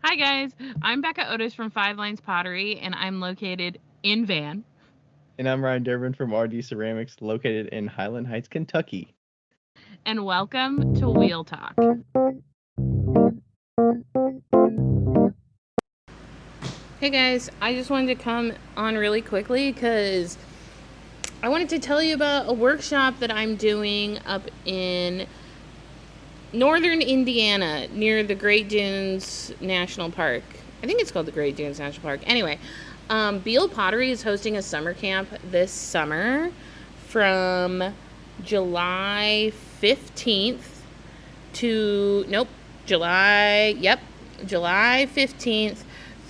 Hi, guys. I'm Becca Otis from Five Lines Pottery, and I'm located in Van. And I'm Ryan Durbin from RD Ceramics, located in Highland Heights, Kentucky. And welcome to Wheel Talk. Hey, guys. I just wanted to come on really quickly because I wanted to tell you about a workshop that I'm doing up in northern Indiana near the Great Dunes National Park. I think it's called the Great Dunes National Park. Anyway, Beal Pottery is hosting a summer camp this summer from July 15th July 15th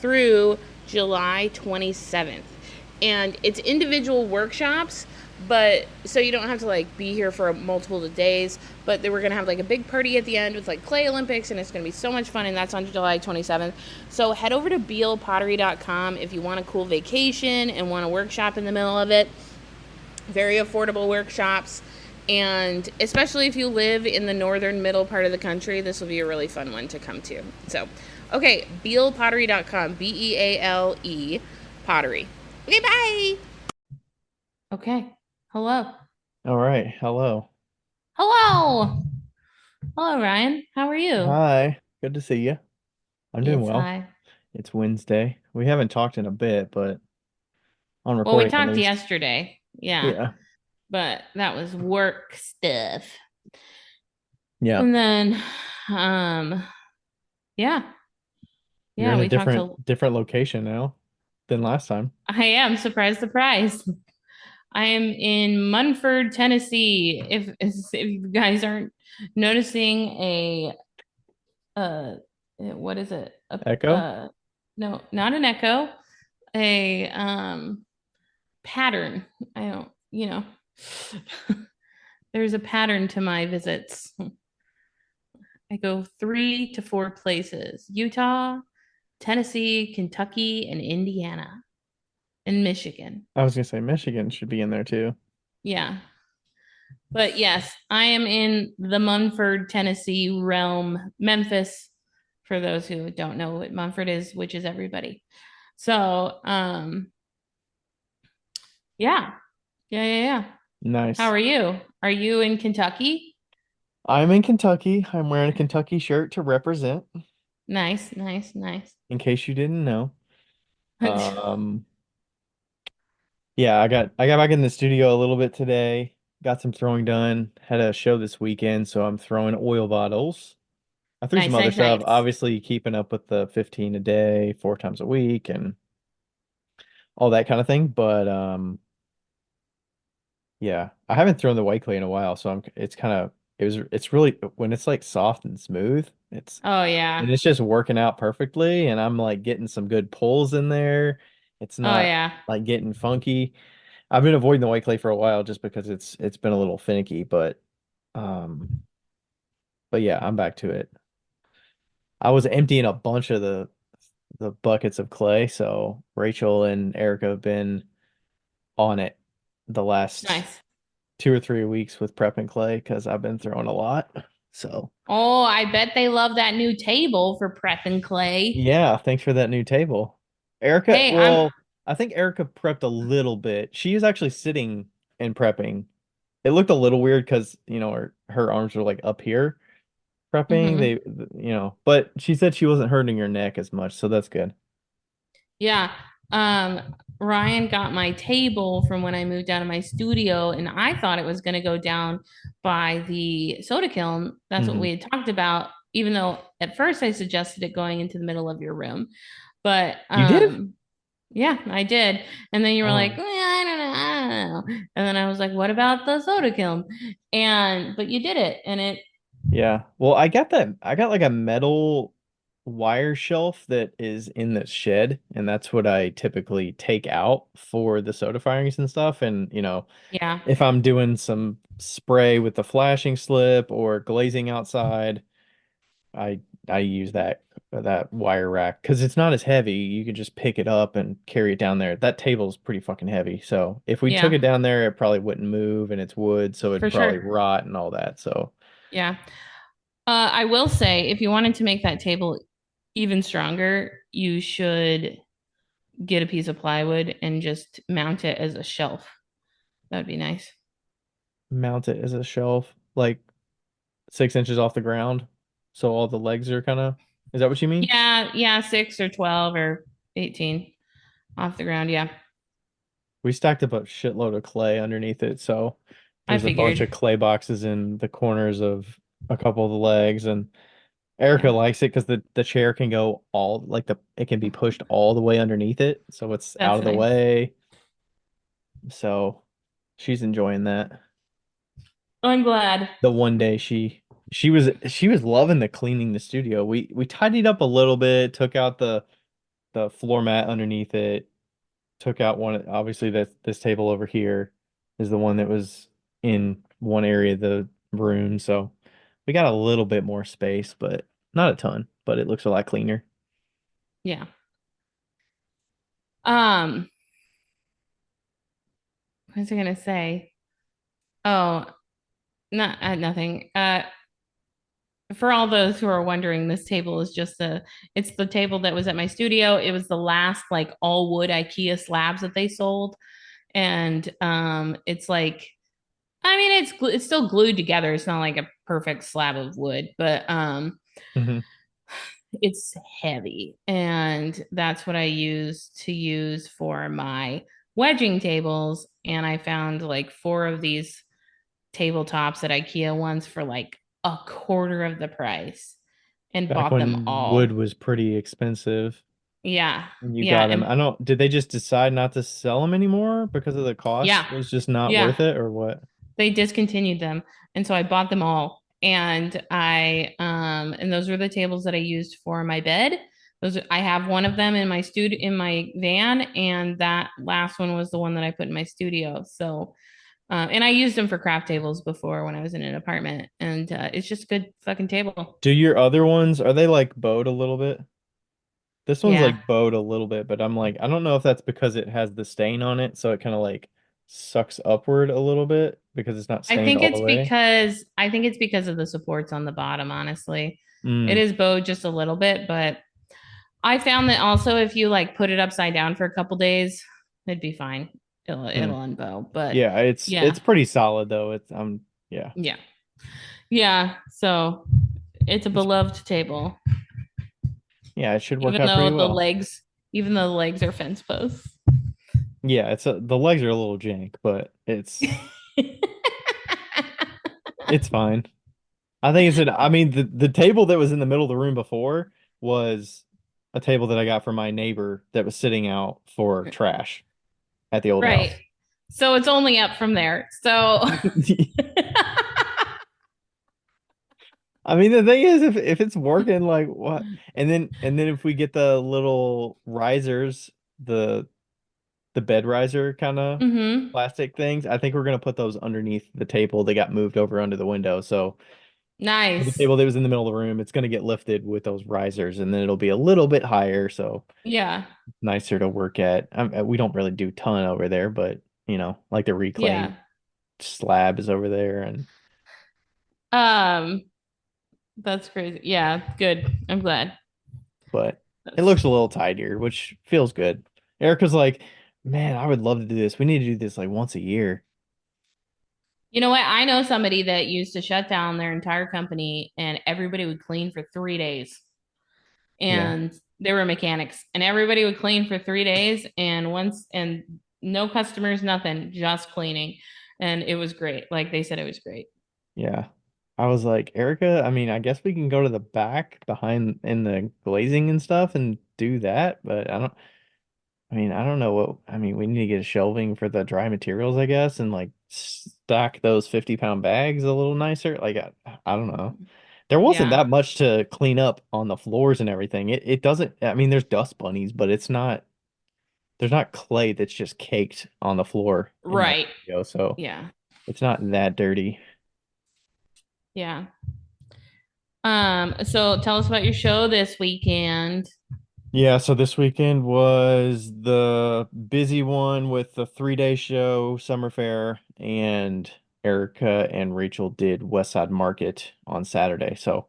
through July 27th. And it's individual workshops, but so you don't have to like be here for multiple days, but we're going to have like a big party at the end with like clay Olympics, and it's going to be so much fun, and that's on July 27th. So head over to bealpottery.com if you want a cool vacation and want a workshop in the middle of it. Very affordable workshops. And especially if you live in the northern middle part of the country, this will be a really fun one to come to. So, okay, bealpottery.com, BEALE pottery. Okay, bye. Okay, hello. All right. Hello. Hello. Hello, Ryan. How are you? Hi. Good to see you. I'm doing Yes, well. hi. It's Wednesday. We haven't talked in a bit, but on Well, we recording at talked least. yesterday. Yeah, Yeah. but that was work stuff. Yeah. And then, um, yeah, You're yeah, in a we talked different to, different location now than last time. I am, surprise, surprise. I am in Munford, Tennessee. If you guys aren't noticing uh what is it? Echo? No, not an echo, a pattern. I don't, there's a pattern to my visits. I go 3 to 4 places: Utah, Tennessee, Kentucky, and Indiana, and Michigan. I was gonna say Michigan should be in there too. Yeah. But yes, I am in the Munford, Tennessee realm, Memphis, for those who don't know what Munford is, which is everybody. So, yeah. Yeah. How Nice. are you? Are you in Kentucky? I'm in Kentucky. I'm wearing a Kentucky shirt to represent, Nice. in case you didn't know. Um, Yeah, I got back in the studio a little bit today. Got some throwing done. Had a show this weekend, so I'm throwing oil bottles. I threw some other stuff, Nice. obviously keeping up with the 15 a day, 4 times a week, and all that kind of thing. But yeah, I haven't thrown the white clay in a while, so it's really when it's like soft and smooth, Oh, yeah. it's just working out perfectly, and I'm like getting some good pulls in there. It's Oh, not yeah. like getting funky. I've been avoiding the white clay for a while just because it's been a little finicky, um but yeah, I'm back to it. I was emptying a bunch of the buckets of clay, so Rachel and Erica have been on it the last Nice. 2 or 3 weeks with prepping clay because I've been throwing a lot. So Oh, I bet they love that new table for prep and clay. yeah, thanks for that new table. Erica, Hey, I'm well, I think Erica prepped a little bit. She was actually sitting and prepping. It looked a little weird because, her arms were like up here prepping. mhm. But she said she wasn't hurting her neck as much, so that's good. Yeah. Um, Ryan got my table from when I moved out of my studio, and I thought it was going to go down by the soda kiln. That's what Hmm. we had talked about, even though at first I suggested it going into the middle of your room. But You did? yeah, I did. And then you were like, Oh, I don't know. And then I was like, what about the soda kiln? But you did it, and it, yeah. Well, I got like a metal wire shelf that is in the shed, and that's what I typically take out for the soda firings and stuff. And, yeah, if I'm doing some spray with the flashing slip or glazing outside, I I use that wire rack because it's not as heavy. You can just pick it up and carry it down there. That table's pretty fucking heavy. So if we took yeah, it down there, it probably wouldn't move, and it's wood, so it'd for probably sure. rot and all that. So Yeah. I will say, if you wanted to make that table even stronger, you should get a piece of plywood and just mount it as a shelf. That would be nice. Mount it as a shelf, like 6 inches off the ground. So all the legs are kind of, is that what you mean? Yeah, yeah, 6 or 12 or 18 off the ground. Yeah, We stacked up a shitload of clay underneath it. So I there's a bunch figured. of clay boxes in the corners of a couple of the legs. And Erica Yeah, likes it because the chair can go all like it can be pushed all the way underneath it. So it's out that's of the nice. way. So she's enjoying that. Oh, I'm glad. The one day she was loving the cleaning the studio. We tidied up a little bit, took out the floor mat underneath it, took out one obviously that this table over here is the one that was in one area of the room, so we got a little bit more space, but not a ton, but it looks a lot cleaner. Yeah. Um, what was I gonna say? Oh, not nothing. For all those who are wondering, this table is just it's the table that was at my studio. It was the last like all wood IKEA slabs that they sold. And it's like, I mean, it's still glued together. It's not like a perfect slab of wood, but Hmm. it's heavy. And that's what I use for my wedging tables. And I found like four of these tabletops at IKEA ones for like a quarter of the price and Back bought them when wood all. was pretty expensive Yeah. and you Yeah. got them. And I don't, did they just decide not to sell them anymore because of the yeah. cost was just not Yeah. worth it or what? They discontinued them. And so I bought them all. And those were the tables that I used for my bed. I have one of them in my studio in my van, and that last one was the one that I put in my studio. So and I used them for craft tables before when I was in an apartment, and it's just a good fucking table. Do your other ones, are they like bowed a little bit? This one's Yeah. like bowed a little bit, but I'm like, I don't know if that's because it has the stain on it, so it kind of like sucks upward a little bit because it's not stained all the way. I think it's because of the supports on the bottom, honestly. It Mm, is bowed just a little bit, but I found that also if you like put it upside down for a couple days, it'd be fine. mm. It'll unbow. But Yeah, it's yeah. pretty solid though. It's yeah. Yeah. Yeah. So it's a It's beloved table. yeah, it should work Even out pretty though well. even though the legs are fence posts. Yeah, the legs are a little jank, but it's fine. I think I mean the table that was in the middle of the room before was a table that I got from my neighbor that was sitting out for trash at the old Right. house. So it's only up from there. So I mean, the thing is, if it's working, like what? And then if we get the little risers, the the bed riser kind of hmm. plastic things, I think we're gonna put those underneath the table. They got moved over under the window, so the Nice. table that was in the middle of the room, it's gonna get lifted with those risers, and then it'll be a little bit higher, so Yeah. nicer to work at. We don't really do ton over there, but like the reclaimed Yeah. slab is over there, and Um, that's crazy. Yeah, good. I'm glad. but it That's looks a little tidier, which feels good. Erica's like, man, I would love to do this. We need to do this like once a year. You know what? I know somebody that used to shut down their entire company and everybody would clean for 3 days. Yeah. And they were mechanics and everybody would clean for 3 days and no customers, nothing, just cleaning. And it was great. Like they said, it was great. Yeah. I was like, Erica, I mean, I guess we can go to the back behind in the glazing and stuff and do that, but I don't know I mean, we need to get a shelving for the dry materials, I guess, and like stack those 50-pound bags a little nicer. Like, I don't know. There wasn't Yeah. that much to clean up on the floors and everything. It doesn't, I mean, there's dust bunnies, but there's not clay that's just caked on the floor in my Right. studio, so Yeah. it's not that dirty. Yeah. So tell us about your show this weekend. Yeah, so this weekend was the busy one with the 3-day show, Summer Fair, and Erica and Rachel did West Side Market on Saturday. So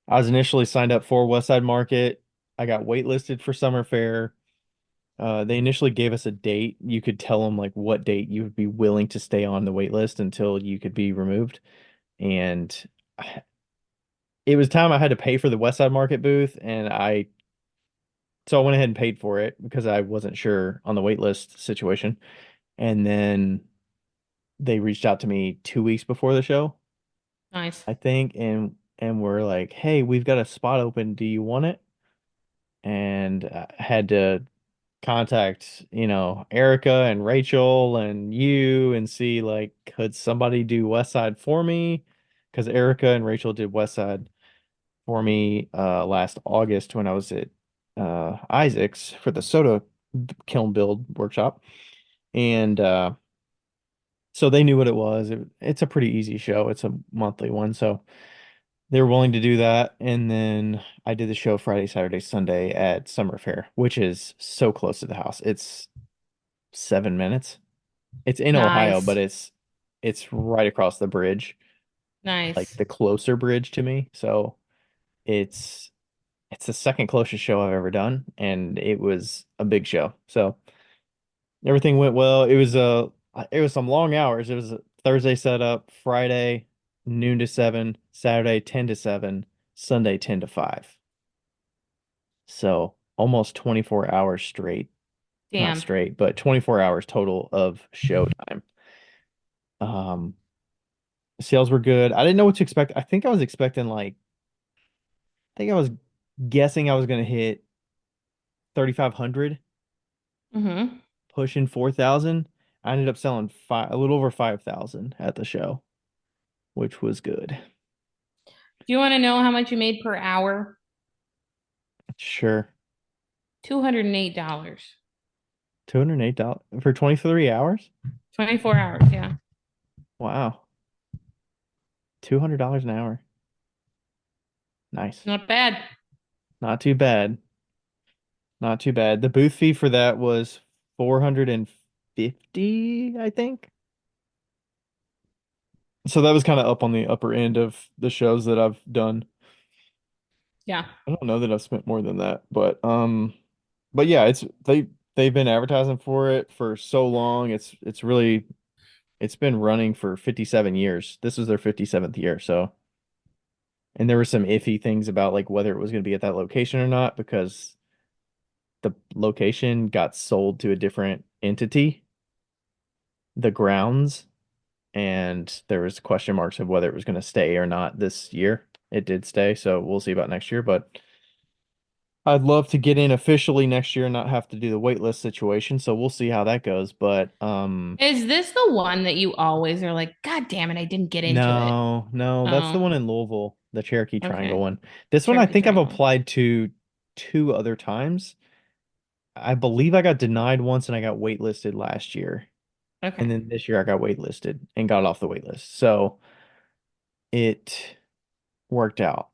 I was initially signed up for West Side Market. I got waitlisted for summer fair. They initially gave us a date. You could tell them like what date you would be willing to stay on the wait list until you could be removed. And it was time I had to pay for the West Side Market booth, and I went ahead and paid for it because I wasn't sure on the wait list situation. And then they reached out to me 2 weeks before the show, Nice. I think, and were like, "Hey, we've got a spot open. Do you want it?" And I had to contact, Erica and Rachel and you and see like could somebody do West Side for me? Because Erica and Rachel did West Side for me last August when I was at Isaac's for the soda kiln build workshop. And so they knew what it was. It's a pretty easy show. It's a monthly one, so they were willing to do that. And then I did the show Friday, Saturday, Sunday at Summer Fair, which is so close to the house. It's 7 minutes. It's in Ohio, but Nice. it's right across the bridge, like Nice. the closer bridge to me. So it's it's the second closest show I've ever done, and it was a big show. So everything went well. It was some long hours. It was a Thursday setup, Friday noon to 7, Saturday 10 to 7, Sunday 10 to 5. So almost 24 hours straight. Not Damn. straight, but 24 hours total of show time. Um, Sales were good. I didn't know what to expect. I think I was guessing I was gonna hit 3,500, Mm-hmm. pushing 4,000. I ended up selling a little over 5,000 at the show, which was good. Do you want to know how much you made per hour? Sure. $208. $208 for 23 hours? 24 hours, yeah. Wow. $200 an hour. Nice. Not bad. Not too bad. Not too bad. The booth fee for that was 450, I think. So that was kind of up on the upper end of the shows that I've done. Yeah. I don't know that I've spent more than that, but yeah, they've been advertising for it for so long. It's been running for 57 years. This is their 57th year, so and there were some iffy things about like whether it was going to be at that location or not because the location got sold to a different entity, the grounds, and there was question marks of whether it was going to stay or not this year. It did stay, so we'll see about next year, but I'd love to get in officially next year and not have to do the waitlist situation, so we'll see how that goes. But Is this the one that you always are like, God damn it, I didn't get into it? no, no, that's the Oh, one in Louisville, the Cherokee Triangle okay. one. This one I Cherokee think I've Triangle. applied to two other times. I believe I got denied once and I got waitlisted last year. Okay. And then this year I got waitlisted and got off the waitlist. So it worked out.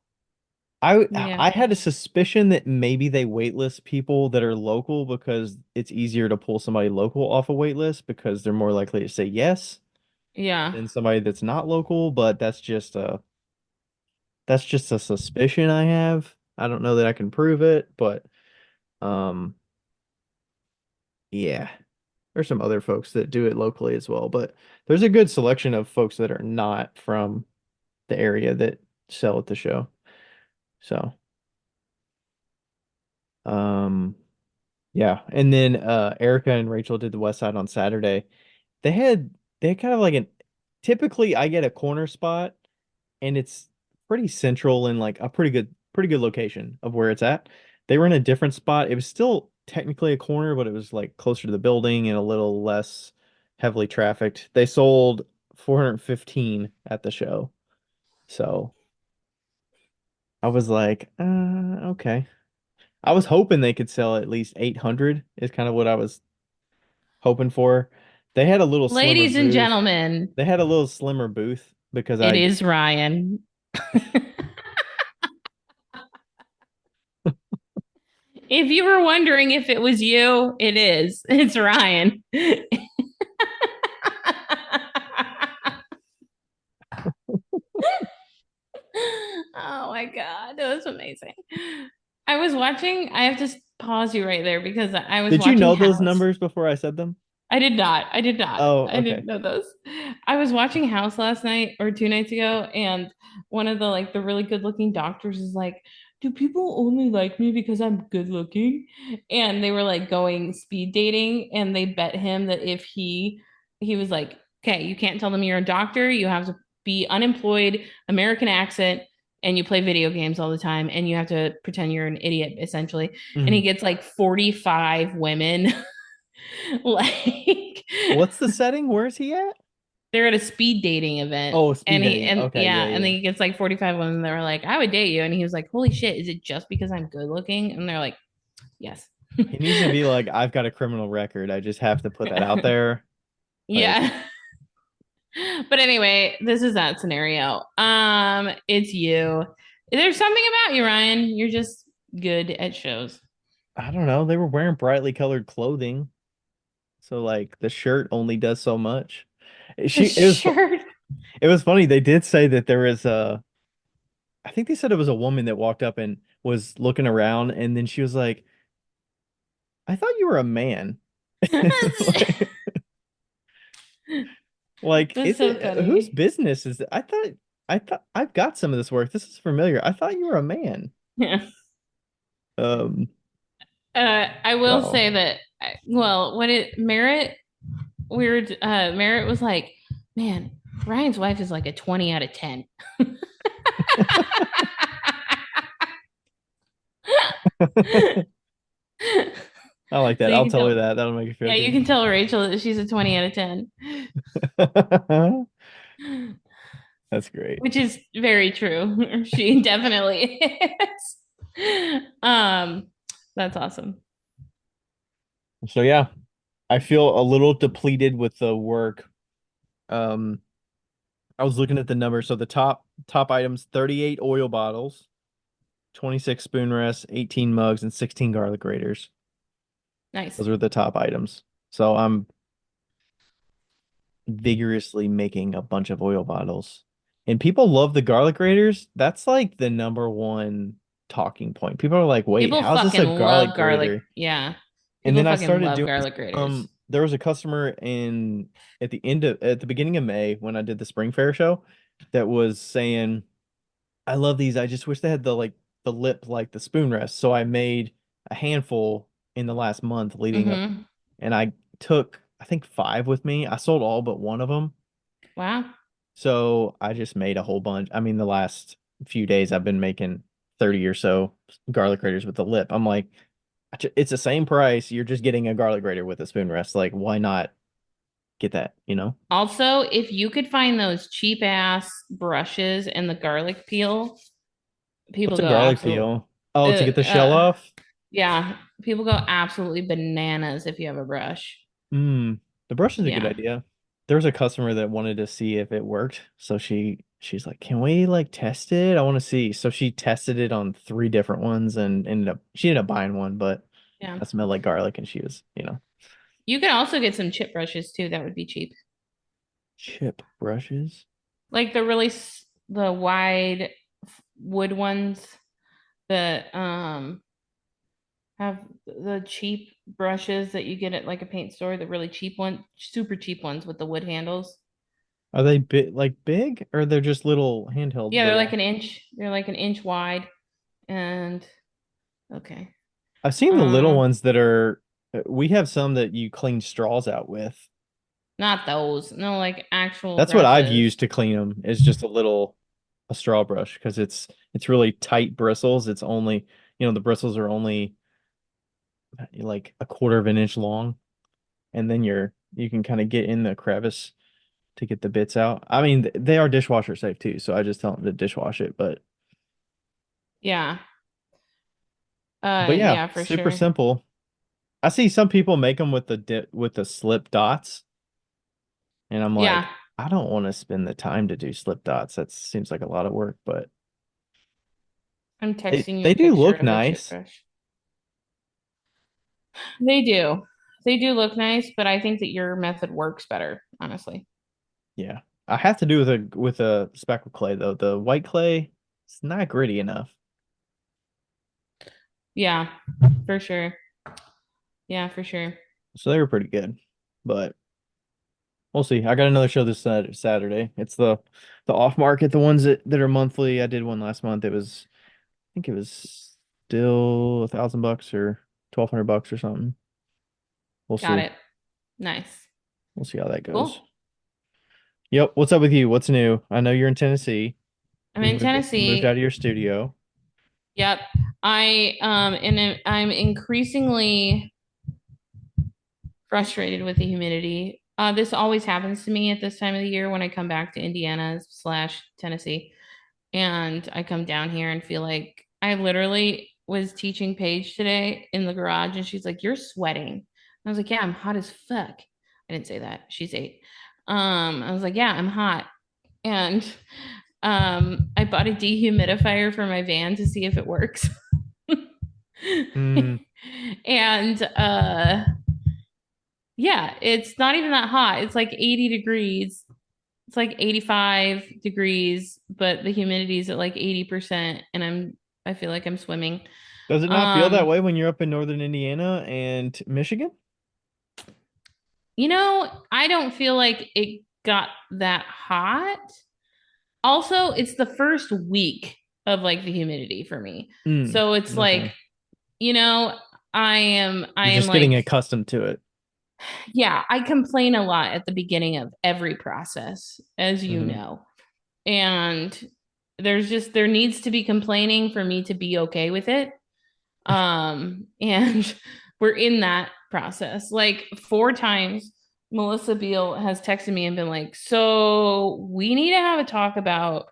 Yeah. I had a suspicion that maybe they waitlist people that are local because it's easier to pull somebody local off a waitlist because they're more likely to say yes Yeah. than somebody that's not local, but that's just a suspicion I have. I don't know that I can prove it, but um yeah. There's some other folks that do it locally as well, but there's a good selection of folks that are not from the area that sell at the show. So, um yeah, and then Erica and Rachel did the West Side on Saturday. They had kind of like an typically I get a corner spot and it's pretty central in like a pretty good location of where it's at. They were in a different spot. It was still technically a corner, but it was like closer to the building and a little less heavily trafficked. They sold 415 at the show. So I was like, okay. I was hoping they could sell at least 800 is kind of what I was hoping for. They had a little slimmer Ladies and booth. gentlemen, They had a little slimmer booth because it I is Ryan. If you were wondering if it was you, it is. It's Ryan. Oh my God. That was amazing. I was watching. I have to pause you right there because I was Did you watching know those House. numbers before I said them? I did not. I did not. Oh, I okay. didn't know those. I was watching House last night or 2 nights ago, and one of the like the really good looking doctors is like, "Do people only like me because I'm good looking?" And they were like going speed dating, and they bet him that if he was like, "Okay, you can't tell them you're a doctor. You have to be unemployed, American accent." And you play video games all the time, and you have to pretend you're an idiot, essentially. And he Mhm. gets like 45 women like What's the setting? Where is he at? they're at a speed dating event Oh, speed and he dating. and Okay, yeah, yeah, and then yeah. he gets like 45 women that were like, I would date you. And he was like, holy shit, is it just because I'm good looking? And they're like, yes. He needs to be like, I've got a criminal record. I just have to put that out there. Like, Yeah. But anyway, this is that scenario. It's you. There's something about you, Ryan. You're just good at shows. I don't know. They were wearing brightly colored clothing. So like the shirt only does so much. The She shirt. it was funny. They did say that there is a I think they said it was a woman that walked up and was looking around and then she was like, I thought you were a man. Like, like, That's is so it whose funny. business is it? I thought I've got some of this work. This is familiar. I thought you were a man. Yeah. Um, I will so say that, well, when it Merritt weird Merritt was like, man, Ryan's wife is like a 20 out of 10. I like So that. you I'll can tell her tell, that. That'll make her feel yeah, you good. can tell Rachel that she's a 20 out of 10, That's great. which is very true. She definitely is. That's awesome. So yeah, I feel a little depleted with the work. Um, I was looking at the numbers. So the top items, 38 oil bottles, 26 spoon rests, 18 mugs, and 16 garlic graters. Nice. Those are the top items. So I'm vigorously making a bunch of oil bottles. And people love the garlic graters. That's like the number one talking point. People are like, "Wait, People how's this fucking a garlic love garlic. grater?" Yeah. And People then I fucking started love doing garlic graters. there was a customer at the beginning of May when I did the spring fair show that was saying, "I love these. I just wish they had the lip like the spoon rest." So I made a handful in the last month leading up Mm-hmm. and I took I think 5 with me. I sold all but one of them. Wow. So I just made a whole bunch. I mean, the last few days I've been making 30 or so garlic graters with the lip. I'm like, it's the same price. You're just getting a garlic grater with a spoon rest. Like, why not get that, you know? Also, if you could find those cheap ass brushes and the garlic peel, people What's a go garlic absolute. peel? Oh, to Uh, get the shell uh, off? yeah, people go absolutely bananas if you have a brush. Mm, the brush is a good Yeah, idea. There was a customer that wanted to see if it worked. So she's like, "Can we like test it? I want to see." So she tested it on 3 different ones and she ended up buying one, but yeah. that smelled like garlic and she was, you know, You could also get some chip brushes too. That would be cheap. chip brushes. Like the wide wood ones that have the cheap brushes that you get at like a paint store. The really cheap one, super cheap ones with the wood handles. Are they big or they're just little handheld Yeah, they're like little? an inch. They're like an inch wide. And okay. I've seen the little Um, ones that are we have some that you clean straws out with. Not those. No, like actual That's what I've brushes. used to clean them is just a straw brush because it's really tight bristles. It's only, the bristles are only like a quarter of an inch long and then you can kind of get in the crevice to get the bits out. I mean, they are dishwasher safe too, so I just tell them to dishwash it, Yeah. but yeah, Yeah, for super sure. simple. I see some people make them with with the slip dots, and I'm Yeah. like, I don't want to spend the time to do slip dots. That seems like a lot of work, but I'm they texting you a they do picture look of a chip nice. brush. They do. They do look nice, but I think that your method works better, honestly. Yeah. I have to do with a speckled clay though. The white clay, it's not gritty enough. Yeah, for sure. Yeah, for sure. So they were pretty good. But we'll see. I got another show this Saturday. It's the off market, the ones that are monthly. I did one last month. It was I think it was still $1,000 or $1,200 or something. We'll Got see. it. Nice. We'll see how that goes. Cool. Yep. What's up with you? What's new? I know you're in Tennessee. I'm You in moved out of Tennessee. your studio. Yep. I'm increasingly frustrated with the humidity. This always happens to me at this time of the year when I come back to Indiana slash Tennessee, and I come down here and feel like I literally was teaching Paige today in the garage, and she's like, "You're sweating." I was like, "Yeah, I'm hot as fuck." I didn't say that. She's 8. I was like, "Yeah, I'm hot," and I bought a dehumidifier for my van to see if it works. Hmm. And yeah, it's not even that hot. It's like 80 degrees. It's like 85 degrees, but the humidity is at like 80%, and I feel like I'm swimming. Does it not feel that Um, way when you're up in northern Indiana and Michigan? I don't feel like it got that hot. Also, it's the first week of like the humidity for me. Hmm. So it's Okay. like, you know, I You're am just getting like, accustomed to it. yeah, I complain a lot at the beginning of every process, as you Hmm. know. And there needs to be complaining for me to be okay with it. And we're in that process. Like 4 times Melissa Beal has texted me and been like, "So we need to have a talk about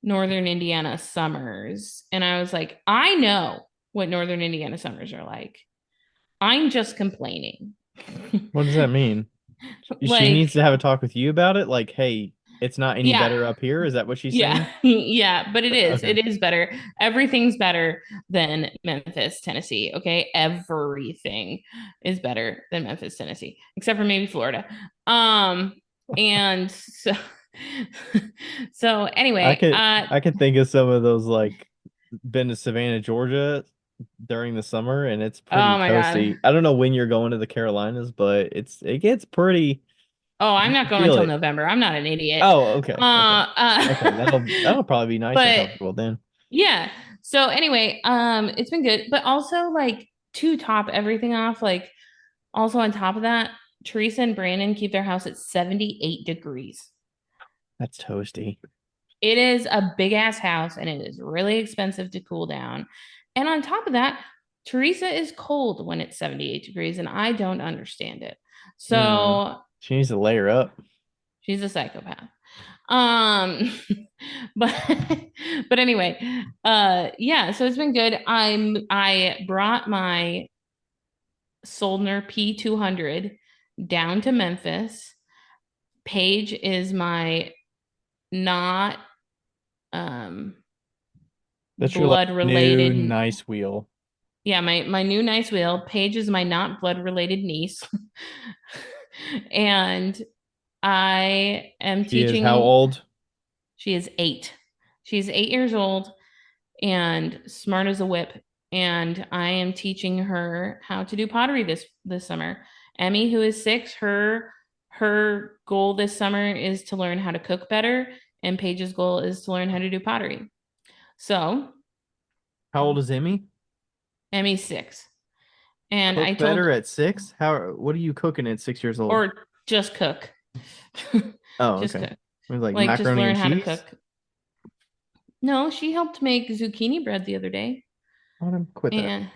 Northern Indiana summers." And I was like, "I know what Northern Indiana summers are like. I'm just complaining." What does that mean? She needs Like, to have a talk with you about it. Like, hey, it's not any yeah, better up here. Is that what she's yeah, saying? yeah, but it is. Okay. It is better. Everything's better than Memphis, Tennessee. Okay. Everything is better than Memphis, Tennessee, except for maybe Florida. Um, and so, so I anyway, could I could think of some of those like been to Savannah, Georgia during the summer and it's pretty oh my God. toasty. I don't know when you're going to the Carolinas, but it gets pretty Oh, I'm you not can going feel until it. November. I'm not an idiot. Oh, okay. Okay. Uh, Okay. uh, That'll probably be nice and but comfortable then. yeah. So anyway, it's been good, but also like to top everything off, like also on top of that, Teresa and Brandon keep their house at 78 degrees. That's toasty. It is a big ass house and it is really expensive to cool down. And on top of that, Teresa is cold when it's 78 degrees and I don't understand it. Mm. So She needs to layer up. she's a psychopath. Um but but anyway, yeah, so it's been good. I brought my Soldner P200 down to Memphis. Paige is my not um That's your like blood new related. nice wheel. Yeah, my new nice wheel. Paige is my not blood related niece. And I am She is how teaching. old? She is 8. She's 8 years old and smart as a whip. And I am teaching her how to do pottery this summer. Emmy, who is 6, her goal this summer is to learn how to cook better, and Paige's goal is to learn how to do pottery. So How old is Emmy? Emmy's 6, and I Cook better told, at 6? What are you cooking at 6 years old? or just cook, Oh, just okay. cook, It was like like just macaroni learn and how to cheese. cook. No, she helped make zucchini bread the other day, I want to quit that.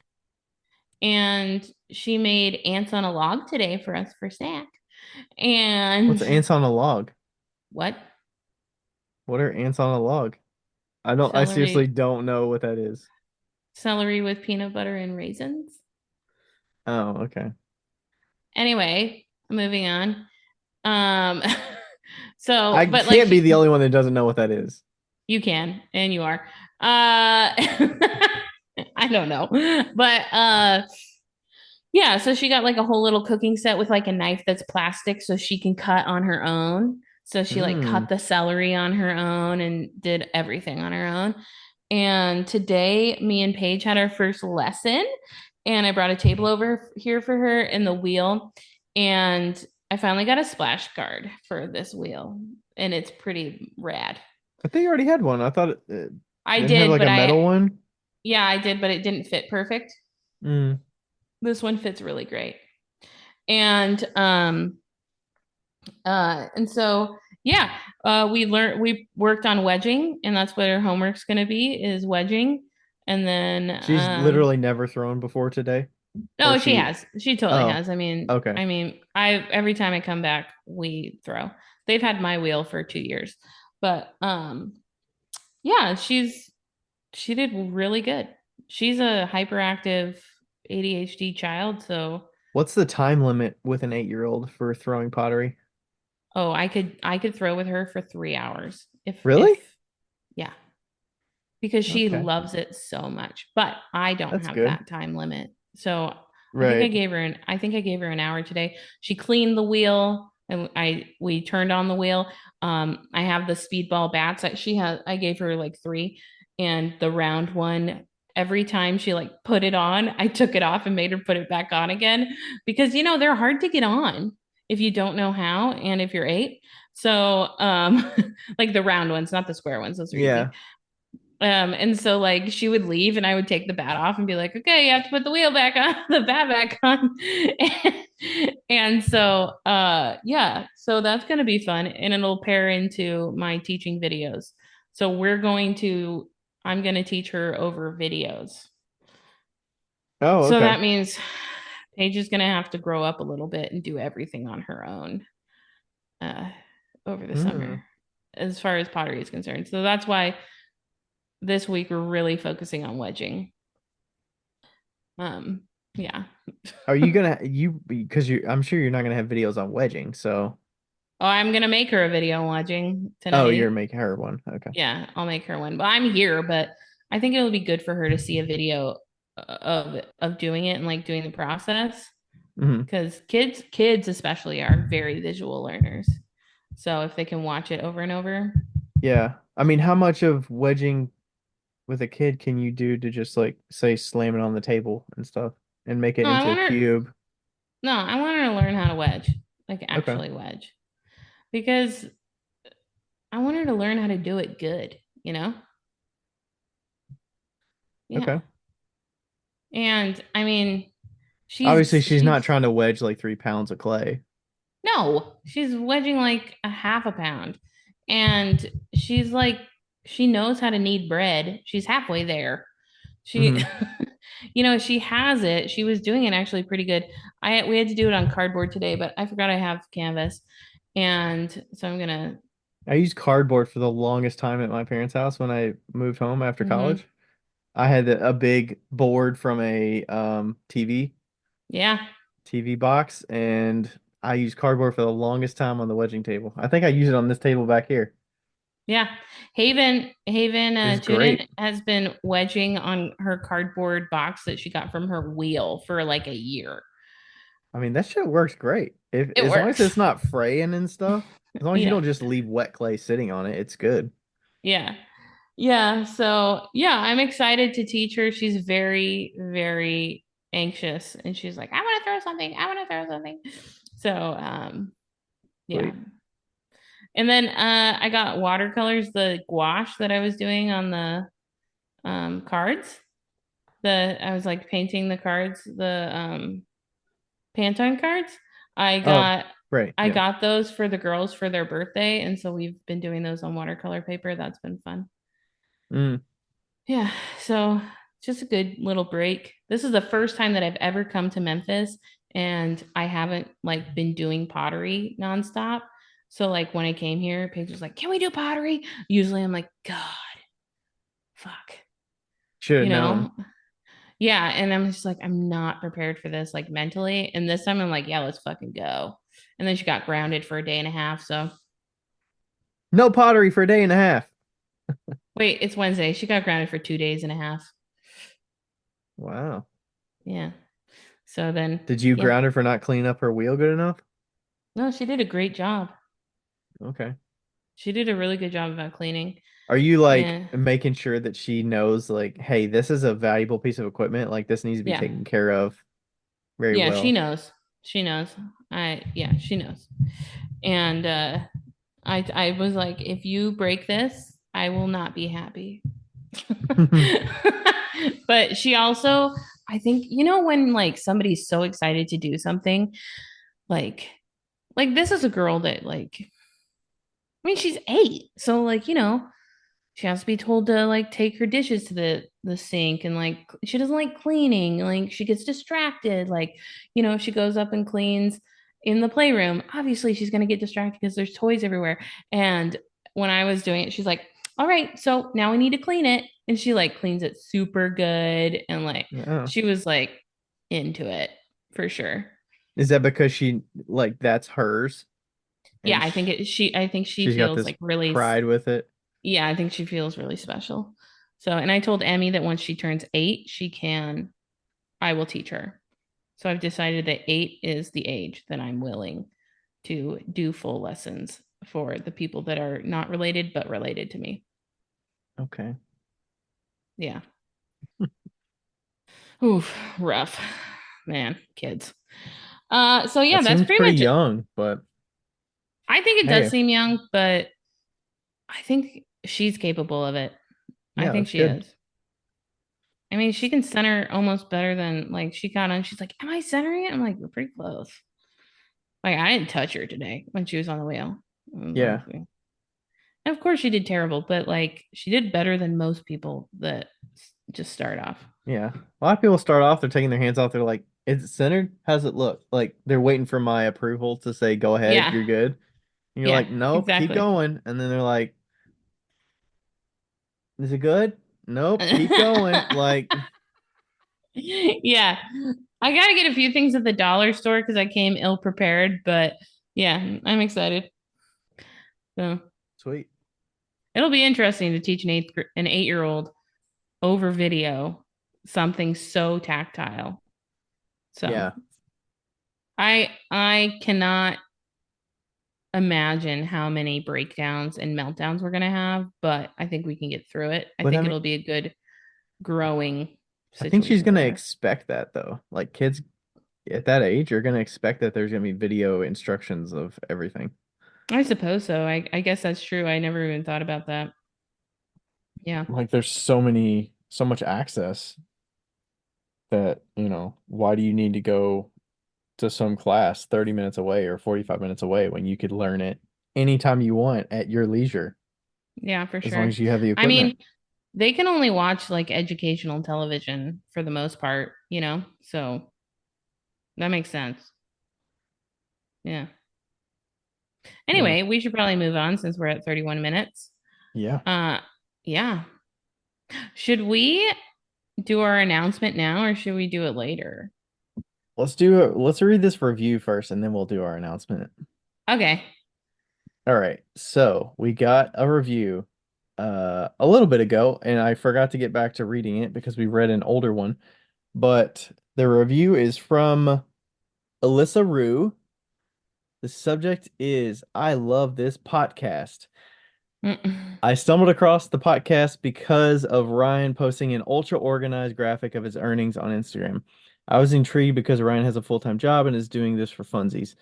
and she made ants on a log today for us for snack. What's And ants on a log? what? What are ants on a log? I seriously Celery, don't know what that is. celery with peanut butter and raisins. Oh, okay. Anyway, moving on. Um, so, I but like can't be the only one that doesn't know what that is. you can, and you are. I don't know, but yeah. So she got like a whole little cooking set with like a knife that's plastic, so she can cut on her own. So she like Hmm. cut the celery on her own and did everything on her own. And today, me and Paige had our first lesson, and I brought a table over here for her and the wheel. And I finally got a splash guard for this wheel, and it's pretty rad. I think you already had one. I thought it I didn't have did, like but a metal one. yeah, I did, but it didn't fit perfect. Mm. This one fits really great. And and so yeah, we worked on wedging, and that's what our homework's going to be is wedging. And then She's literally never thrown before today, or no, she she. has. She totally Oh, has. I mean, okay. I every time I come back, we throw. They've had my wheel for 2 years. But yeah, she did really good. She's a hyperactive ADHD child, so What's the time limit with an 8-year-old for throwing pottery? oh, I could throw with her for 3 hours if Really? yeah, because she Okay, loves it so much. But I don't that's have good. that time limit. So Right. I think I gave her an hour today. She cleaned the wheel and we turned on the wheel. I have the speedball bats that she has. I gave her like three, and the round one. Every time she like put it on, I took it off and made her put it back on again because they're hard to get on if you don't know how and if you're eight. So like the round ones, not the square ones, those are easy. Yeah. And so like she would leave and I would take the bat off and be like, okay, you have to put the wheel back on, the bat back on. And so yeah, so that's gonna be fun and it'll pair into my teaching videos. So I'm gonna teach her over videos. Oh, So okay. that means Paige is gonna have to grow up a little bit and do everything on her own uh over the Hmm. summer as far as pottery is concerned. So that's why this week we're really focusing on wedging. Yeah. Are you gonna you because you? I'm sure you're not gonna have videos on wedging. So, Oh, I'm gonna make her a video on wedging oh, you're tonight. making her one. Okay. Yeah, I'll make her one. But I'm here, but I think it'll be good for her to see a video of doing it and like doing the process Hmm. because kids especially are very visual learners. So if they can watch it over and over, Yeah. I mean, how much of wedging with a kid can you do to just like say slam it on the table and stuff and make it no, I into a want her. cube? No, I want her to learn how to wedge, like Okay. actually wedge, because I want her to learn how to do it good. You know? Yeah. Okay. And I mean, Obviously, she's not she's trying to wedge like 3 pounds of clay. no, she's wedging like a half a pound. And she knows how to knead bread. She's halfway there. She Hmm. she has it. She was doing it actually pretty good. We had to do it on cardboard today, but I forgot I have canvas. And so I'm gonna I used cardboard for the longest time at my parents' house when I moved home after mhm. college. I had a big board from a Yeah. TV box, and I used cardboard for the longest time on the wedging table. I think I use it on this table back here. Yeah. Haven It was Tuden great. has been wedging on her cardboard box that she got from her wheel for like a year. I mean, that shit works great. If It as long as works. it's not fraying and stuff, as long as you Yeah. don't just leave wet clay sitting on it, it's good. Yeah. Yeah. So, yeah, I'm excited to teach her. She's very, very anxious and she's like, I want to throw something. I want to throw something. So, yeah. Sweet. And then I got watercolors, the gouache that I was doing on the cards. I was like painting the cards, the Pantone cards. I Oh, got great. I Yeah. got those for the girls for their birthday, and so we've been doing those on watercolor paper. That's been fun. Mm. Yeah, so just a good little break. This is the first time that I've ever come to Memphis and I haven't like been doing pottery nonstop. So like when I came here, Paige was like, "Can we do pottery?" Usually I'm like, "God, fuck." Should have You known. know? Yeah, and I'm just like I'm not prepared for this like mentally. And this time I'm like, "Yeah, let's fucking go." And then she got grounded for a day and a half, so No pottery for a day and a half. wait, it's Wednesday. She got grounded for 2 days and a half. Wow. Yeah. So then, Did you yeah. ground her for not cleaning up her wheel good enough? No, she did a great job. Okay. She did a really good job about cleaning. Are you like Yeah. making sure that she knows like, hey, this is a valuable piece of equipment, like this needs to be Yeah. taken care of very Yeah, she well? knows. She knows. Yeah, she knows. And I was like, if you break this, I will not be happy. But she also, I think, when like somebody's so excited to do something, like this is a girl that I mean, she's 8. So like, she has to be told to like take her dishes to the sink, and like she doesn't like cleaning, like she gets distracted, like if she goes up and cleans in the playroom, obviously she's going to get distracted because there's toys everywhere. And when I was doing it, she's like, all right, so now we need to clean it, and she like cleans it super good, and like Oh. she was like into it for sure. Is that because she like that's hers Yeah, and I think she she's got feels this like really. pride with it? Yeah, I think she feels really special. So, and I told Emmy that once she turns 8, I will teach her. So I've decided that 8 is the age that I'm willing to do full lessons for the people that are not related, but related to me. Okay. Yeah. Oof, rough. Man, kids. So yeah, That that's seems pretty pretty much it. young, but I think it does hey, seem young, but I think she's capable of it. I yeah, think that's she good. is. I mean, she can center almost better than like she got on. She's like, "Am I centering it?" I'm like, "We're pretty close." Like, I didn't touch her today when she was on the wheel. I was like, Yeah. and of course she did terrible, but like she did better than most people that just start off. Yeah. A lot of people start off, they're taking their hands off, they're like, is it centered? How's it look? Like they're waiting for my approval to say go ahead, Yeah, you're good. And you're yeah, like, nope, keep exactly. going. And then they're like, is it good? Nope, keep going. Like, Yeah, I got to get a few things at the dollar store because I came ill prepared, but yeah, I'm excited. So sweet. it'll be interesting to teach an 8-year old over video something so tactile. So Yeah. I cannot imagine how many breakdowns and meltdowns we're gonna have, but I think we can get through it. I But I think mean, it'll be a good growing I think she's situation gonna for her. expect that though. Like kids at that age are gonna expect that there's gonna be video instructions of everything. I suppose so. I guess that's true. I never even thought about that. Yeah. Like there's so much access that, why do you need to go to some class 30 minutes away or 45 minutes away when you could learn it anytime you want at your leisure, Yeah, for as long sure. as you have the I equipment? mean, they can only watch like educational television for the most part, So that makes sense. Yeah. Yeah. Anyway, we should probably move on since we're at 31 minutes. Yeah. Uh yeah. Should we do our announcement now or should we do it later? Let's read this review first and then we'll do our announcement. Okay. All right. So we got a review a little bit ago, and I forgot to get back to reading it because we read an older one. But the review is from Alyssa Rue. The subject is I love this podcast. Mm-mm. I stumbled across the podcast because of Ryan posting an ultra organized graphic of his earnings on Instagram. I was intrigued because Ryan has a full-time job and is doing this for funsies.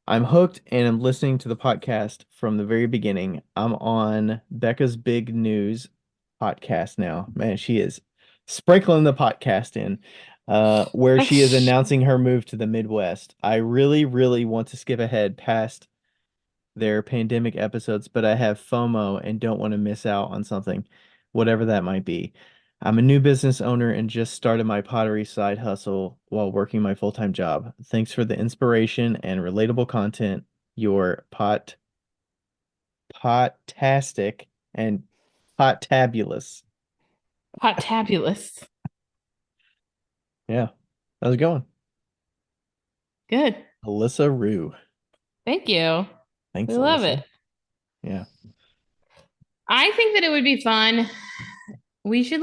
I'm hooked and I'm listening to the podcast from the very beginning. I'm on Becca's Big News podcast now. Man, she is sprinkling the podcast in, where she is announcing her move to the Midwest. I really, really want to skip ahead past their pandemic episodes, but I have FOMO and don't want to miss out on something, whatever that might be. I'm a new business owner and just started my pottery side hustle while working my full-time job. Thanks for the inspiration and relatable content. Your potastic and potabulous. Hot tabulous. Yeah, how's it going? Good. Alyssa Rue. Thank you. Thanks, We love it. Alyssa. Yeah. I think that it would be fun. We should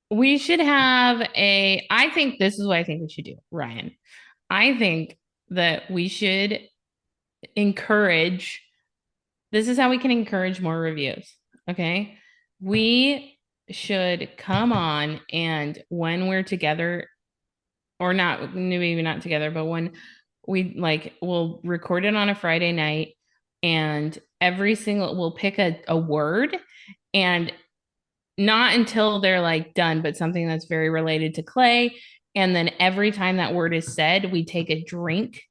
we should have I think this is what I think we should do, Ryan. I think that we should encourage this is how we can encourage more reviews. Okay. We should come on and when we're together, or not, maybe not together, but when we like, we'll record it on a Friday night and we'll pick a word and not until they're like done, but something that's very related to clay. And then every time that word is said, we take a drink.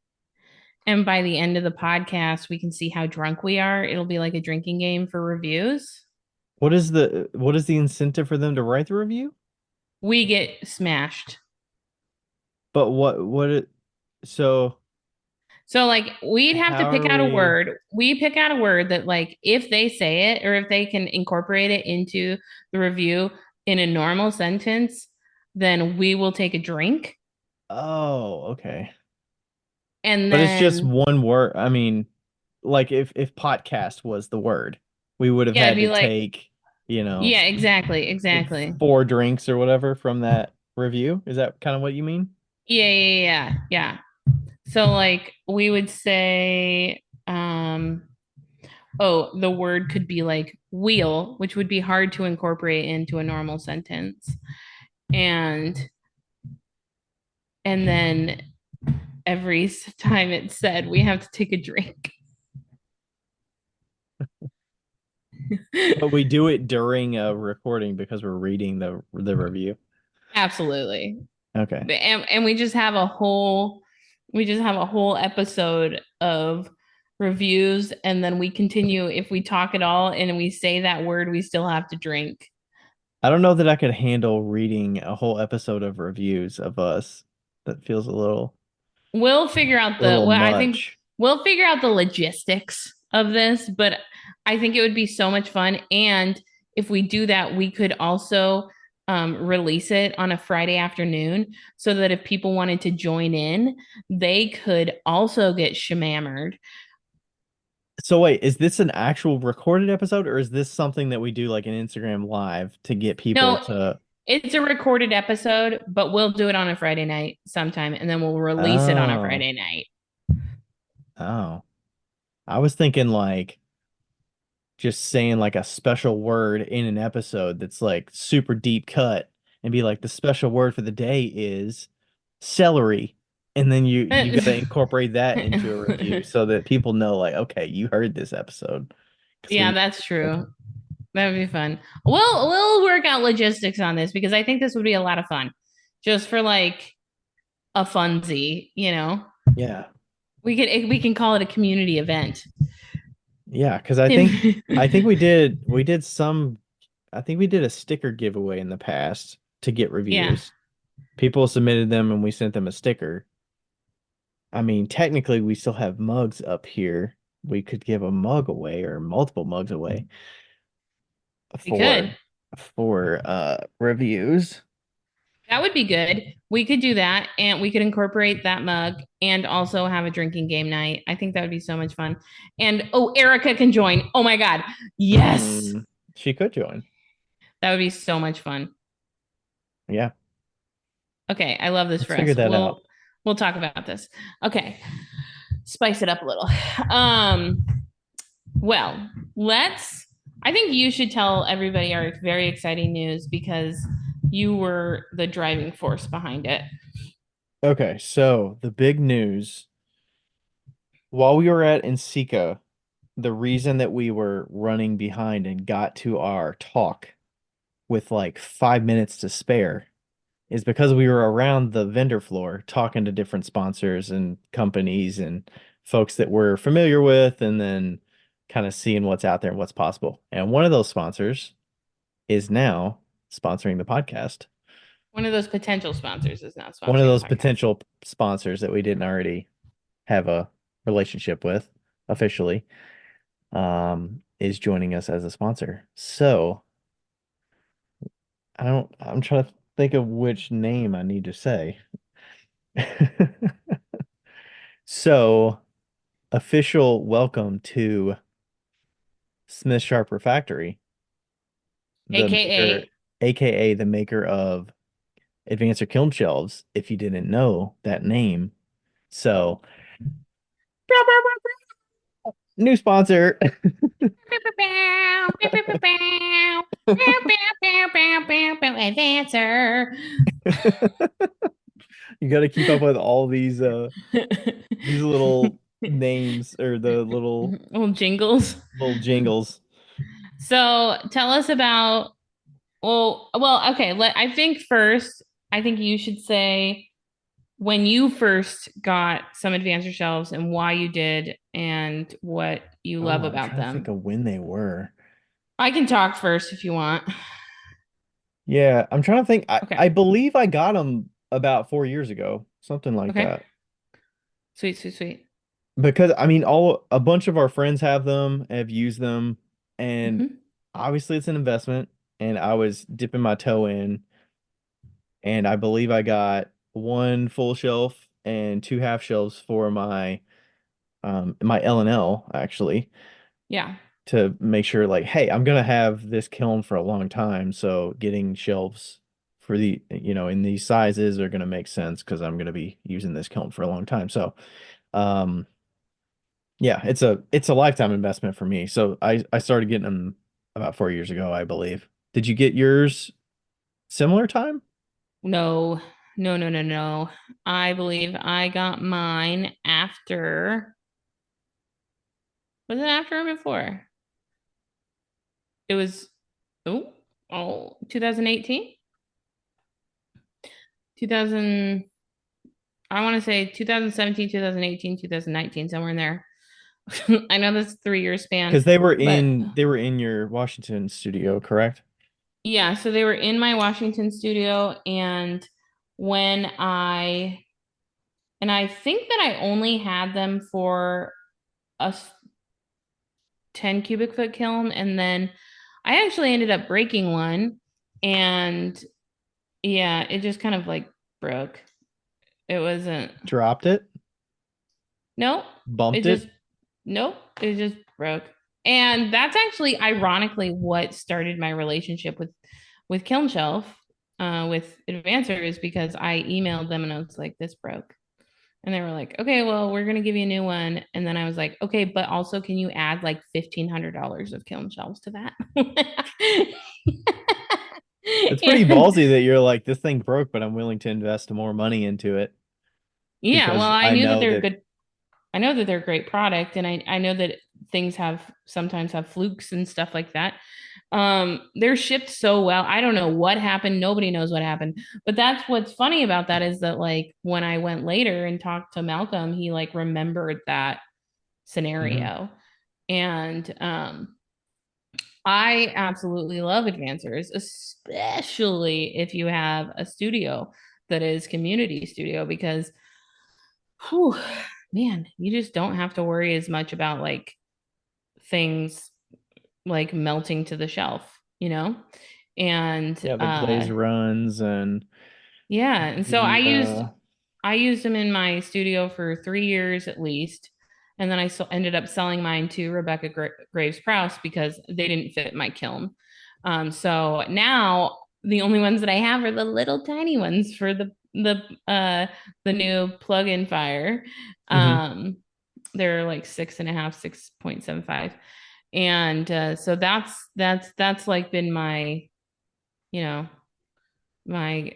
And by the end of the podcast, we can see how drunk we are. It'll be like a drinking game for reviews. What is the incentive for them to write the review? We get smashed. But what it so So like we'd have to how pick are out a we word. We pick out a word that like if they say it or if they can incorporate it into the review in a normal sentence, then we will take a drink. Oh, okay. And But it's just then one word. I mean, like if podcast was the word, we would have yeah, it'd had be to like take, you know, yeah, exactly, exactly. four drinks or whatever from that review. Is that kind of what you mean? Yeah. So like we would say oh, the word could be like wheel, which would be hard to incorporate into a normal sentence. And then every time it's said, we have to take a drink. But we do it during a recording because we're reading the review. Absolutely. Okay. And we just have a whole episode of reviews and then we continue if we talk at all and we say that word, we still have to drink. I don't know that I could handle reading a whole episode of reviews of us. That feels We'll figure out a little I think much. we'll figure out the logistics of this, but I think it would be so much fun. And if we do that, we could also release it on a Friday afternoon so that if people wanted to join in, they could also get shamammered. So wait, is this an actual recorded episode or is this something that we do like an Instagram live to get people No, to it's a recorded episode, but we'll do it on a Friday night sometime and then we'll release it on a Oh, Friday night. oh. I was thinking like just saying like a special word in an episode that's like super deep cut and be like the special word for the day is celery. And then you got to incorporate that into a review so that people know like okay, you heard this episode. Because Yeah, we that's okay. true. That would be fun. We'll work out logistics on this because I think this would be a lot of fun. Just for like a funsy, you know. Yeah. We can call it a community event. Yeah, because I think we did some I think we did a sticker giveaway in the past to get Yeah. reviews. People submitted them and we sent them a sticker. I mean, technically we still have mugs up here. We could give a mug away or multiple mugs away We could. for reviews. That would be good. We could do that and we could incorporate that mug and also have a drinking game night. I think that would be so much fun. And oh, Erica can join. Oh my God. Yes. Mm, she could join. That would be so much fun. Yeah, Okay, I love this let's for figure us. that out. We'll talk about this. Okay. Spice it up a little. Um well, let's I think you should tell everybody our very exciting news because you were the driving force behind it. Okay, so the big news while we were at Ensika, the reason that we were running behind and got to our talk with like 5 minutes to spare is because we were around the vendor floor talking to different sponsors and companies and folks that we're familiar with, and then kind of seeing what's out there and what's possible. And one of those sponsors is now sponsoring the podcast. One of those potential sponsors is now One of sponsoring the those podcast. potential sponsors that we didn't already have a relationship with officially is joining us as a sponsor. So I'm trying to think of which name I need to say. So, official welcome to Smith Sharp Refactory, the maker, AKA aka the maker of Advancer Kiln Shelves, if you didn't know that name. So, New sponsor. Advancer. You got to keep up with all these little names or the Little jingles. little jingles. So tell us about, okay. I think first, I think you should say when you first got some advancer shelves and why you did and what you Oh, love I'm about trying to think them. of when they were. I can talk first if you want. Yeah, I'm trying to think. I Okay. I believe I got them about 4 years ago, something like Okay. that. Sweet, sweet, sweet. Because I mean, all a bunch of our friends have them, have used them, and Hmm. obviously it's an investment. And I was dipping my toe in, and I believe I got one full shelf and two half shelves for my L&L actually Yeah. to make sure like, hey, I'm gonna have this kiln for a long time, so getting shelves for in these sizes are gonna make sense because I'm gonna be using this kiln for a long time. So, um, yeah, it's a lifetime investment for me. So I started getting them about 4 years ago, I believe. Did you get yours similar time? No, no, no, no, no. I believe I got mine after, was it after or before? It was, oh, 2018? 2000, I want to say 2017, 2018, 2019, somewhere in there. I know that's a 3 year span, Because they were but in your Washington studio, correct? yeah, so they were in my Washington studio, and when I think that I only had them for a 10 cubic foot kiln, and then I actually ended up breaking one, and yeah, it just kind of like broke. It wasn't, Dropped it, nope, it bumped it. just, nope, it just broke. And that's actually ironically what started my relationship with Kiln Shelf, with Advancer, is because I emailed them and I was like, this broke. And they were like, okay, well, we're gonna give you a new one. And then I was like, okay, but also can you add like $1,500 of kiln shelves to that? It's pretty And ballsy that you're like, this thing broke, but I'm willing to invest more money into it yeah, well, because I I knew that know they're a that. good, I know that they're a great product, and I know that things have sometimes have flukes and stuff like that. They're shipped so well. I don't know what happened. Nobody knows what happened. But that's what's funny about that is that like when I went later and talked to Malcolm, he like remembered that Mhm. scenario. And I absolutely love advancers, especially if you have a studio that is community studio, because whew, man, you just don't have to worry as much about like things like melting to the shelf, you know? And Yeah, the glaze runs and yeah, and so the I used them in my studio for 3 years at least, and then ended up selling mine to Rebecca Graves Prouse because they didn't fit my kiln. So now the only ones that I have are the little tiny ones for the new plug-in fire. mhm. They're like 6.5, 6.75, and so that's like been my, you know, my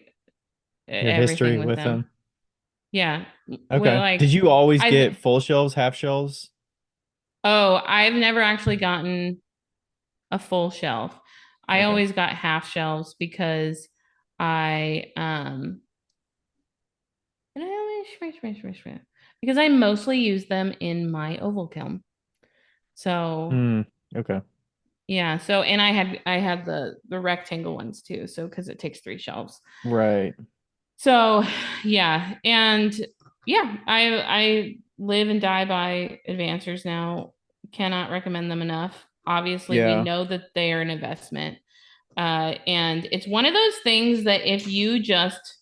Your history everything with with them. them. Yeah. Well, Okay. Did like you always I've get full shelves, half shelves? I've never actually gotten a full shelf. I Okay. always got half shelves because I and because I mostly use them in my oval kiln. So Hmm. Okay. yeah, so and I had the rectangle ones too, so because it takes 3 shelves. Right. So yeah, and yeah, I live and die by advancers now. Cannot recommend them enough. Obviously, we Yeah. know that they are an investment. And it's one of those things that if you just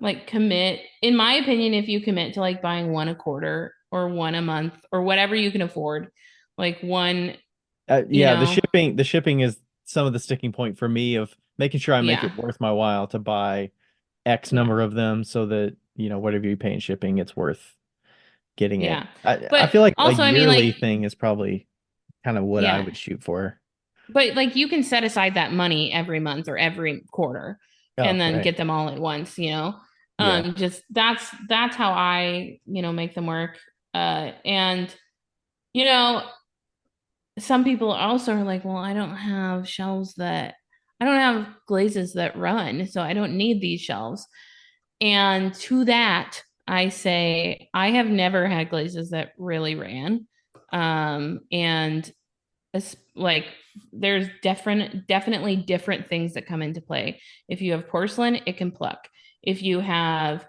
like commit, in my opinion, if you commit to like buying one a quarter or one a month or whatever you can afford, like one, you Yeah, know, the shipping is some of the sticking point for me of making sure I make yeah, it worth my while to buy X yeah. number of them so that, whatever you pay in shipping, it's worth getting it. Yeah. I But feel like a also, I mean, like, yearly thing is probably kind of what I yeah. would shoot for. But like you can set aside that money every month or every quarter Oh, and then right. get them all at once, you know. Yeah. Just that's how I, make them work. And you know, some people also are like, well, I don't have glazes that run, so I don't need these shelves. And to that, I say I have never had glazes that really ran. And like there's definitely different things that come into play. If you have porcelain, it can pluck. If you have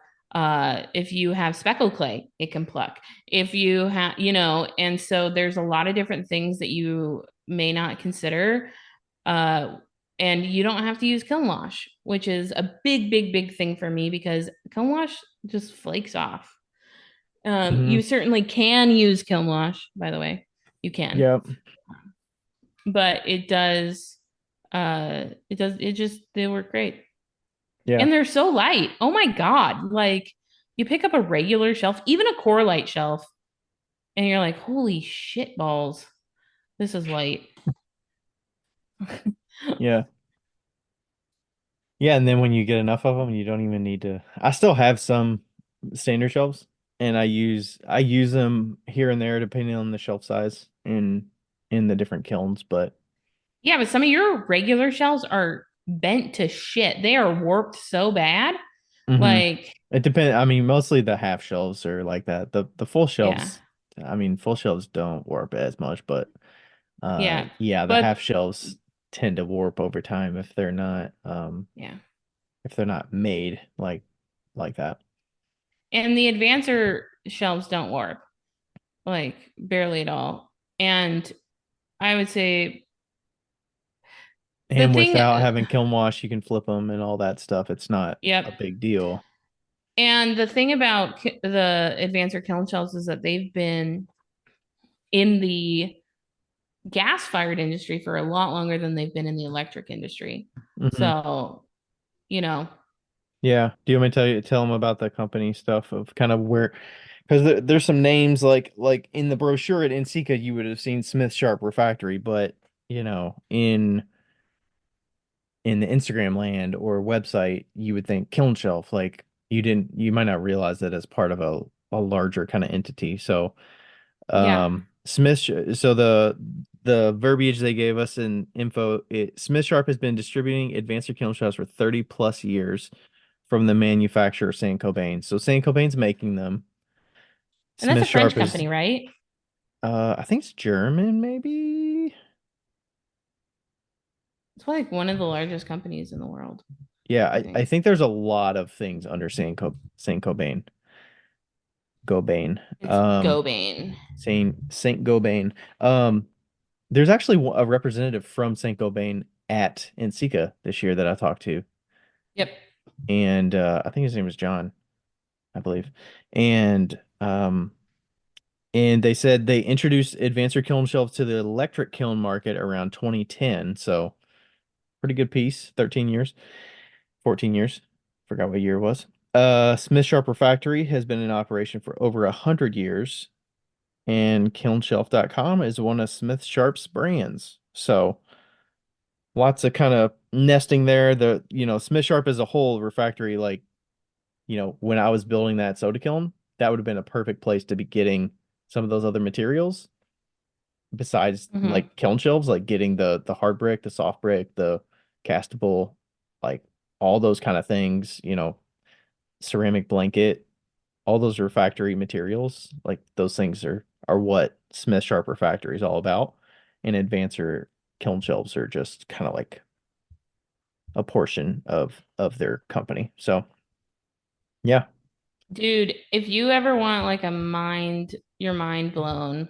speckle clay, it can pluck. If you have, and so there's a lot of different things that you may not consider. uh and you don't have to use kiln wash, which is a big, big, big thing for me because kiln wash just flakes off. Hmm. You certainly can use kiln wash, by the way. You can, Yep. but they work great. Yeah. And they're so light. Oh my God. Like you pick up a regular shelf, even a core light shelf, and you're like, holy shit balls. This is light. Yeah. Yeah, and then when you get enough of them, you don't even need to. I still have some standard shelves, and I use them here and there depending on the shelf size in the different kilns. But Yeah, but some of your regular shelves are bent to shit. They are warped so bad. hmm Like, it depends. I mean, mostly the half shelves are like that. The full yeah, shelves, I mean, full shelves don't warp as much, but yeah. yeah, the But half shelves tend to warp over time yeah. if they're not made like that. And the advancer shelves don't warp, like barely at all. And I would say the And thing, without having kiln wash, you can flip them and all that stuff. It's not yep. a big deal. And the thing about the advancer kiln shelves is that they've been in the gas fired industry for a lot longer than they've been in the electric industry. Hmm. So, you know, Yeah. Do you want me to tell them about the company stuff of kind of where, because there's some names like in the brochure at NCCA, you would have seen Smith Sharp Refractory, but in the Instagram land or website, you would think kiln shelf. Like you might not realize that as part of a larger kind of entity. So yeah. So the verbiage they gave us in info, Smith Sharp has been distributing advanced kiln shelves for 30 plus years from the manufacturer Saint Cobain. So Saint Cobain's making them. And that's Smith a French Sharp is company, right? I think it's German maybe. It's like one of the largest companies in the world, Yeah, I I think. think there's a lot of things under Saint Cobain. Gobain. It's Gobain. Saint Gobain. Um there's actually a representative from Saint Gobain at NCCA this year that I talked to. Yep. And I think his name was John, I believe. And they said they introduced advancer kiln shelves to the electric kiln market around 2010. So pretty good piece. 13 years, 14 years. Forgot what year it was. Smith Sharp Refractory has been in operation for over 100 years, and kilnshelf.com is one of Smith Sharp's brands. So lots of kind of nesting there. Smith Sharp as a whole refractory, like, when I was building that soda kiln, that would have been a perfect place to be getting some of those other materials besides Mm-hmm. like kiln shelves, like getting the hard brick, the soft brick, the castable, like all those kind of things, ceramic blanket, all those refractory materials, like those things are what Smith Sharp Refractory is all about. And Advancer kiln shelves are just kind of like a portion of their company. So yeah. Dude, if you ever want like your mind blown,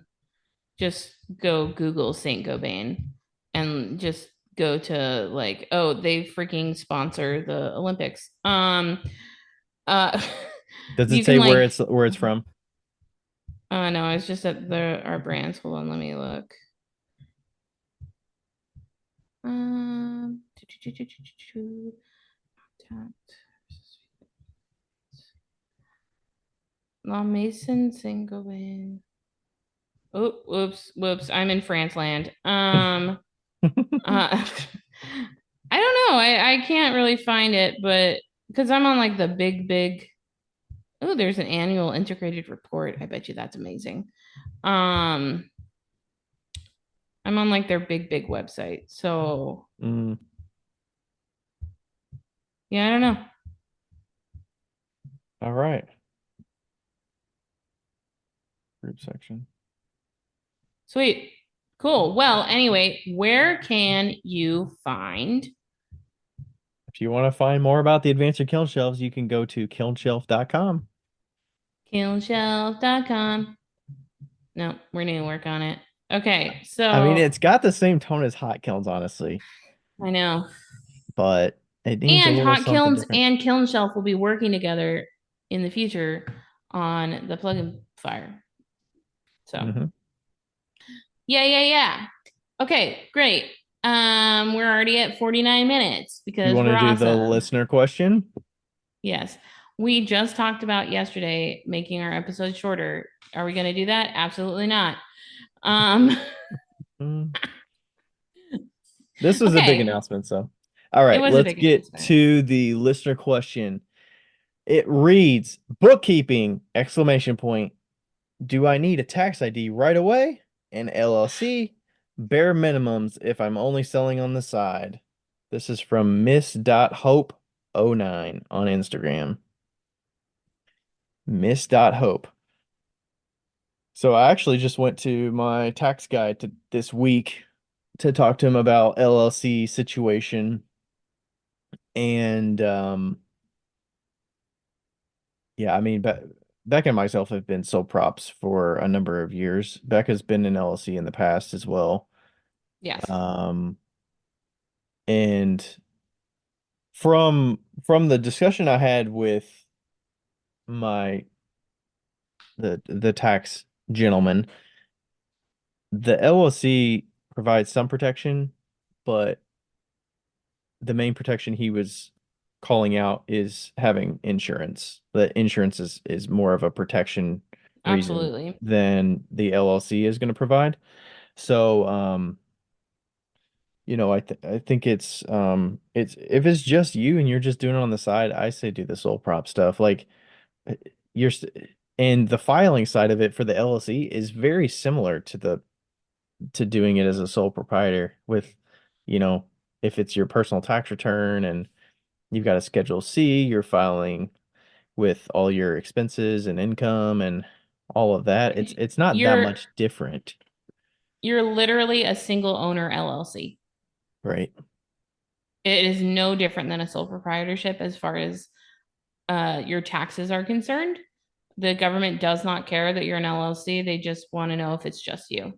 just go Google Saint Gobain and just go to like, oh, they freaking sponsor the Olympics. Uh, Does it you can say where like, it's from? no, it's just that there are brands. Hold on, let me look. Um, La Maison Saint-Gobain. Oh, whoops. I'm in France land. Uh, I don't know. I can't really find it, but because I'm on like the big. Oh, there's an annual integrated report. I bet you that's amazing. Um, I'm on like their big website. So Mm, yeah, I don't know. all right. Group section. Sweet. Cool. Well, anyway, where can you find If you want to find more about the Advanced Kiln Shelves, you can go to kilnshelf.com. kilnshelf.com? No, we're going to work on it. Okay, I mean, so it's got the same tone as hot kilns, honestly, I know. but it needs a And little Hot something Kilns different. and Kiln Shelf will be working together in the future on the plug-in fire. So, Hmm. yeah. Okay, great. We're already at 49 minutes You because want we're to do the awesome. listener question? Yes. We just talked about yesterday making our episodes shorter. Are we going to do that? Absolutely not. Um, Mm. This was a big okay. announcement, so. All It right, was a let's big get announcement. to the listener question. It reads, bookkeeping, exclamation point. Do I need a tax ID right away? An LLC? Bare minimums if I'm only selling on the side. This is from Miss.Hope09 on Instagram. Miss.Hope. So I actually just went to my tax guy this week to talk to him about LLC situation. And yeah, I mean, Becca and myself have been sole props for a number of years. Becca's been in LLC in the past as well. Yes. Um, and from the discussion I had with my the tax gentleman, the LLC provides some protection, but the main protection he was calling out is having insurance. The insurance is more of a protection reason Absolutely. than the LLC is going to provide. So, I think it's if it's just you and you're just doing it on the side, I say do the sole prop stuff. Like uh, you're and the filing side of it for the LLC is very similar to doing it as a sole proprietor with, you know, if it's your personal tax return and you've got a Schedule C, you're filing with all your expenses and income and all of that. It's not that You're much different, you're literally a single owner LLC. right? It is no different than a sole proprietorship as far as your taxes are concerned. The government does not care that you're an LLC. They just want to know if it's just you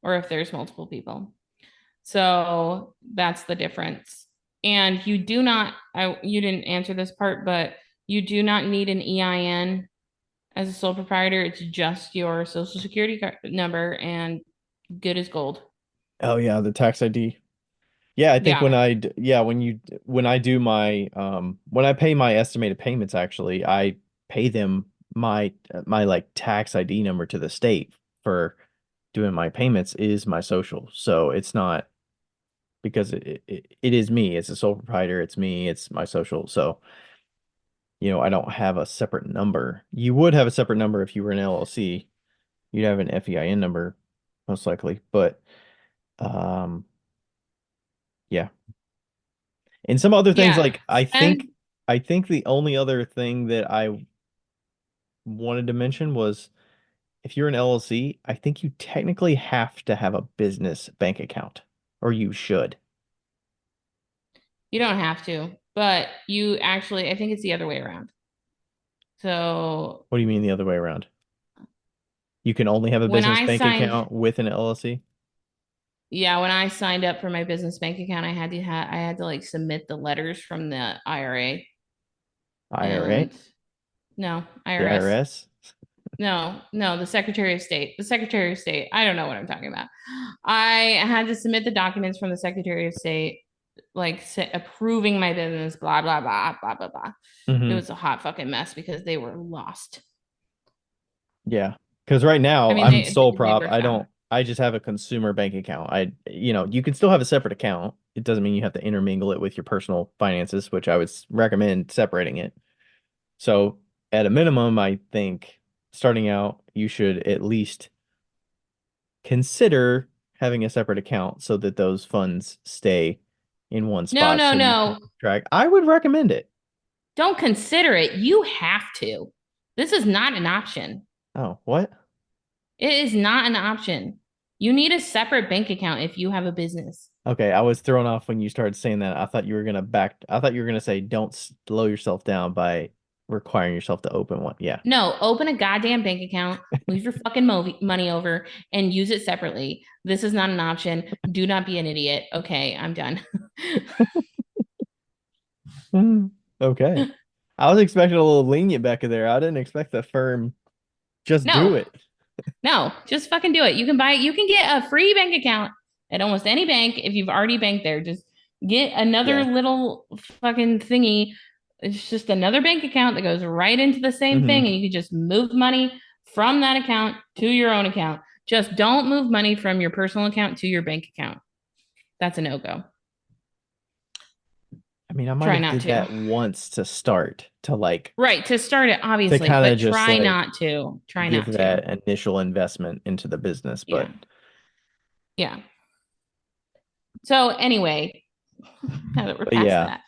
or if there's multiple people. So that's the difference. And you didn't answer this part, but you do not need an EIN as a sole proprietor. It's just your social security number and good as gold. Oh yeah, the tax ID. Yeah, I think Yeah, when I do my when I pay my estimated payments actually, I pay them my like tax ID number to the state for doing my payments is my social. So it's not because it is me. It's a sole proprietor. It's me. It's my social. So, I don't have a separate number. You would have a separate number if you were an LLC. You'd have an FEIN number, most likely. But um, yeah. And some other things yeah. like I And think I think the only other thing that I wanted to mention was if you're an LLC, I think you technically have to have a business bank account, or you should. you don't have to, but you actually, I think it's the other way around. So What do you mean the other way around? You can only have a when business I bank signed, account with an LLC? yeah, when I signed up for my business bank account, I had to like submit the letters from the IRA IRA? and no, The IRS. IRS? No, the Secretary of State. The Secretary of State. I don't know what I'm talking about. I had to submit the documents from the Secretary of State, like approving my business, blah, blah, blah, blah, blah, blah. It Hmm. was a hot fucking mess because they were lost. Yeah. Because right I now mean, I'm sole they prop. work I fine. don't, I just have a consumer bank account. You can still have a separate account. It doesn't mean you have to intermingle it with your personal finances, which I would recommend separating it. So at a minimum, I think starting out, you should at least consider having a separate account so that those funds stay in one No, spot no, so you can no. track. I would recommend it. Don't consider it. You have to. This is not an option. Oh, what? It is not an option. You need a separate bank account if you have a business. Okay, I was thrown off when you started saying that. I thought you were gonna say don't slow yourself down by requiring yourself to open one. Yeah. No, open a goddamn bank account, move your fucking money over, and use it separately. This is not an option. Do not be an idiot. Okay, I'm done. Okay. I was expecting a little lenient back there. I didn't expect the firm just do No, it. no, just fucking do it. You can get a free bank account at almost any bank if you've already banked there. Just get another Yeah. little fucking thingy. It's just another bank account that goes right into the same thing, Hmm. and you can just move money from that account to your own account. Just don't move money from your personal account to your bank account. That's a no-go. I mean, I might Try have not did to. that once to start Right, to start it, to obviously, kind but of just try like not to. Try give not to. that initial investment into the business. Yeah. But Yeah. So anyway, now that we're past yeah, that.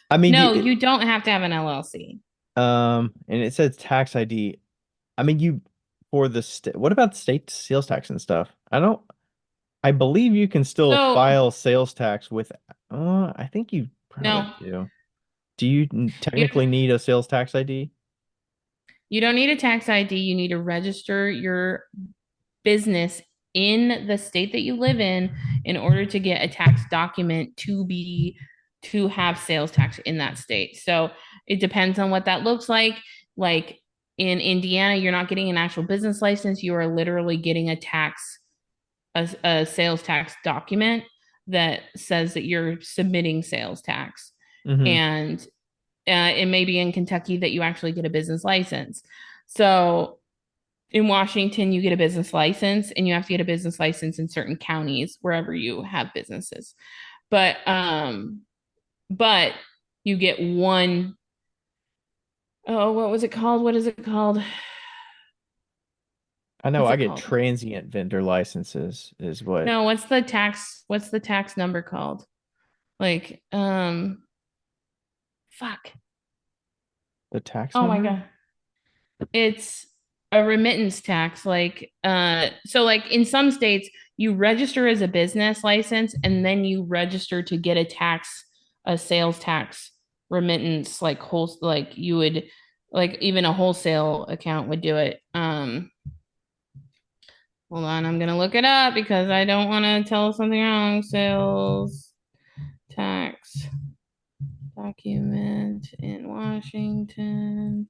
I mean No, you don't have to have an LLC. and it says tax ID. I mean you for the state. What about state sales tax and stuff? I don't. I believe you can still So file sales tax with. I think you probably no, do. Do you you technically need a sales tax ID? you don't need a tax ID. You need to register your business in the state that you live in order to get a tax document to have sales tax in that state. So it depends on what that looks like. Like in Indiana, you're not getting an actual business license. You are literally getting a sales tax document that says that you're submitting sales tax. Mm-hmm. And it may be in Kentucky that you actually get a business license. So in Washington, you get a business license and you have to get a business license in certain counties wherever you have businesses. But you get one. Oh, what was it called? What is it called? I know What's I it get called? transient vendor licenses is what No, what's the tax number called? Like, fuck. the tax Oh my number? God. It's a remittance tax. So like in some states, you register as a business license and then you register to get a sales tax remittance, like you would, like even a wholesale account would do it. Hold on, I'm gonna look it up because I don't want to tell something wrong. Sales tax document in Washington.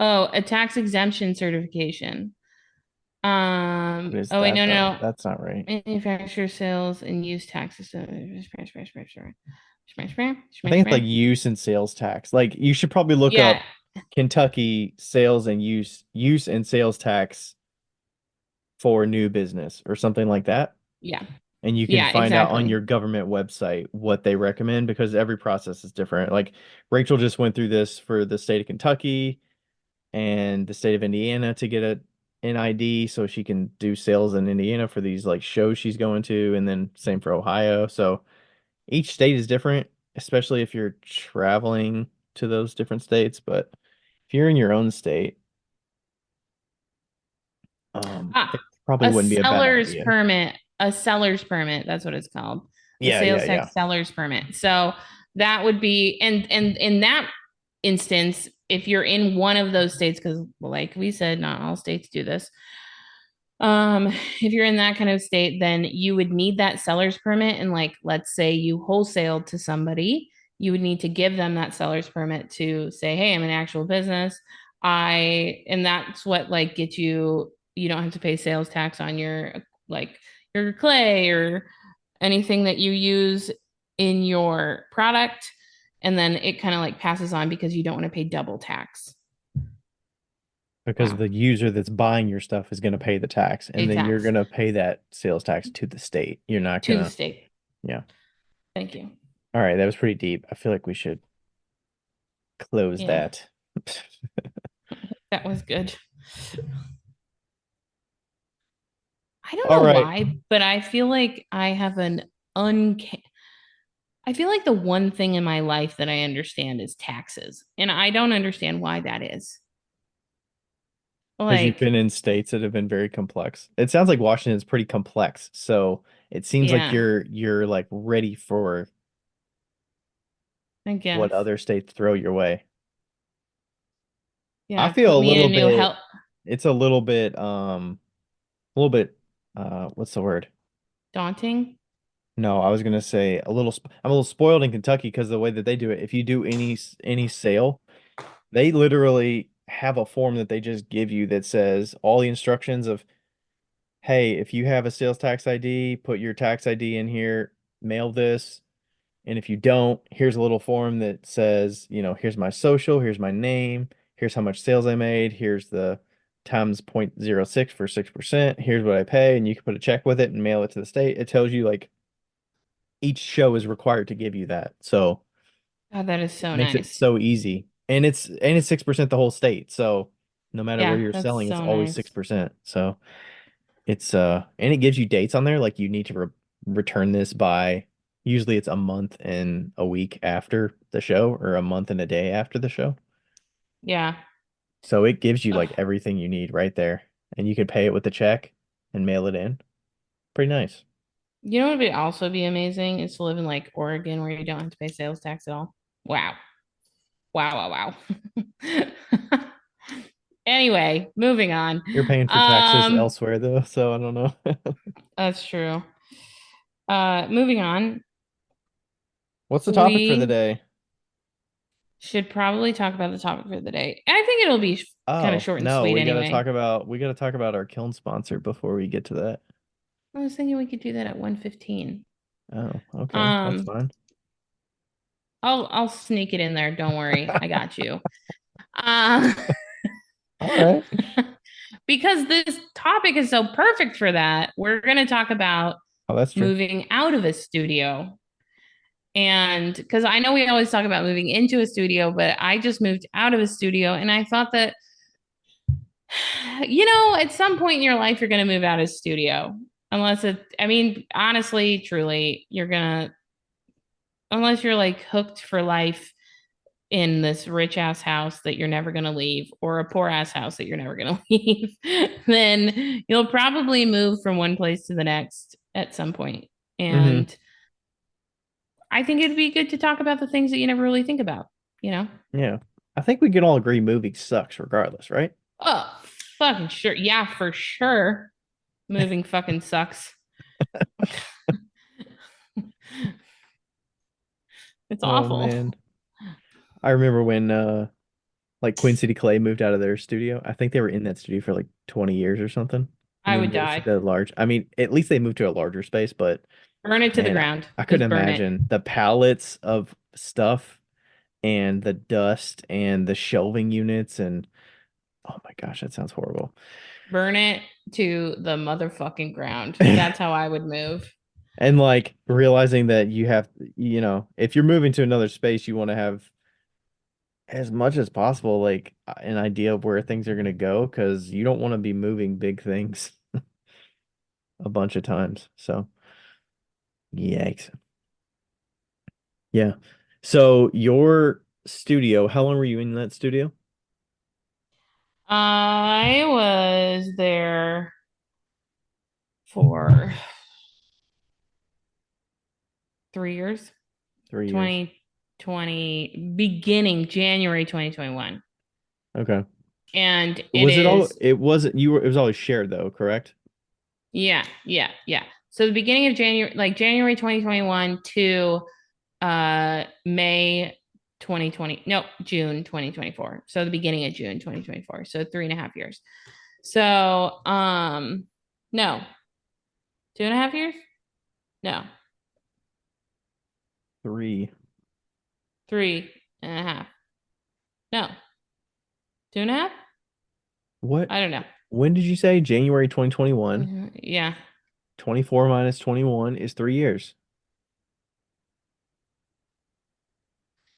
Oh, a tax exemption certification. What is Oh wait, that no, though? no. That's not right. Manufacturer sales and use taxes. I think it's like use and sales tax. Like you should probably look Yeah, up Kentucky sales and use and sales tax for new business or something like that. yeah, And you can yeah, find out on exactly. your government website what they recommend because every process is different. Like Rachel just went through this for the state of Kentucky and the state of Indiana to get an ID so she can do sales in Indiana for these like shows she's going to, and then same for Ohio. So each state is different, especially if you're traveling to those different states. But if you're in your own state, Ah, it probably a wouldn't be a bad seller's idea. permit, a seller's permit, that's what it's called. A Yeah, yeah, sales yeah. tax seller's permit. So that would be, and in that instance, if you're in one of those states, because like we said, not all states do this. If you're in that kind of state, then you would need that seller's permit. And like, let's say you wholesale to somebody, you would need to give them that seller's permit to say, hey, I'm an actual business. And that's what like gets you don't have to pay sales tax on like your clay or anything that you use in your product. and then it kind of like passes on because you don't want to pay double tax. Because Wow. the user that's buying your stuff is going to pay the tax, and then you're Exact going to pay that sales tax to the state. You're not to going the to, state. yeah. Thank you. All right, that was pretty deep. I feel like we should close Yeah, that. that was good. I don't All know right. why, but I feel like I have an unca- I feel like the one thing in my life that I understand is taxes. And I don't understand why that is. Because you've Like, been in states that have been very complex. It sounds like Washington's pretty complex, so it seems like yeah, you're like ready for I what guess. other states throw your way. I Yeah, feel put a me in little a new bit, help it's a little bit what's the word? daunting. No, I was gonna say I'm a little spoiled in Kentucky because the way that they do it. If you do any sale, they literally have a form that they just give you that says all the instructions of, hey, if you have a sales tax ID, put your tax ID in here, mail this. And if you don't, here's a little form that says, here's my social, here's my name, here's how much sales I made, here's the times 0.06 for 6%, here's what I pay, and you can put a check with it and mail it to the state. It tells you like each show is required to give you that. So God, that is it so makes it nice. so easy. And it's 6% the whole state. So no matter where Yeah, you're that's selling, it's so always nice. 6%. So it's and it gives you dates on there, like you need to return this by, usually it's a month and a week after the show or a month and a day after the show. Yeah. So it gives you like Ugh. everything you need right there. And you can pay it with a check and mail it in. Pretty nice. You know what would also be amazing is to live in like Oregon where you don't have to pay sales tax at all. Wow. Wow, wow, wow. Anyway, moving on. You're paying for taxes Um, elsewhere though, so I don't know. that's true. Moving on. What's the topic for the We day? should probably talk about the topic for the day. I think it'll be kind of Oh, short and no, sweet anyway. we gotta talk about our kiln sponsor before we get to that. I was thinking we could do that at 1:15. Oh, okay. That's Um, fine. I'll sneak it in there. Don't worry. I got you. Uh, All right. because this topic is so perfect for that. We're going to talk about Oh, that's true. moving out of a studio. And because I know we always talk about moving into a studio, but I just moved out of a studio and I thought that, at some point in your life, you're going to move out of a studio. Unless I mean, honestly, truly, unless you're like hooked for life in this rich ass house that you're never going to leave or a poor ass house that you're never going to leave, then you'll probably move from one place to the next at some point. Mm-hmm. And I think it'd be good to talk about the things that you never really think about, you know? Yeah. I think we can all agree movie sucks regardless, right? Oh, fucking sure. Yeah, for sure. Moving fucking sucks. It's Oh awful. man. I remember when like Queen City Clay moved out of their studio. I think they were in that studio for like 20 years or something. And I they would moved die. to large. I mean, at least they moved to a larger space, but Burn it to the man, ground. I couldn't Just burn it. imagine the pallets of stuff and the dust and the shelving units and oh my gosh, that sounds horrible. Burn it to the motherfucking ground. That's how I would move. And like realizing that if you're moving to another space, you want to have as much as possible, like an idea of where things are going to go, because you don't want to be moving big things a bunch of times. So, yikes. Yeah. So, your studio, how long were you in that studio? I was there for 3 years, 3 years. 2020, beginning January 2021. Okay. And it Was it all, is, it wasn't, it was always shared though, correct? yeah, yeah, yeah. So the beginning of January, like January 2021 to May 2020, no, June 2024. So the beginning of June 2024. So 3.5 years. So, no, 2.5 years? No, Three. 3.5. No, 2.5. What? I don't know. When did you say? January 2021. Yeah, 24 minus 21 is 3 years.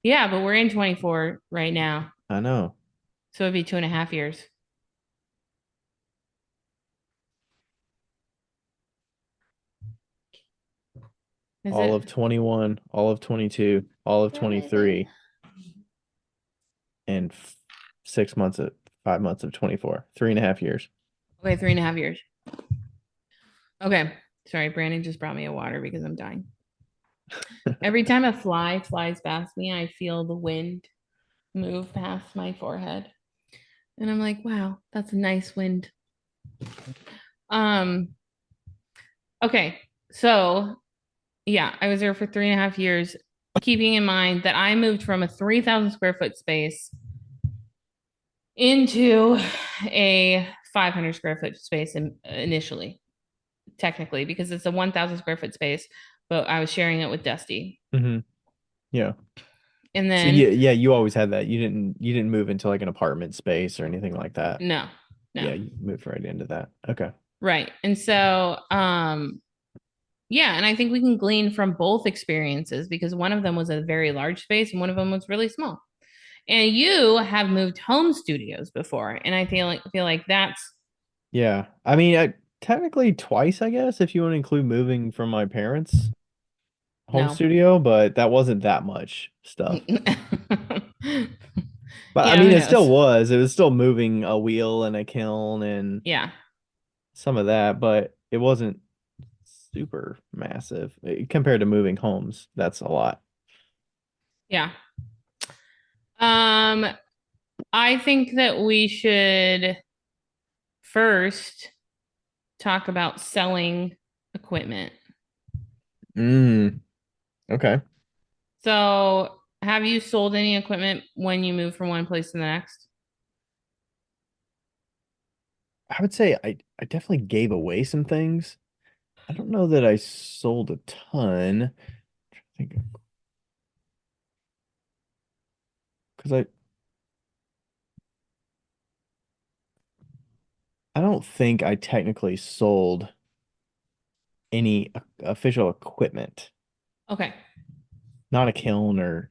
yeah, but we're in 24 right now, I know. so it'd be 2.5 years. Is All it? of 21, all of 22, all of That is it. 23, and 6 months of 5 months of 24. 3.5 years. Okay, 3.5 years. Okay, sorry, Brandon just brought me a water because I'm dying. Every time a fly flies past me, I feel the wind move past my forehead. And I'm like, wow, that's a nice wind. Um, okay. So yeah, I was there for 3.5 years, keeping in mind that I moved from a 3,000 square foot space into a 500 square foot space initially, technically, because it's a 1,000 square foot space, but I was sharing it with Dusty. Hmm. Yeah. And So then, yeah, you always had that. You didn't move into like an apartment space or anything like that. no, no, Yeah, you moved right into that. Okay. right. And so, yeah, and I think we can glean from both experiences because one of them was a very large space and one of them was really small. And you have moved home studios before, and I feel like that's Yeah. I mean, technically twice, I guess, if you want to include moving from my parents' home no. studio, but that wasn't that much stuff. But I Yeah, mean, who it still knows? was. It was still moving a wheel and a kiln and Yeah, some of that, but it wasn't super massive compared to moving homes. That's a lot. yeah. Um, I think that we should first talk about selling equipment. Mm, okay. So, have you sold any equipment when you move from one place to the next? I would say I definitely gave away some things. I don't know that I sold a ton. I think because I don't think I technically sold any official equipment. Okay. Not a kiln or,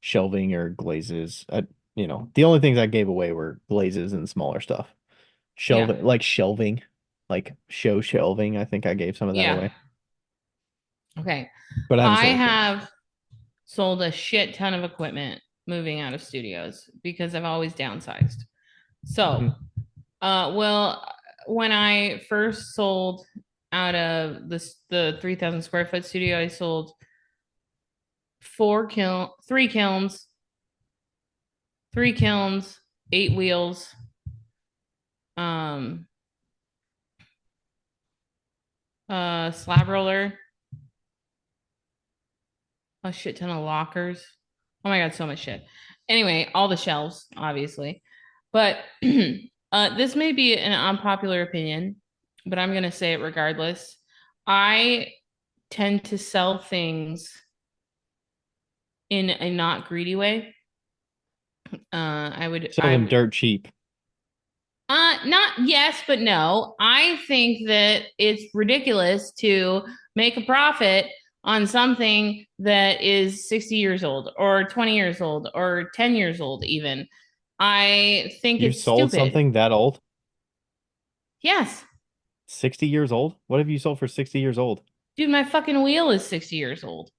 shelving or glazes. The only things I gave away were glazes and smaller stuff. Yeah. Shelving, like show shelving. I think I gave some of that Yeah. away, Okay. but I haven't I sold equipment. have sold a shit ton of equipment moving out of studios because I've always downsized. So, Hmm. well, when I first sold out of the 3,000 square foot studio, I sold three kilns, 8 wheels, um, slab roller, a shit ton of lockers. Oh my god, so much shit. Anyway, all the shelves, obviously. But this may be an unpopular opinion, but I'm gonna say it regardless. I tend to sell things in a not greedy way. Sell them dirt cheap. Not yes, but no. I think that it's ridiculous to make a profit on something that is 60 years old or 20 years old or 10 years old, even. I think You've it's sold stupid. something that old? Yes. 60 years old? What have you sold for 60 years old? Dude, my fucking wheel is 60 years old.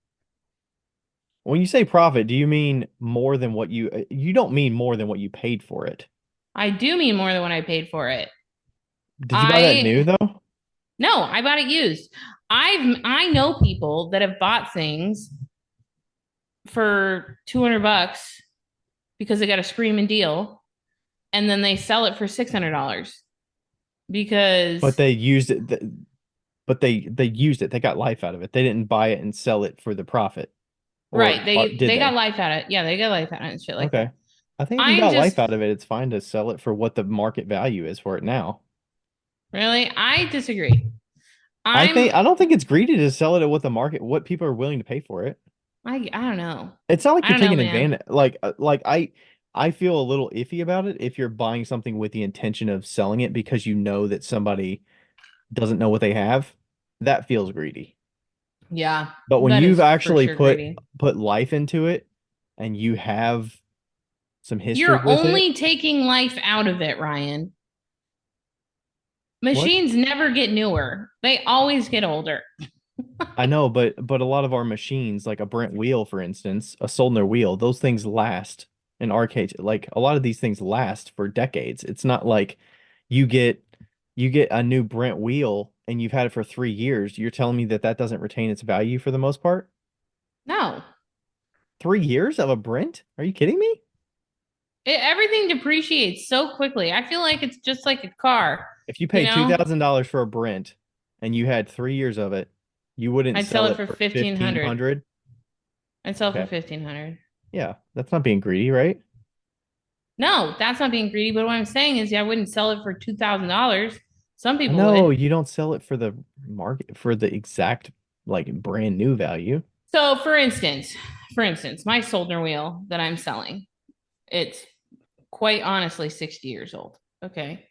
When you say profit, do you mean more than you don't mean more than what you paid for it? I do mean more than what I paid for it. Did you buy that I new though? No, I bought it used. I know people that have bought things for 200 bucks because they got a screaming deal and then they sell it for $600 But because they used it. But they used it. They got life out of it. They didn't buy it and sell it for the profit, right, or they did they got they? life out of it. Yeah, they got life out of it and shit like that. Okay. I think if you I'm got just life out of it, it's fine to sell it for what the market value is for it now. really I disagree. I I'm think I don't think it's greedy to sell it at what people are willing to pay for it. I don't know. It's not like I you're don't know, taking man. advantage. I feel a little iffy about it if you're buying something with the intention of selling it because you know that somebody doesn't know what they have. That feels greedy. Yeah, But when that you've is for actually sure greedy. put life into it and you have some history You're with it, only taking life out of it, Ryan. what? Machines never get newer. They always get older. I know, but a lot of our machines, like a Brent wheel, for instance, a Soldner wheel, those things last in arcade. Like a lot of these things last for decades. It's not like you get you get a new Brent wheel and you've had it for 3 years. You're telling me that that doesn't retain its value for the most part? No. 3 years of a Brent? Are you kidding me? Everything depreciates so quickly. I feel like it's just like a car, If you you paid know? $2,000 for a Brent and you had 3 years of it, you wouldn't I'd sell sell it it for for 1500. 1,500. I'd sell for Okay. 1500. Yeah, that's not being greedy, right? No, that's not being greedy, but what I'm saying is yeah, I wouldn't sell it for $2,000. Some people No, would. you don't sell it for the market for the exact like brand new value. So for instance, my Soldner wheel that I'm selling, it's quite honestly 60 years old. Okay.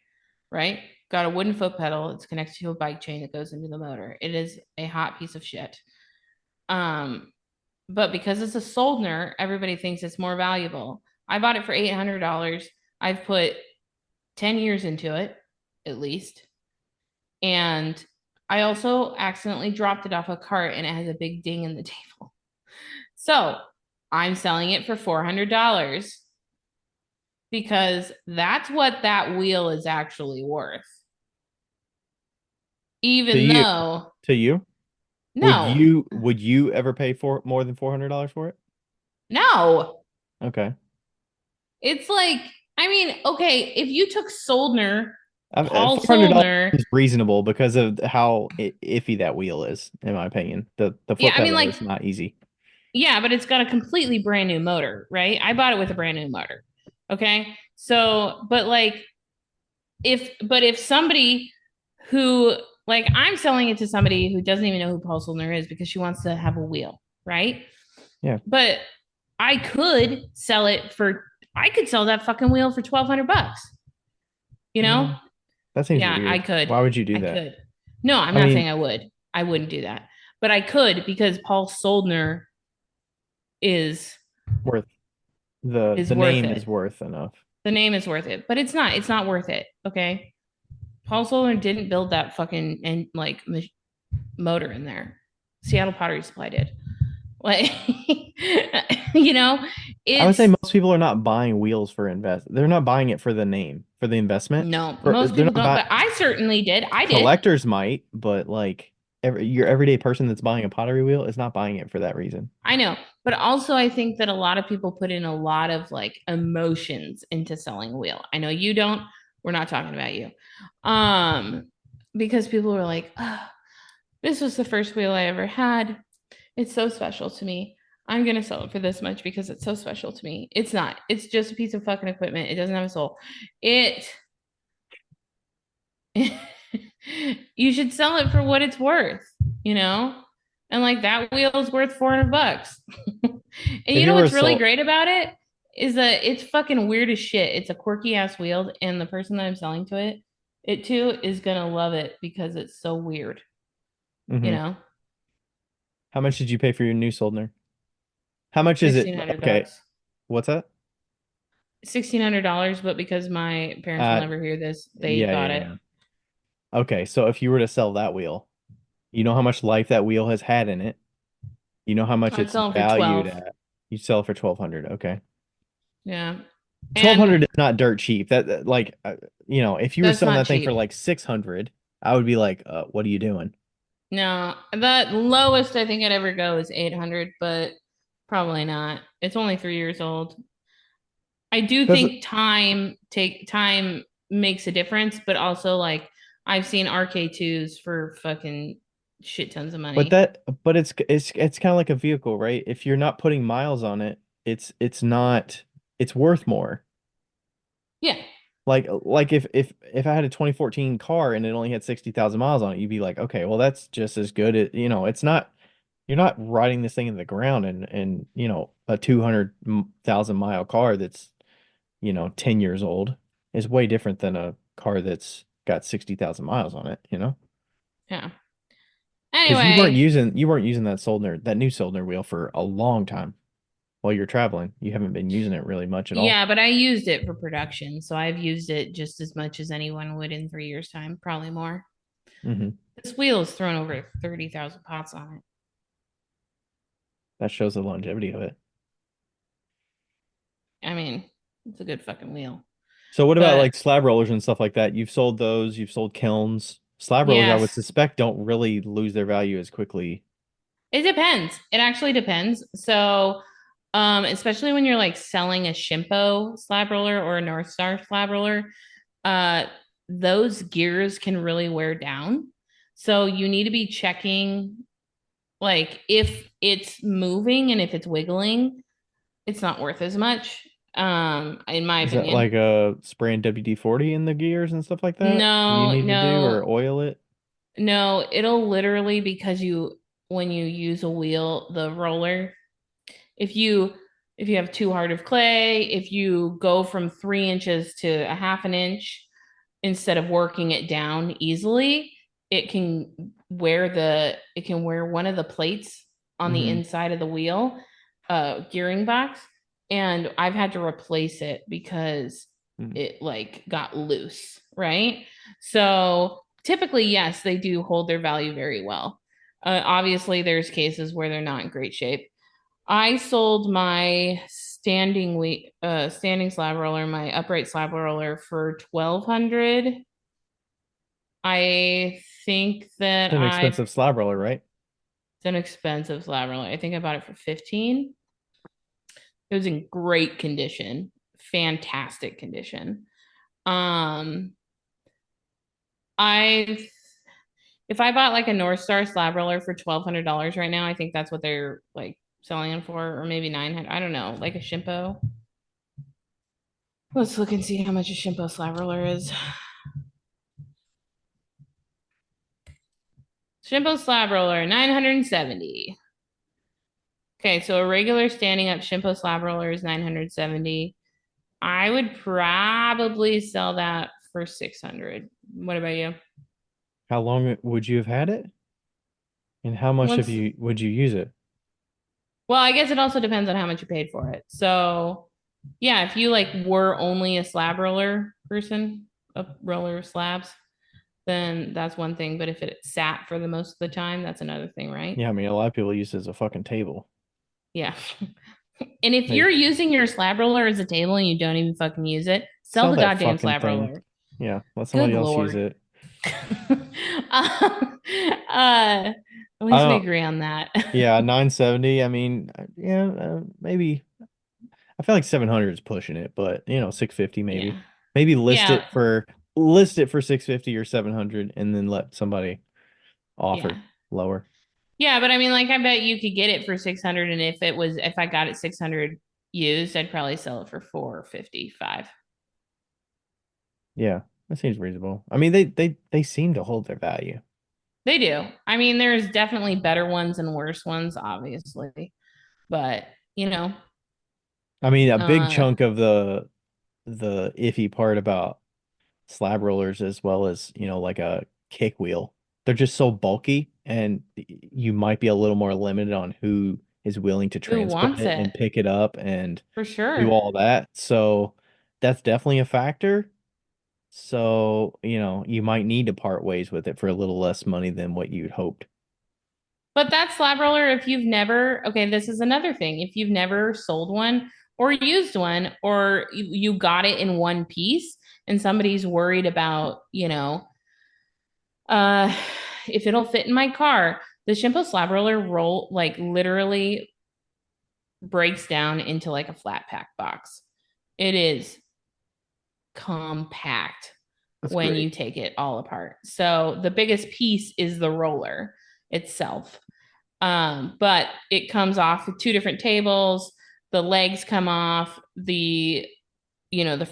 Right? Got a wooden foot pedal. It's connected to a bike chain that goes into the motor. It is a hot piece of shit. Um, but because it's a Soldner, everybody thinks it's more valuable. I bought it for $800. I've put 10 years into it, at least. And I also accidentally dropped it off a cart and it has a big ding in the table. So I'm selling it for $400 because that's what that wheel is actually worth. To Even you, though, to you, no, would you ever pay for more than $400 for it? no, Okay. it's like, I mean, okay, if you took Soldner, Paul $400 Soldner, is reasonable because of how iffy that wheel is, in my opinion. The yeah, foot I mean, pedal like, is not easy. yeah, but it's got a completely brand new motor, right? I bought it with a brand new motor. Okay. So, but like, if somebody who, like, I'm selling it to somebody who doesn't even know who Paul Soldner is because she wants to have a wheel, right? Yeah. But I could sell it for, I could sell that fucking wheel for $1,200, you know? Mm, that seems Yeah, I weird. could. Why would you do I that? could. No, I'm I not mean, saying I would. I wouldn't do that. But I could because Paul Soldner is worth is the worth name it. is worth enough. The name is worth it, but it's not worth it. Okay. Paul Soldner didn't build that fucking and like motor in there. Seattle Pottery Supply did. Like, you know, I would say it's most people are not buying wheels for invest. They're not buying it for the name, for the investment. no, For most they're people not don't, buying but I certainly did. I did. collectors might, but like your everyday person that's buying a pottery wheel is not buying it for that reason. I know. But also, I think that a lot of people put in a lot of like emotions into selling a wheel. I know you don't. We're not talking about you. Um, because people were like, oh, this was the first wheel I ever had. It's so special to me. I'm gonna sell it for this much because it's so special to me. It's not. It's just a piece of fucking equipment. It doesn't have a soul. It you should sell it for what it's worth, you know? And like that wheel is worth $400. And If you you know were what's really sold, great about it is that it's fucking weird as shit. It's a quirky ass wheel, and the person that I'm selling it to is gonna love it because it's so weird, you hmm know? how much did you pay for your new Soldner? How much is it? Sixteen hundred Okay, bucks. what's that? $1,600, but because my parents will Uh, never hear this, they yeah, bought yeah, it. yeah. Okay, so if you were to sell that wheel, you know how much life that wheel has had in it. You know how much I'd it's sell them for valued 12. at. You sell it for 1,200. Okay. Yeah. Twelve And hundred is not dirt cheap. Like if you were that's selling not that thing for cheap. like 600, I would be like, what are you doing? No, the lowest I think I'd ever go is 800, but probably not. It's only 3 years old. I do Because think time makes a difference, but also like I've seen RK2s for fucking shit tons of money. but it's kind of like a vehicle, right? If you're not putting miles on it, it's not it's worth more. Yeah. Like if I had a 2014 car and it only had 60,000 miles on it, you'd be like, okay, well that's just as good. It's not. you're not riding this thing in the ground and a 200,000 mile car that's 10 years old is way different than a car that's got 60,000 miles on it. Yeah. Because Anyway, you weren't using that new cylinder wheel for a long time while you're traveling. You haven't been using it really much at all. yeah, but I used it for production, so I've used it just as much as anyone would in 3 years' time, probably more. Hmm. This wheel has thrown over 30,000 pots on it. That shows the longevity of it. I mean, it's a good fucking wheel. So what about But like slab rollers and stuff like that? You've sold those, you've sold kilns. Slab rollers, I would yes, suspect, don't really lose their value as quickly. it depends. It actually depends. So, especially when you're like selling a Shimpo slab roller or a North Star slab roller, uh, those gears can really wear down. So you need to be checking like if it's moving and if it's wiggling, it's not worth as much, in my Is that opinion. like spraying WD-40 in the gears and stuff like that you No, need to do no, or oil it? no, it'll literally because you when you use a wheel, the roller, if you if you have too hard of clay, if you go from 3 inches to a half an inch instead of working it down easily, it can wear one of the plates on the Hmm. inside of the wheel, gearing box, and I've had to replace it because it like got loose, right? So typically, yes, they do hold their value very well. Obviously, there's cases where they're not in great shape. I sold my standing slab roller, my upright slab roller for 1,200. I think that It's an I expensive slab roller, right? It's an expensive slab roller. I think I bought it for 15. It was in great condition, fantastic condition. Um, I if I bought like a North Star slab roller for $1,200 right now, I think that's what they're like selling them for, or maybe 900. I don't know, like a Shimpo. Let's look and see how much a Shimpo slab roller is. Shimpo slab roller, 970. Okay, so a regular standing up Shimpo slab roller is 970. I would probably sell that for 600. What about you? How long would you have had it? And how much have Once, you would you use it? well, I guess it also depends on how much you paid for it. So, yeah, if you like were only a slab roller person, a roller of slabs, then that's one thing. But if it sat for the most of the time, that's another thing, right? Yeah, I mean, a lot of people use it as a fucking table. Yeah. And if They you're using your slab roller as a table and you don't even fucking use it, sell sell the that goddamn fucking slab thing. roller. Yeah, let somebody Good else use Lord. it. um, uh, at I least we don't. agree on that. Yeah, 970. I mean, yeah, maybe. I feel like 700 is pushing it, but 650 maybe. Yeah. Maybe Yeah. list it for 650 or 700 and then let somebody Yeah. offer lower. Yeah, but I mean, like, I bet you could get it for 600, and if I got it 600 used, I'd probably sell it for 455. Yeah, that seems reasonable. I mean, they seem to hold their value. They do. I mean, there's definitely better ones and worse ones, obviously, but you know, I mean, a big uh, chunk of the iffy part about slab rollers as well as, like a kick wheel. They're just so bulky and you might be a little more limited on who is willing to who transport wants it it and pick it up and for do sure? all that. So that's definitely a factor. So, you might need to part ways with it for a little less money than what you'd hoped. But that slab roller, if you've never, okay, this is another thing. If you've never sold one or used one, or you got it in one piece and somebody's worried about, uh, if it'll fit in my car, the Shimpo slab roller roll like literally breaks down into like a flat pack box. It is compact That's when you great. take it all apart. So the biggest piece is the roller itself. But it comes off with two different tables. The legs come off. The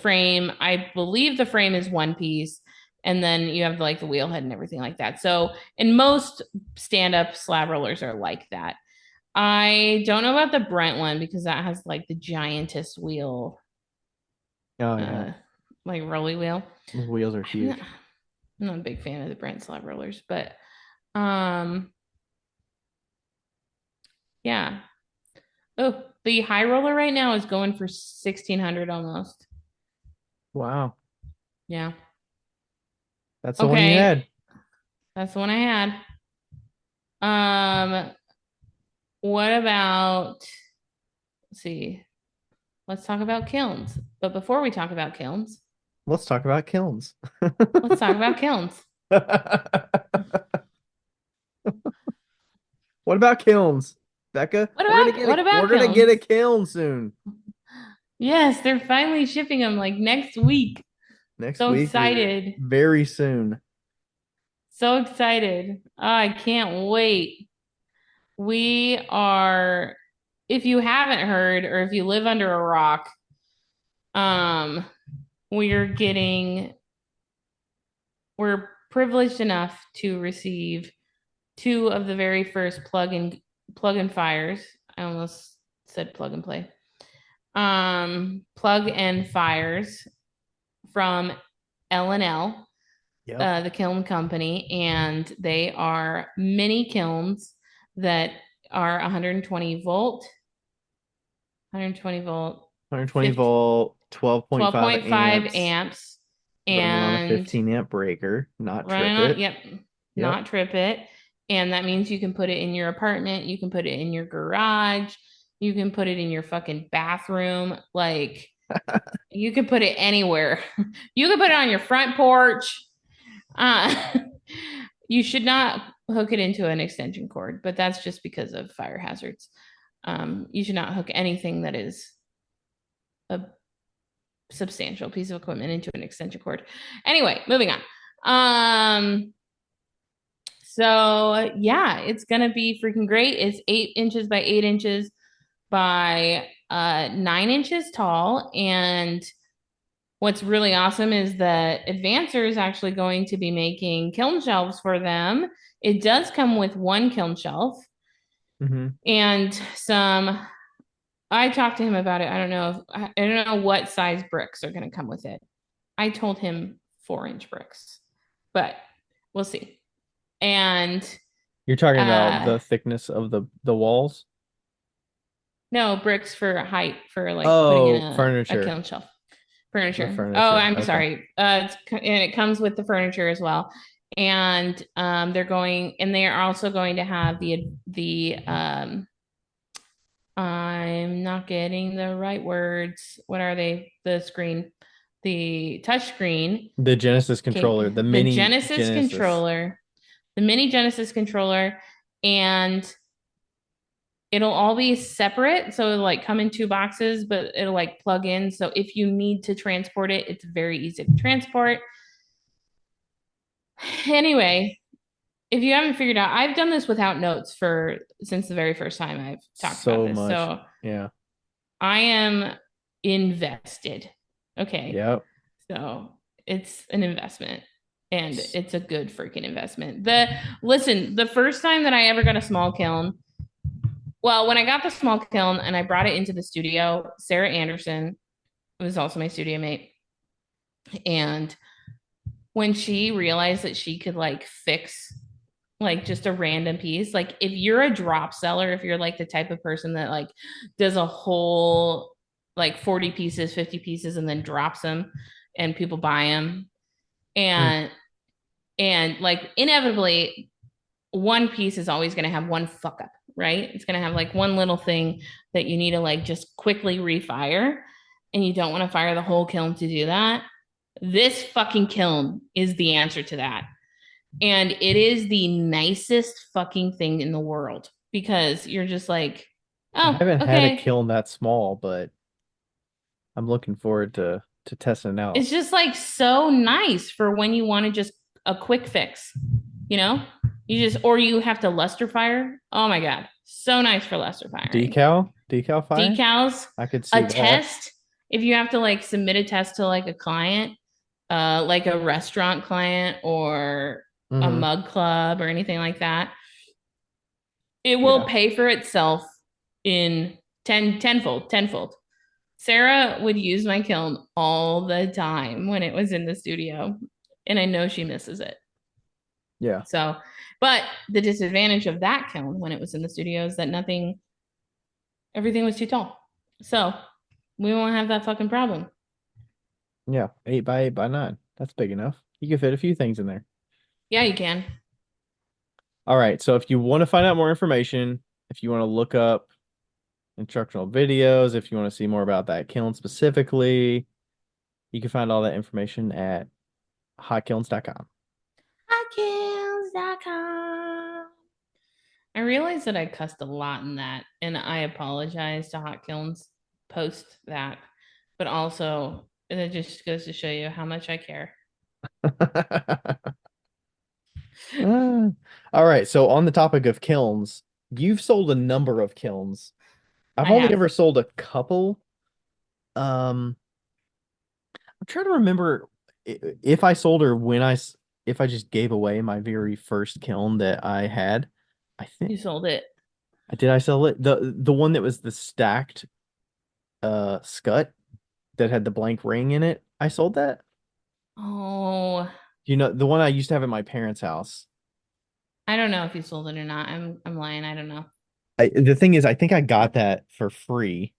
frame. I believe the frame is one piece, and then you have like the wheel head and everything like that. So, and most stand-up slab rollers are like that. I don't know about the Brent one because that has like the giantest wheel, Oh yeah, uh, like rolly wheel. those wheels are I'm not, huge. I'm not a big fan of the Brent slab rollers, but um, yeah. Oh, the high roller right now is going for 1,600 almost. Wow, Yeah. that's the one you Okay, had. that's the one I had. What about, let's see, let's talk about kilns. But before we talk about kilns, Let's talk about kilns. let's talk about kilns. What about kilns, Becca? What We're about gonna get a kilns? kiln soon. Yes, they're finally shipping them like next week. Next So week or excited. very soon. So excited. Oh, I can't wait. We are, if you haven't heard or if you live under a rock, um, we're getting, we're privileged enough to receive two of the very first plug and fires. I almost said plug and play. Plug and fires from L&L, Yep. the kiln company, and they are mini kilns that are 120 volt, 120 50, volt, 12.5 12.5 amps, amps, running on a and 15 amp breaker, not running trip on, it. yep, Yep. not trip it. And that means you can put it in your apartment, you can put it in your garage, you can put it in your fucking bathroom. Like, you can put it anywhere. You can put it on your front porch. Uh, you should not hook it into an extension cord, but that's just because of fire hazards. You should not hook anything that is a substantial piece of equipment into an extension cord. Anyway, moving on. So yeah, it's gonna be freaking great. It's 8 inches by 8 inches by 9 inches tall. And what's really awesome is that Advancer is actually going to be making kiln shelves for them. It does come with one kiln shelf Mm-hmm. and some. I talked to him about it. I don't know what size bricks are going to come with it. I told him 4-inch bricks, but we'll see. And You're talking about uh the thickness of the walls? no, bricks for height for like putting in Oh, a furniture. kiln shelf. The Furniture. Oh, furniture. I'm Okay. sorry. And it comes with the furniture as well. And they are also going to have I'm not getting the right words. What are they? The touch screen, The Genesis controller, the the mini Genesis Genesis. controller, the mini Genesis controller, and it'll all be separate. So it'll like come in two boxes, but it'll like plug in. So if you need to transport it, it's very easy to transport. Anyway, if you haven't figured out, I've done this without notes for since the very first time I've talked about So this. much. So Yeah. I am invested. Okay. Yep. So it's an investment and S- it's a good freaking investment. The first time that I ever got a small kiln, well, when I got the small kiln and I brought it into the studio, Sarah Anderson was also my studio mate. And when she realized that she could like fix like just a random piece, like if you're a drop seller, if you're like the type of person that like does a whole like 40 pieces, 50 pieces and then drops them and people buy them, mm. and like inevitably one piece is always going to have one fuck up, right? It's going to have like one little thing that you need to like just quickly refire, and you don't want to fire the whole kiln to do that. This fucking kiln is the answer to that. And it is the nicest fucking thing in the world because you're just like, I oh, haven't had a okay. kiln that small, but I'm looking forward to testing it out. It's just like so nice for when you want to just a quick fix, you know? Or you have to luster fire. Oh my God. So nice for luster firing. Decal fire? Decals, I could a see that. test. If you have to like submit a test to like a client, like a restaurant client or a Mm-hmm. mug club or anything like that, It will Yeah. pay for itself in tenfold, tenfold. Sarah would use my kiln all the time when it was in the studio, and I know she misses it. Yeah. So, but the disadvantage of that kiln when it was in the studio is that everything was too tall. So we won't have that fucking problem. Yeah. 8 by 8 by 9. That's big enough. You can fit a few things in there. Yeah, you can. All right. So if you want to find out more information, if you want to look up instructional videos, if you want to see more about that kiln specifically, you can find all that information at hotkilns.com. Hotkilns.com. I realized that I cussed a lot in that, and I apologize to Hot Kilns post that. But also, it just goes to show you how much I care. All right. So on the topic of kilns, you've sold a number of kilns. I've I only have. ever sold a couple. Um, I'm trying to remember if I sold or if I just gave away my very first kiln that I had. I think You sold it. did I sell it? The one that was the stacked scut that had the blank ring in it. I sold that. Oh, You know, the one I used to have at my parents' house. I don't know if you sold it or not. I'm lying. I don't know. The thing is, I think I got that for free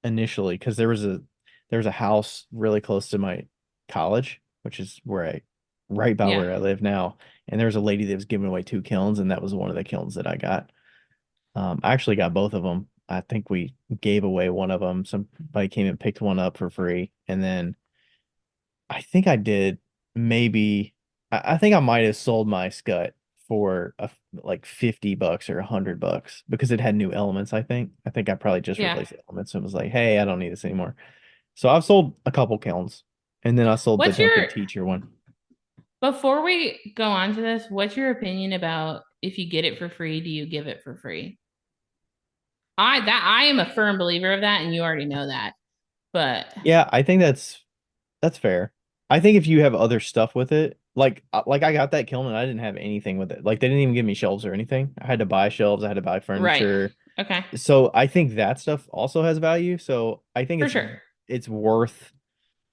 initially because there was a house really close to my college, which is where I right by Yeah. where I live now. And there was a lady that was giving away two kilns, and that was one of the kilns that I got. I actually got both of them. I think we gave away one of them. Somebody came and picked one up for free, and then I think I did maybe I think I might have sold my scut for like $50 or $100 because it had new elements, I think I probably just Yeah. replaced the elements and was like, hey, I don't need this anymore. So I've sold a couple kilns and then I sold the What's Duncan your teacher one. Before we go on to this, what's your opinion about if you get it for free, do you give it for free? I am a firm believer of that, and you already know that. But Yeah, I think that's fair. I think if you have other stuff with it, like I got that kiln and I didn't have anything with it. Like they didn't even give me shelves or anything. I had to buy shelves, I had to buy right. furniture. Okay. So I think that stuff also has value. So I think For sure. it's worth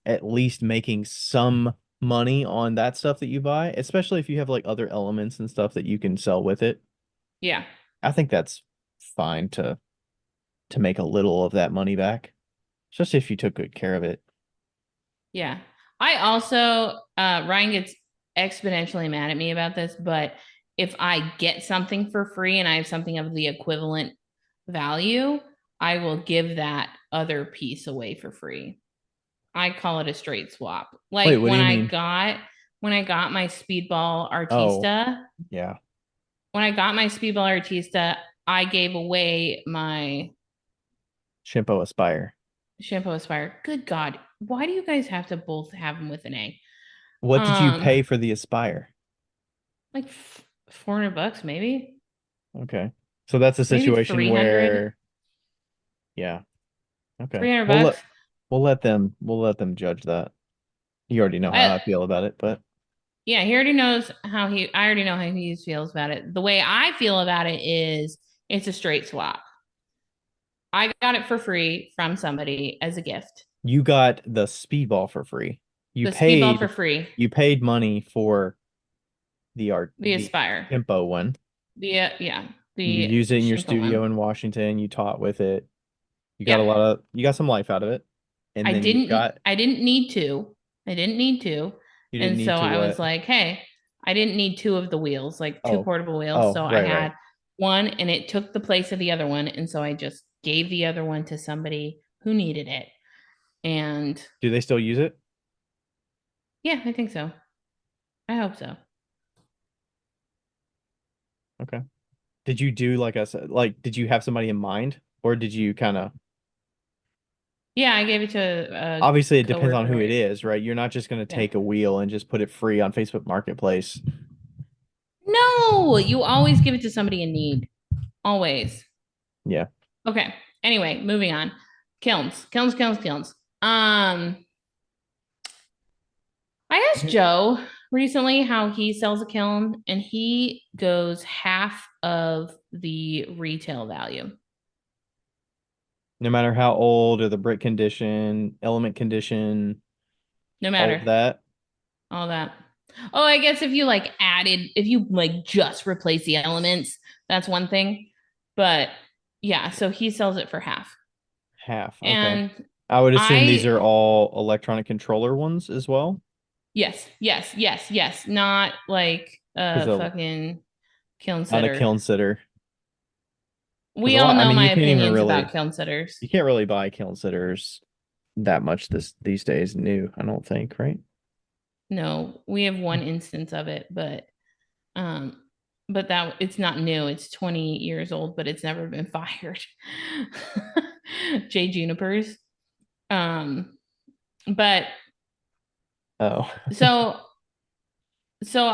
at least making some money on that stuff that you buy, especially if you have like other elements and stuff that you can sell with it. Yeah. I think that's fine to make a little of that money back, especially if you took good care of it. Yeah. I also Ryan gets exponentially mad at me about this, but if I get something for free and I have something of the equivalent value, I will give that other piece away for free. I call it a straight swap. Wait, Like what do you mean? when I got my Speedball Oh, Artista, yeah. when I got my Speedball Artista, I gave away my Shimpo Aspire. Shampoo Aspire. Good God, why do you guys have to both have them with an A? What did you Um, pay for the Aspire? like $400 maybe, Okay. So that's a maybe situation 300, where, yeah. Okay. 300 bucks. We'll let them judge that. You already know how I I feel about it, but Yeah, he already knows how he. I already know how he feels about it. The way I feel about it is it's a straight swap. I got it for free from somebody as a gift. you got the speedball for free. The Speedball for free. You paid money for The the Aspire. tempo one. Yeah, You the used it in your Shimpo studio one. in Washington. You taught with it. Yeah, You got some life out of it. And then I didn't need to. I didn't need to. you didn't And need so to I was what? like, hey, I didn't need two of the wheels, like two Oh, portable wheels. So I right, right. had one and it took the place of the other one. And so I just gave the other one to somebody who needed it. And Do they still use it? yeah, I think so. I hope so. Okay. Did you do like like did you have somebody in mind or did you kind of Yeah, I gave it to a obviously it depends on coworker. who it is, right? You're not just going to Yeah. take a wheel and just put it free on Facebook Marketplace. No, you always give it to somebody in need. Always. Yeah. Okay. Anyway, moving on. Kilns. I asked Joe. recently how he sells a kiln and he goes half of the retail value. No matter how old or the brick condition, element condition, No all of matter that. all that. Oh, I guess if you like added, if you like just replace the elements, that's one thing. But yeah, so he sells it for half. Half. Okay. And I would assume these I, are all electronic controller ones as well. yes, yes, yes, yes, not like Because a a fucking kiln not a sitter. kiln sitter. Because We a all lot, I know mean, my you can't even opinions about really, kiln sitters. you can't really buy kiln sitters that much these days new, I don't think, right? No, we have one instance of it, um but that it's not new. It's 20 years old, but it's never been fired. J Junipers. Um but Oh, so so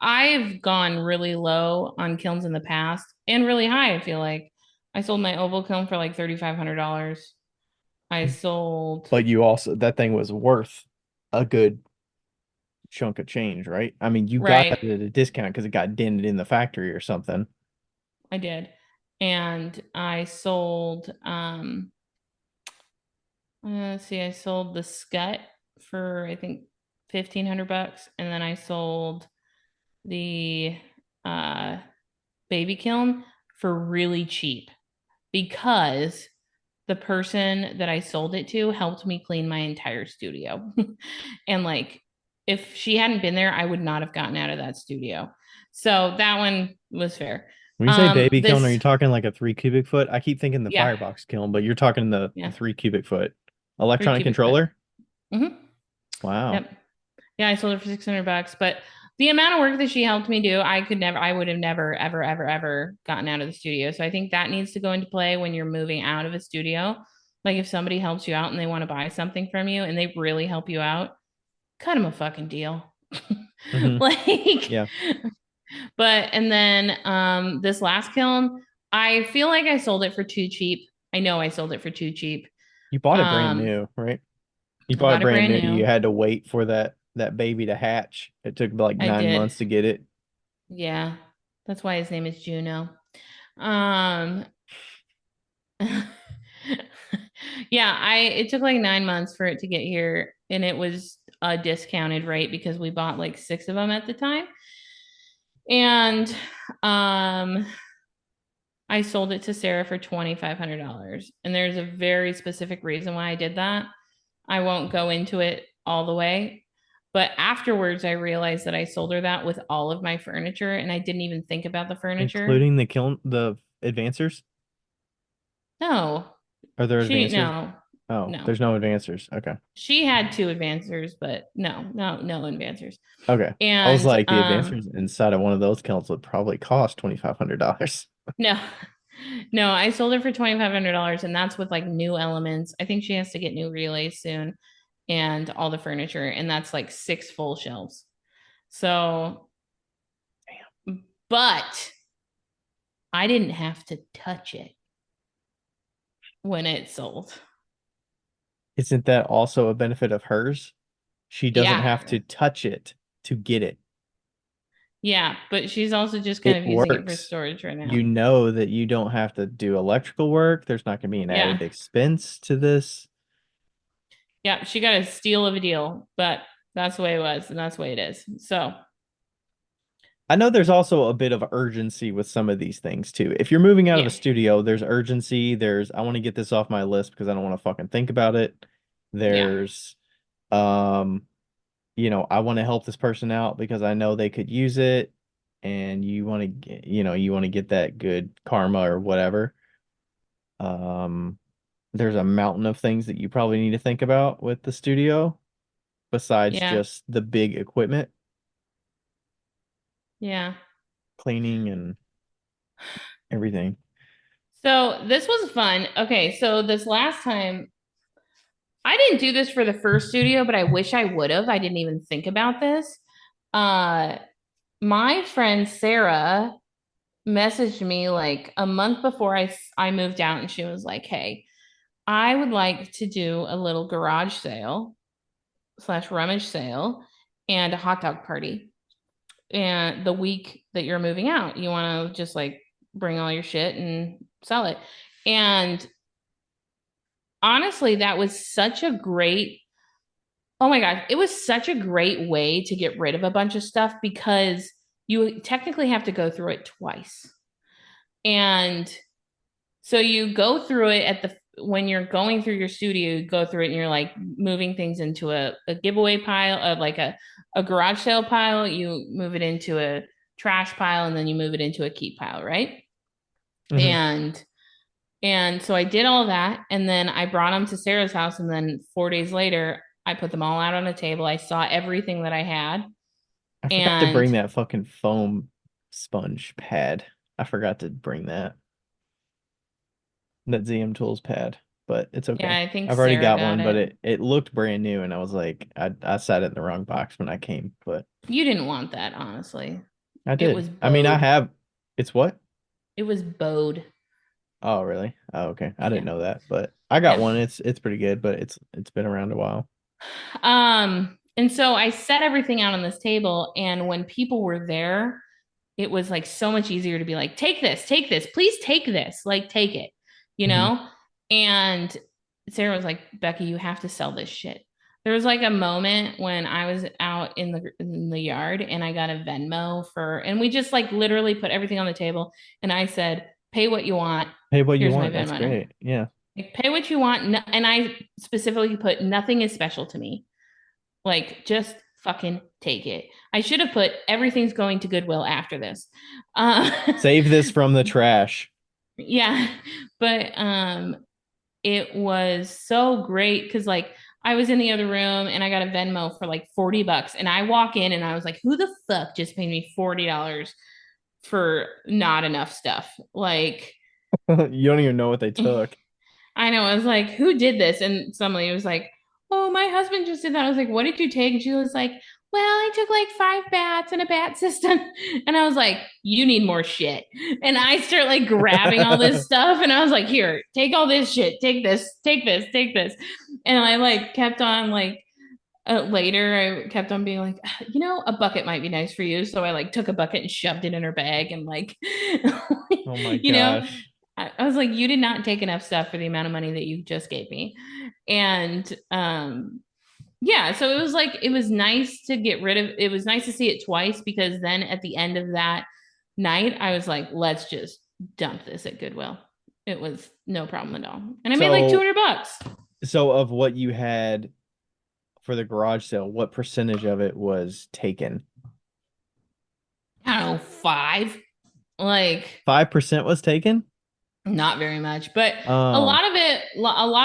I've gone really low on kilns in the past and really high, I feel like. I sold my oval kiln for like $3,500. I sold but you also that thing was worth a good chunk of change, right? I mean, you got right. that at a discount because it got dented in the factory or something. I did. And I sold let's see, I sold the scut for I think $1,500, and then I sold the uh, baby kiln for really cheap because the person that I sold it to helped me clean my entire studio, and like if she hadn't been there, I would not have gotten out of that studio. So that one was fair. When you say baby kiln, are you This talking like a 3 cubic foot? I keep thinking the yeah firebox kiln, but you're talking the yeah 3 cubic foot three electronic cubic foot. controller. Mm-hmm. Wow. Yep. Yeah, I sold it for $600, but the amount of work that she helped me do, I would have never, ever, ever, ever gotten out of the studio. So I think that needs to go into play when you're moving out of a studio. Like if somebody helps you out and they want to buy something from you and they really help you out, cut them a fucking deal. Hmm. Like, Yeah. but and then this last kiln, I feel like I sold it for too cheap. I know I sold it for too cheap. You bought it brand Um, new, right? You I bought it bought it brand brand new. You new. had to wait for that baby to hatch. It took like I nine did. months to get it. Yeah. That's why his name is Juno. Um yeah, I it took like 9 months for it to get here and it was a discounted rate because we bought like six of them at the time. And um I sold it to Sarah for $2,500. And there's a very specific reason why I did that. I won't go into it all the way. But afterwards, I realized that I sold her that with all of my furniture and I didn't even think about the furniture. Including the kiln, the advancers? No, Are there she, advancers? no, Oh, no. there's no advancers. Okay. She had two advancers, but no, no, no advancers. Okay. I was And like, the advancers inside of one of those kilns would probably cost $2,500. no, no, I sold her for $2,500, and that's with like new elements. I think she has to get new relays soon and all the furniture, and that's like six full shelves. So, but I didn't have to touch it when it sold. Isn't that also a benefit of hers? She doesn't Yeah, have to touch it to get it. yeah, but she's also just kind It of using it for works. storage right You now. know that you don't have to do electrical work. There's not going to be an Yeah, added expense to this. yeah, she got a steal of a deal, but that's the way it was, and that's the way it is. So, I know there's also a bit of urgency with some of these things too. If you're moving out of a yeah, studio, there's urgency. There's I want to get this off my list because I don't want to fucking think about it. yeah, There's um I want to help this person out because I know they could use it and you want to get, you want to get that good karma or whatever. Um there's a mountain of things that you probably need to think about with the studio besides yeah, just the big equipment, yeah. cleaning and everything. So this was fun. Okay, so this last time, I didn't do this for the first studio, but I wish I would have. I didn't even think about this. Uh, my friend Sarah messaged me like a month before I moved out, and she was like, "Hey, I would like to do a little garage sale slash rummage sale, and a hot dog party. And the week that you're moving out, you want to just like bring all your shit and sell it. And honestly, that was such a great, oh my God, it was such a great way to get rid of a bunch of stuff because you technically have to go through it twice. And so you go through it at the when you're going through your studio, you go through it and you're like moving things into a giveaway pile of like a garage sale pile, you move it into a trash pile, and then you move it into a keep pile, right? Hmm. And so I did all that, and then I brought them to Sarah's house, and then 4 days later, I put them all out on a table. I saw everything that I had, I forgot to and bring that fucking foam sponge pad. I forgot to bring that ZM Tools pad, but it's yeah, okay. I think I've already Sarah got got one, but it. it looked brand new, and I was like, I sat it in the wrong box when I came, but You didn't want that, honestly. I It did. was I mean, I bowed. have. It's what? It was bowed. Oh, really? Oh, okay. I didn't Yeah, know that, but I got yeah. one. It's pretty good, but it's been around a while. And so I set everything out on this table, and when people were there, it was like so much easier to be like, take this, please take this, like take it, you Hmm. know? And Sarah was like, Becky, you have to sell this shit. There was like a moment when I was out in the yard and I got a Venmo for, and we just like literally put everything on the table, and I said, pay what you want. Pay what you Here's my want. That's Venmo number. great. Yeah. Like, pay what you want. And I specifically put nothing is special to me. Like, just fucking take it. I should have put everything's going to Goodwill after this. Uh, Save this from the trash. yeah, but it was so great because like I was in the other room and I got a Venmo for like $40, and I walk in and I was like, who the fuck just paid me $40 for not enough stuff? Like, You don't even know what they took. I know. I was like, who did this? And somebody was like, oh, my husband just did that. I was like, what did you take? And she was like, well, I took like 5 bats and a bat system. And I was like, you need more shit. And I start like grabbing all this stuff. And I was like, here, take all this shit. Take this, take this, take this. And I like kept on like, later I kept on being like, a bucket might be nice for you. So I like took a bucket and shoved it in her bag and like, Oh my you know, gosh. I was like, you did not take enough stuff for the amount of money that you just gave me. And yeah, so it was like it was nice to get rid of it was nice to see it twice because then at the end of that night, I was like, let's just dump this at Goodwill. It was no problem at all. And I made like So 200 bucks. so of what you had for the garage sale, what percentage of it was taken? I don't know, five. Like 5% was taken? not very much, but Oh, a lot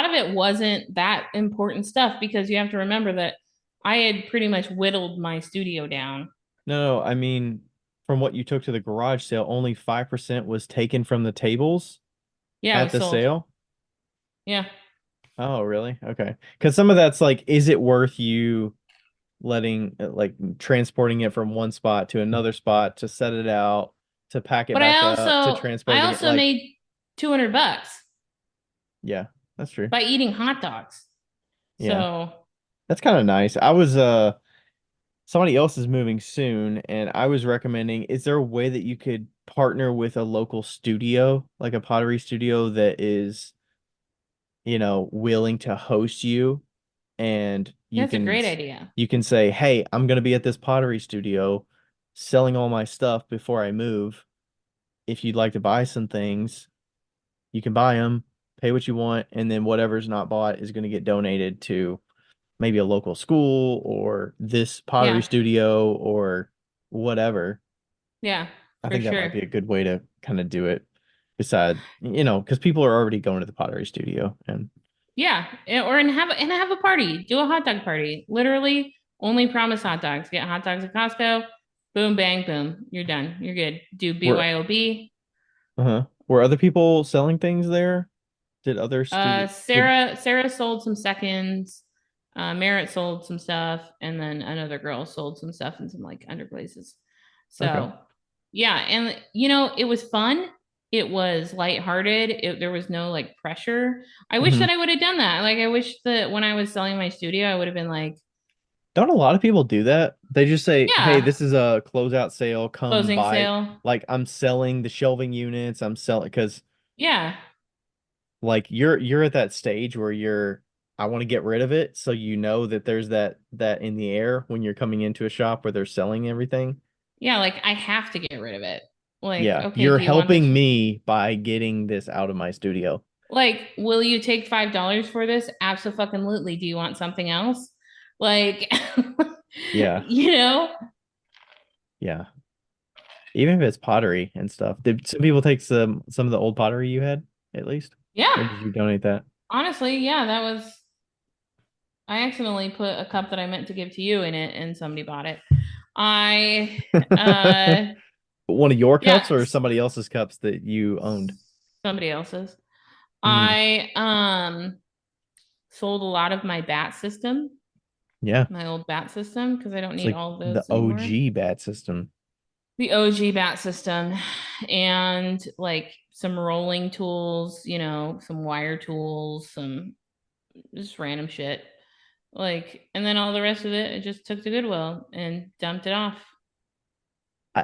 of it wasn't that important stuff because you have to remember that I had pretty much whittled my studio down. no, I mean, from what you took to the garage sale, only 5% was taken from the tables Yeah, it at was the sold. sale. Yeah. Oh, really? Okay. Because some of that's like, is it worth you letting, like, transporting it from one spot to another spot to set it out, to pack it But back up, to I transport it again? also Like, made 200 bucks yeah, that's true. by eating hot dogs. Yeah, So, that's kind of nice. I was, somebody else is moving soon, and I was recommending, is there a way that you could partner with a local studio, like a pottery studio that is, willing to host you, and yeah, it's a great idea. you can say, "Hey, I'm going to be at this pottery studio selling all my stuff before I move. If you'd like to buy some things, you can buy them, pay what you want, and then whatever's not bought is going to get donated to maybe a local school or this pottery Yeah. studio or whatever." Yeah, I for think that might sure. be a good way to kind of do it. Beside, because people are already going to the pottery studio, and Yeah, or and have a party. Do a hot dog party. Literally, only promise hot dogs. Get hot dogs at Costco. Boom, bang, boom. You're done. You're good. Do were BYOB. were other people selling things there? Did other studio did Sarah sold some seconds. Merritt sold some stuff, and then another girl sold some stuff in some like underplaces. Okay. So yeah, and it was fun. It was lighthearted. There was no like pressure. I wish Hmm. that I would have done that. Like I wish that when I was selling my studio, I would have been like, Don't a lot of people do that? They just say, "Hey, Yeah, this is a closeout sale. Come closing buy." sale. Like I'm selling the shelving units. I'm selling because Yeah. like you're at that stage where I want to get rid of it, so you know that there's that in the air when you're coming into a shop where they're selling everything. Yeah, like I have to get rid of it. Like, Yeah, okay, you're do you want helping this? me by getting this out of my studio. Like, will you take $5 for this? Absolutely. Do you want something else? Like, Yeah, you know? yeah. Even if it's pottery and stuff. Did some people take some of the old pottery you had at least? Or Yeah. did you donate that? Honestly, yeah, that was I accidentally put a cup that I meant to give to you in it and somebody bought it. I uh One of your yeah, cups or somebody else's cups that you owned? somebody else's. Mm, I sold a lot of my bat system, yeah. my old bat system, because I don't It's need like all of the those anymore. OG bat system. The OG bat system and like some rolling tools, some wire tools, some just random shit. Like, and then all the rest of it, I just took to Goodwill and dumped it off.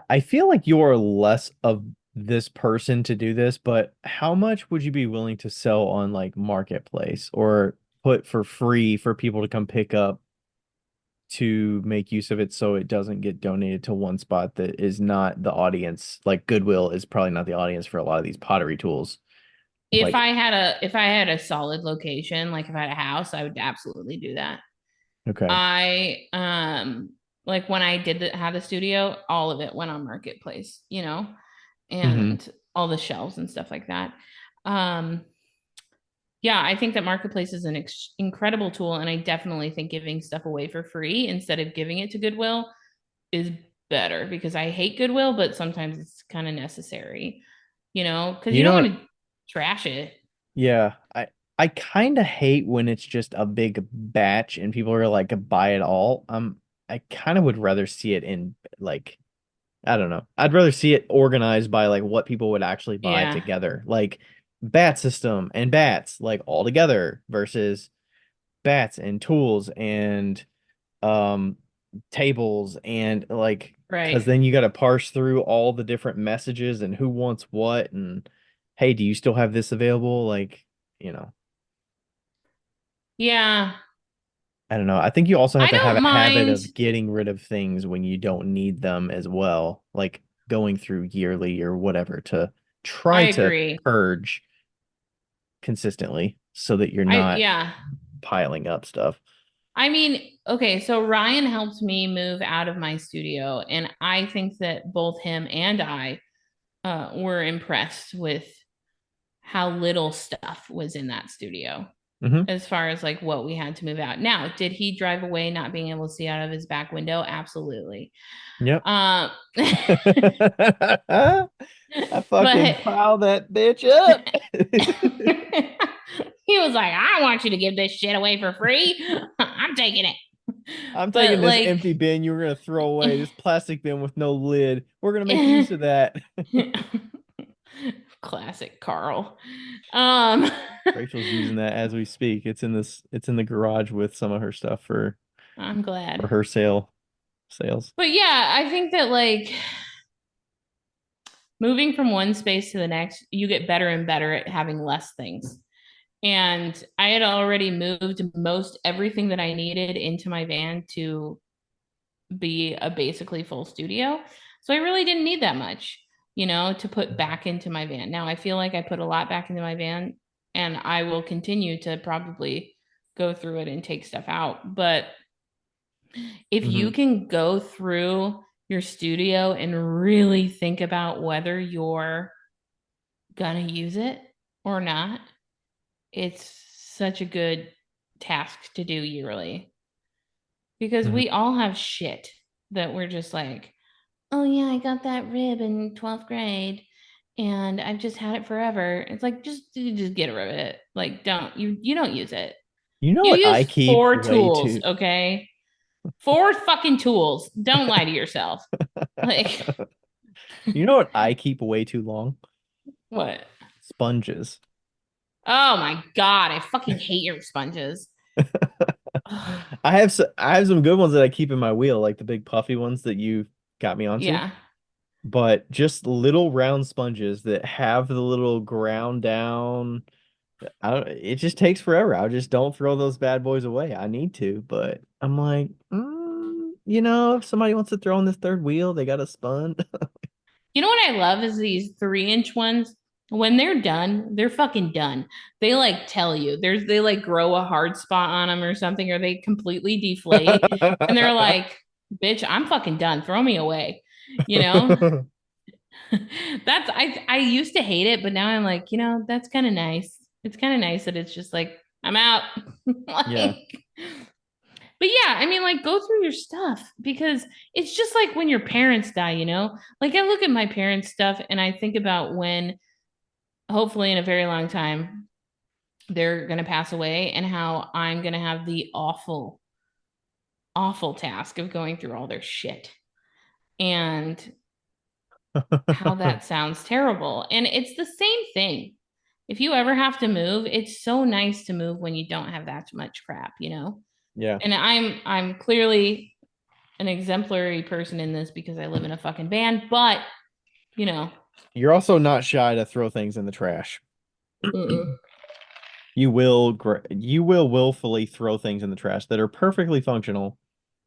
I feel like you're less of this person to do this, but how much would you be willing to sell on like Marketplace or put for free for people to come pick up to make use of it so it doesn't get donated to one spot that is not the audience? Like Goodwill is probably not the audience for a lot of these pottery tools. Like, If I had a solid location, like if I had a house, I would absolutely do that. okay. I like when I have the studio, all of it went on Marketplace, Hmm. and all the shelves and stuff like that. Um yeah, I think that Marketplace is an incredible tool, and I definitely think giving stuff away for free instead of giving it to Goodwill is better because I hate Goodwill, but sometimes it's kind of necessary, because You you know don't want what? to trash it. Yeah, I kind of hate when it's just a big batch and people are like buy it all. I kind of would rather see it in like I don't know. I'd rather see it organized by like what people would actually buy Yeah, together. Like bat system and bats like all together versus bats and tools and um tables and like because right. then you got to parse through all the different messages and who wants what and hey, do you still have this available? Like, you know. Yeah, I don't know. I think you also have I to have don't a habit mind. of getting rid of things when you don't need them as well, like going through yearly or whatever to I try to agree. purge consistently so that you're not Yeah. piling up stuff. I mean, okay, so Ryan helped me move out of my studio, and I think that both him and I were impressed with how little stuff was in that studio Hmm. as far as like what we had to move out. Now, did he drive away not being able to see out of his back window? Absolutely. Yep. Um, I fucking but pile that bitch up. he was like, I don't want you to give this shit away for free. I'm taking it. I'm taking But this like, empty bin you were gonna throw away, this plastic bin with no lid. We're gonna make use of that. classic Carl. Um, Rachel's using that as we speak. It's in the garage with some of her stuff I'm for glad. her sales. But yeah, I think that like moving from one space to the next, you get better and better at having less things. And I had already moved most everything that I needed into my van to be a basically full studio. So I really didn't need that much, to put back into my van. Now I feel like I put a lot back into my van, and I will continue to probably go through it and take stuff out. But if you Hmm. can go through your studio and really think about whether you're gonna use it or not, it's such a good task to do yearly because Hmm. we all have shit that we're just like, oh yeah, I got that rib in 12th grade and I've just had it forever. It's like just get rid of it. Like you don't use it. You know You what I use keep four way tools, too. okay? Four fucking tools. Don't lie to yourself. Like You know what I keep way too long? what? Sponges. Oh my god, I fucking hate your sponges. I have some good ones that I keep in my wheel, like the big puffy ones that you got me onto. Yeah. But just little round sponges that have the little ground down. I don't, it just takes forever. I just don't throw those bad boys away. I need to, but I'm like, if somebody wants to throw in this third wheel, they got a spun. You know what I love is these 3-inch ones. When they're done, they're fucking done. They like tell you they like grow a hard spot on them or something, or they completely deflate, and they're like, "Bitch, I'm fucking done. Throw me away." You know, I used to hate it, but now I'm like, that's kind of nice. It's kind of nice that it's just like I'm out. Yeah. Like, but yeah, I mean, like, go through your stuff because it's just like when your parents die, Like, I look at my parents' stuff and I think about when, hopefully, in a very long time, they're going to pass away and how I'm going to have the awful, awful task of going through all their shit and how that sounds terrible. And it's the same thing. If you ever have to move, it's so nice to move when you don't have that much crap. Yeah. And I'm clearly an exemplary person in this because I live in a fucking van, but you know, You're also not shy to throw things in the trash. mm-mm. You will willfully throw things in the trash that are perfectly functional.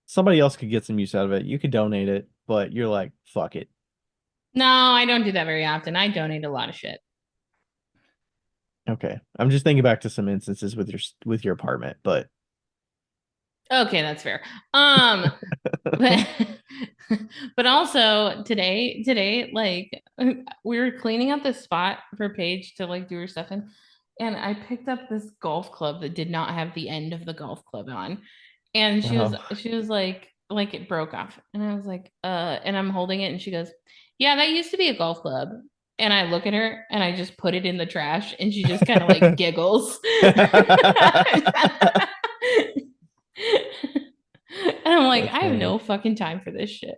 Somebody else could get some use out of it. You could donate it, but you're like, fuck it. No, I don't do that very often. I donate a lot of shit. Okay. I'm just thinking back to some instances with your apartment, but Okay, that's fair. Um, but but also today, like we were cleaning up this spot for Paige to like do her stuff in, and I picked up this golf club that did not have the end of the golf club on, and she was oh. she was like it broke off, and I was like, and I'm holding it, and she goes, yeah, that used to be a golf club. And I look at her and I just put it in the trash and she just kind of like giggles. And I'm like, That's I have funny. no fucking time for this shit.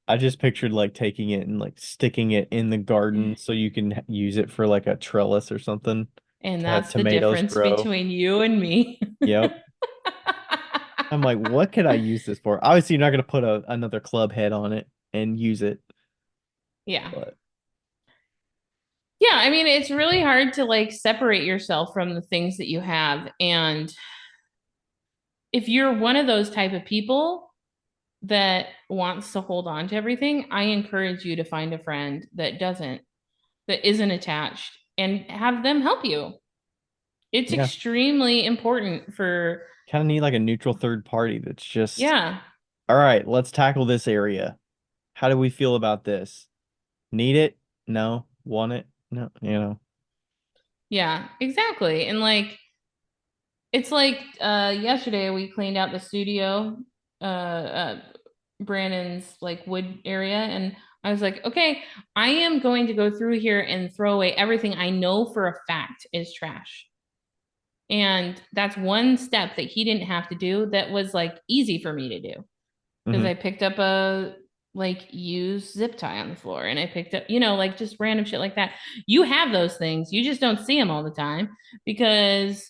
I just pictured like taking it and like sticking it in the garden so you can use it for like a trellis or something And to have that's the tomatoes difference grow. between you and me. Yep. I'm like, what could I use this for? Obviously, you're not going to put another club head on it and use it, Yeah. but Yeah. I mean, it's really hard to like separate yourself from the things that you have. And if you're one of those type of people that wants to hold on to everything, I encourage you to find a friend that isn't attached and have them help you. It's yeah, extremely important for, kind of need like a neutral third party that's just, yeah, all right, let's tackle this area. How do we feel about this? Need it? No. Want it? No. yeah, exactly. And like, it's like yesterday we cleaned out the studio, Brandon's like wood area, and I was like, okay, I am going to go through here and throw away everything I know for a fact is trash. And that's one step that he didn't have to do that was like easy for me to do because Hmm. I picked up a like used zip tie on the floor and I picked up, like just random shit like that. You have those things, you just don't see them all the time because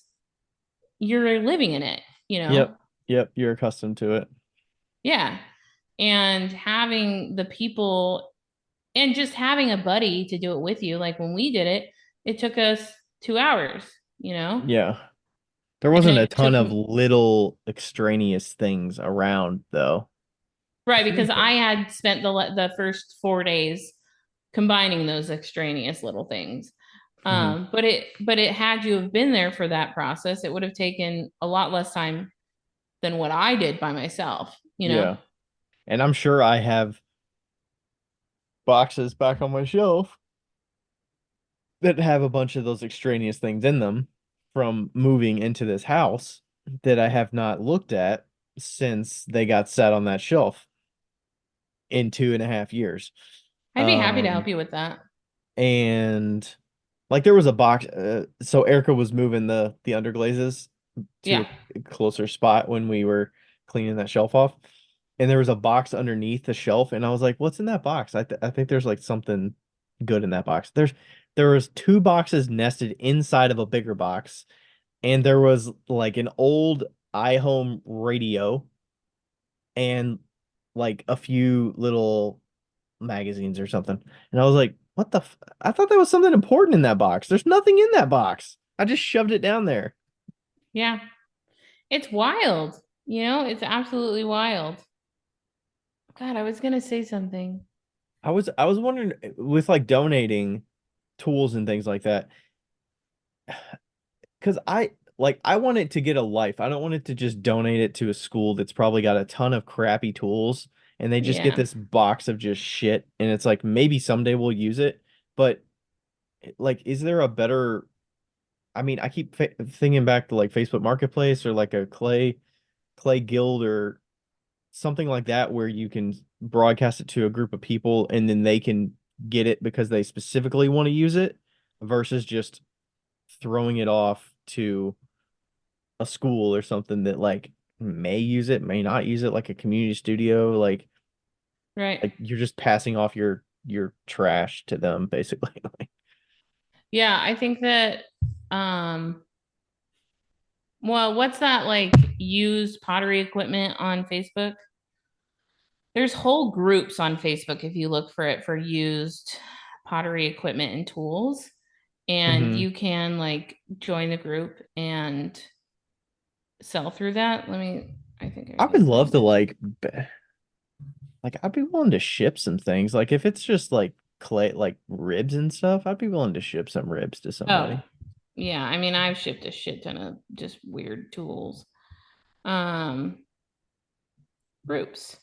you're living in it. Yep. Yep. You're accustomed to it. Yeah. And having the people and just having a buddy to do it with you. Like when we did it, it took us 2 hours. Yeah. There And wasn't a it ton took of little extraneous things around though. right Few because I things. had spent the first 4 days combining those extraneous little things. Hmm. But it had you have been there for that process, it would have taken a lot less time than what I did by myself. Yeah. And I'm sure I have boxes back on my shelf that have a bunch of those extraneous things in them from moving into this house that I have not looked at since they got set on that shelf in 2.5 years. I'd be happy to help Um, you with that. and like there was a box, so Erica was moving the underglazes to Yeah. a closer spot when we were cleaning that shelf off. And there was a box underneath the shelf, and I was like, "What's in that box?" I think there's like something good in that box. There was two boxes nested inside of a bigger box, and there was like an old iHome radio and like a few little magazines or something. And I was like, what the I thought there was something important in that box. There's nothing in that box. I just shoved it down there. Yeah. It's wild. It's absolutely wild. God, I was gonna say something. I was wondering with like donating tools and things like that, because I want it to get a life. I don't want it to just donate it to a school that's probably got a ton of crappy tools and they just get Yeah. this box of just shit and it's like maybe someday we'll use it, but like is there a better I mean, I keep thinking back to like Facebook Marketplace or like a Clay Guild or something like that where you can broadcast it to a group of people and then they can get it because they specifically want to use it versus just throwing it off to a school or something that like may use it, may not use it, like a community studio, Right. like you're just passing off your trash to them basically. Yeah, I think that um well, what's that like used pottery equipment on Facebook? There's whole groups on Facebook if you look for it for used pottery equipment and tools. And Hmm. you can like join the group and sell through that. I think I I would can love find to it. like I'd be willing to ship some things. Like if it's just like clay like ribs and stuff, I'd be willing to ship some ribs to Oh, somebody. yeah. I mean, I've shipped a shit ton of just weird tools. Um, Groups.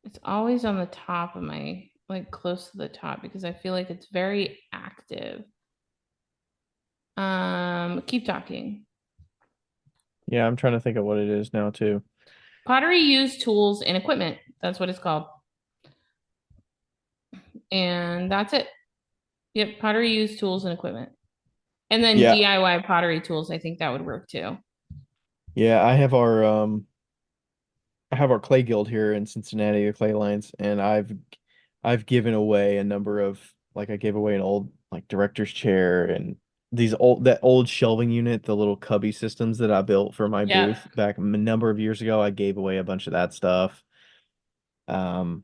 It's always on the top of my, like close to the top because I feel like it's very active. Keep talking. Yeah, I'm trying to think of what it is now too. Pottery used tools and equipment. That's what it's called. And that's it. Yep, pottery used tools and equipment. And then Yeah. DIY pottery tools, I think that would work too. Yeah, I have our clay guild here in Cincinnati, the clay lines, and I've given away a number of like I gave away an old like director's chair and these old that old shelving unit, the little cubby systems that I built for my Yep. booth back a number of years ago. I gave away a bunch of that stuff. Um,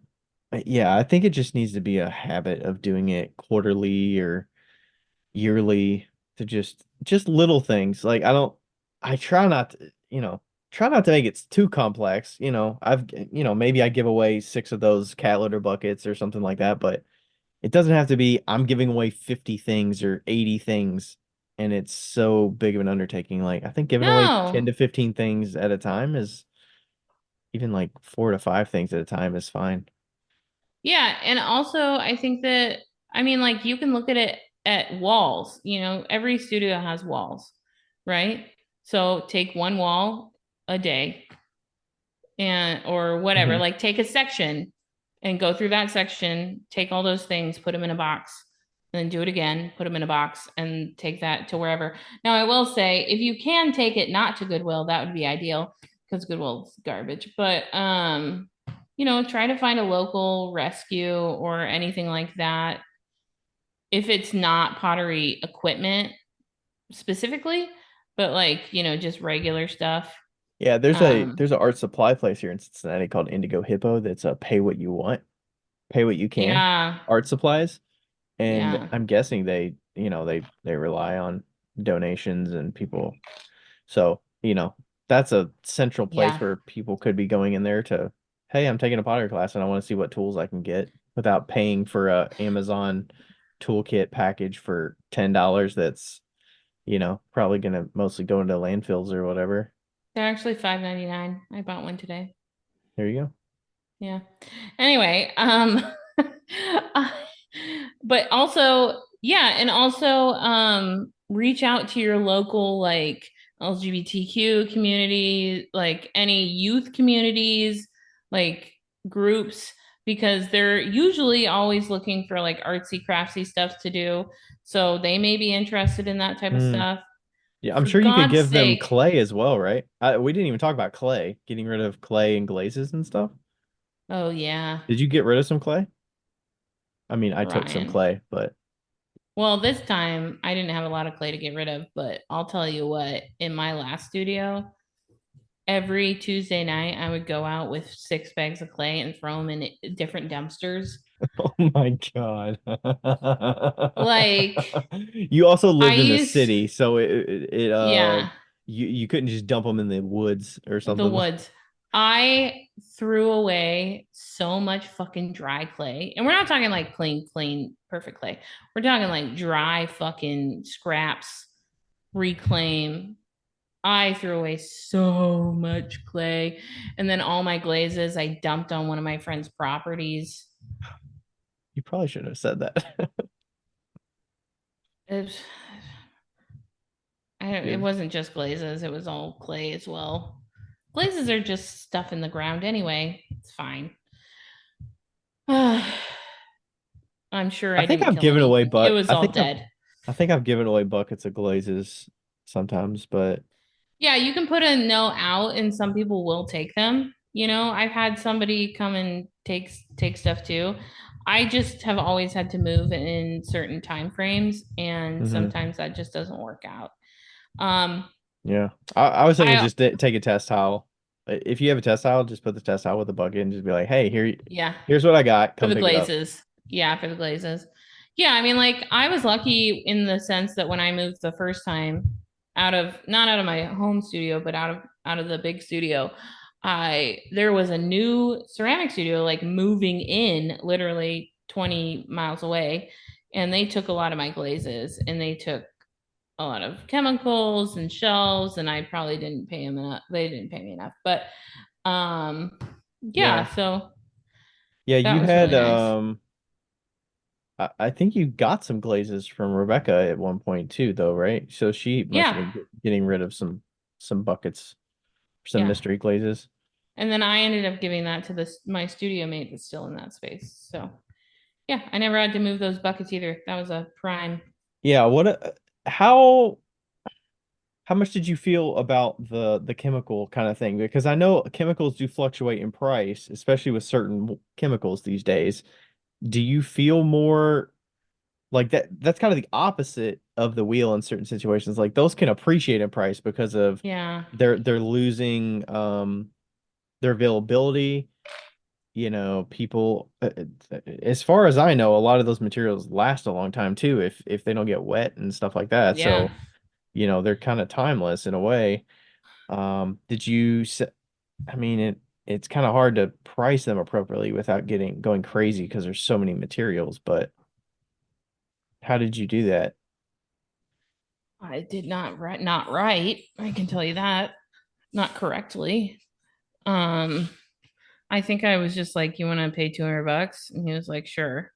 yeah, I think it just needs to be a habit of doing it quarterly or yearly to just little things. Like I try not to, try not to make it too complex. Maybe I give away 6 of those cat litter buckets or something like that, but it doesn't have to be I'm giving away 50 things or 80 things and it's so big of an undertaking. Like I think giving away 10 No. to 15 things at a time is even like 4 to 5 things at a time is fine. Yeah, and also I think that I mean like you can look at it at walls, every studio has walls, right? So take one wall a day and or whatever, Hmm. like take a section and go through that section, take all those things, put them in a box, and then do it again, put them in a box and take that to wherever. Now I will say if you can take it not to Goodwill, that would be ideal because Goodwill's garbage, but try to find a local rescue or anything like that if it's not pottery equipment specifically, but like, just regular stuff. Yeah, Um, there's an art supply place here in Cincinnati called Indigo Hippo that's a pay what you want, pay what you can yeah, art supplies. And yeah, I'm guessing they rely on donations and people. So, that's a central place yeah. where people could be going in there to, hey, I'm taking a pottery class and I want to see what tools I can get without paying for a Amazon toolkit package for $10 that's, probably gonna mostly go into landfills or whatever. They're actually 5.99. I bought one today. There you go. Yeah. Anyway, uh, but also, yeah, and also reach out to your local like LGBTQ community, like any youth communities, like groups, because they're usually always looking for like artsy craftsy stuff to do. So they may be interested in that type of Hmm. stuff. Yeah, I'm For sure you could God's give them sake. clay as well, right? We didn't even talk about clay, getting rid of clay and glazes and stuff. Oh yeah, Did you get rid of some clay? I mean, I took some Ryan. clay, but Well, this time I didn't have a lot of clay to get rid of, but I'll tell you what, in my last studio, every Tuesday night I would go out with 6 bags of clay and throw them in different dumpsters. Oh my God. Like You also I lived in the used, city, so it yeah, you couldn't just dump them in the woods or the something. woods. I threw away so much fucking dry clay. And we're not talking like clean, clean, perfect clay. We're talking like dry fucking scraps, reclaim. I threw away so much clay. And then all my glazes I dumped on one of my friend's properties. You probably shouldn't have said that. It, it Dude, wasn't just glazes, it was all clay as well. Glazes are just stuff in the ground anyway. It's fine. I'm sure I I think didn't I've kill given away anything. It but was all dead. I think I've given away buckets of glazes sometimes, but Yeah, you can put a no out and some people will take them. You know, I've had somebody come and take stuff too. I just have always had to move in certain time frames and mhm. sometimes that just doesn't work out. Um Yeah. I was thinking I just take a test towel. If you have a test towel, just put the test towel with the bucket and just be like, "Hey, yeah, here's what I got. for Come the pick it up." glazes. Yeah, for the glazes. Yeah, I mean, like I was lucky in the sense that when I moved the first time out of not out of my home studio, but out of the big studio, I there was a new ceramic studio like moving in literally 20 miles away, and they took a lot of my glazes and they took a lot of chemicals and shelves, and I probably didn't pay them enough. They didn't pay me enough, but um, yeah, Yeah. so Yeah, that you was had really nice. I think you got some glazes from Rebecca at one point too, though, right? So she must have Yeah, been getting rid of some buckets, some yeah. mystery glazes. And then I ended up giving that to this my studio mate that's still in that space. So yeah, I never had to move those buckets either. That was a prime. Yeah, how how much did you feel about the chemical kind of thing? Because I know chemicals do fluctuate in price, especially with certain chemicals these days. Do you feel more like that's kind of the opposite of the wheel in certain situations. Like those can appreciate in price because of Yeah, they're losing their availability. You know, people as far as I know, a lot of those materials last a long time too if they don't get wet and stuff like that. yeah. So, you know, they're kind of timeless in a way. Did you I mean it's kind of hard to price them appropriately without getting going crazy because there's so many materials, but how did you do that? I did not right. I can tell you that. Not correctly. Um I think I was just like, you want to pay 200 bucks? And he was like, sure.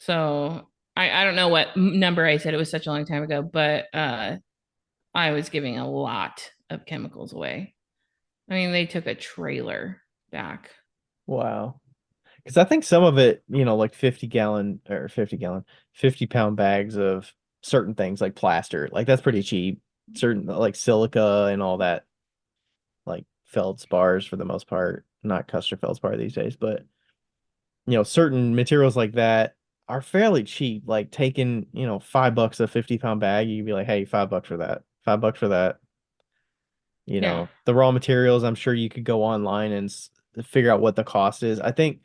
So I don't know what number I said. It was such a long time ago, but I was giving a lot of chemicals away. I mean, they took a trailer back. Wow. Because I think some of it, you know, like 50 pound bags of certain things like plaster, like that's pretty cheap. Certain like silica and all that, like feldspars for the most part, not Custer feldspar these days, but you know, certain materials like that are fairly cheap. Like taking, you know, $5 a 50 pound bag, you'd be like, hey, $5 for that, $5 for that. You Yeah. know, the raw materials, I'm sure you could go online and figure out what the cost is. I think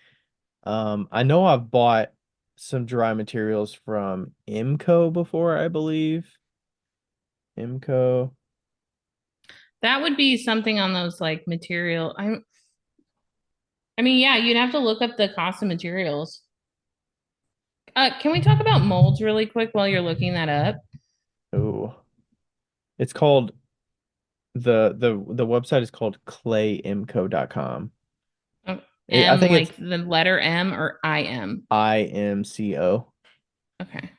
I know I've bought some dry materials from IMCO before, I believe. IMCO. That would be something on those like material. I mean, yeah, you'd have to look up the cost of materials. Can we talk about molds really quick while you're looking that up? Oh, it's called the website is called clayimco.com. I M think it's like the letter M or IM? IMCO. Okay.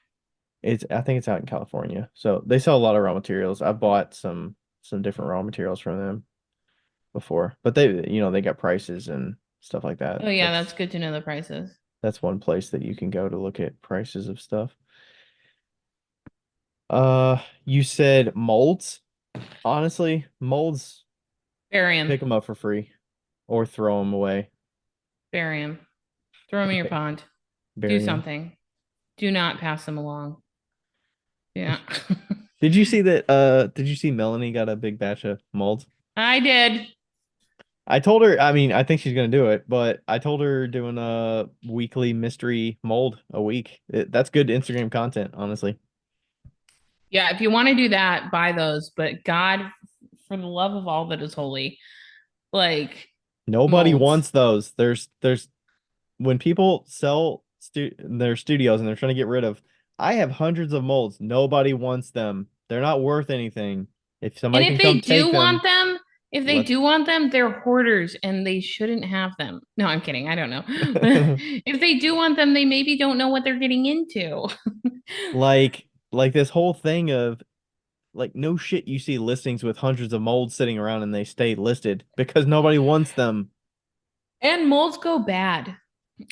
It's I think it's out in California. So they sell a lot of raw materials. I bought some different raw materials from them before. But they, you know, they got prices and stuff like that. Oh yeah, that's good to know the prices. That's one place that you can go to look at prices of stuff. You said molds. Honestly, molds, pick Barium. them up for free or throw them away. Barium. Throw them in your Okay. pond. Do Bury them. something. Do not pass them along. Yeah. Did you see that did you see Melanie got a big batch of molds? I did. I told her, I mean, I think she's gonna do it, but I told her doing a weekly mystery mold a week. That's good Instagram content, honestly. Yeah, if you want to do that, buy those. But God, for the love of all that is holy, like Nobody molds. wants those. There's when people sell their studios and they're trying to get rid of, I have hundreds of molds. Nobody wants them. They're not worth anything. If And somebody can come take them, if they let's do want them, they're hoarders and they shouldn't have them. No, I'm kidding. I don't know. But if they do want them, they maybe don't know what they're getting into. like this whole thing of like no shit you see listings with hundreds of molds sitting around and they stay listed because nobody wants them. And molds go bad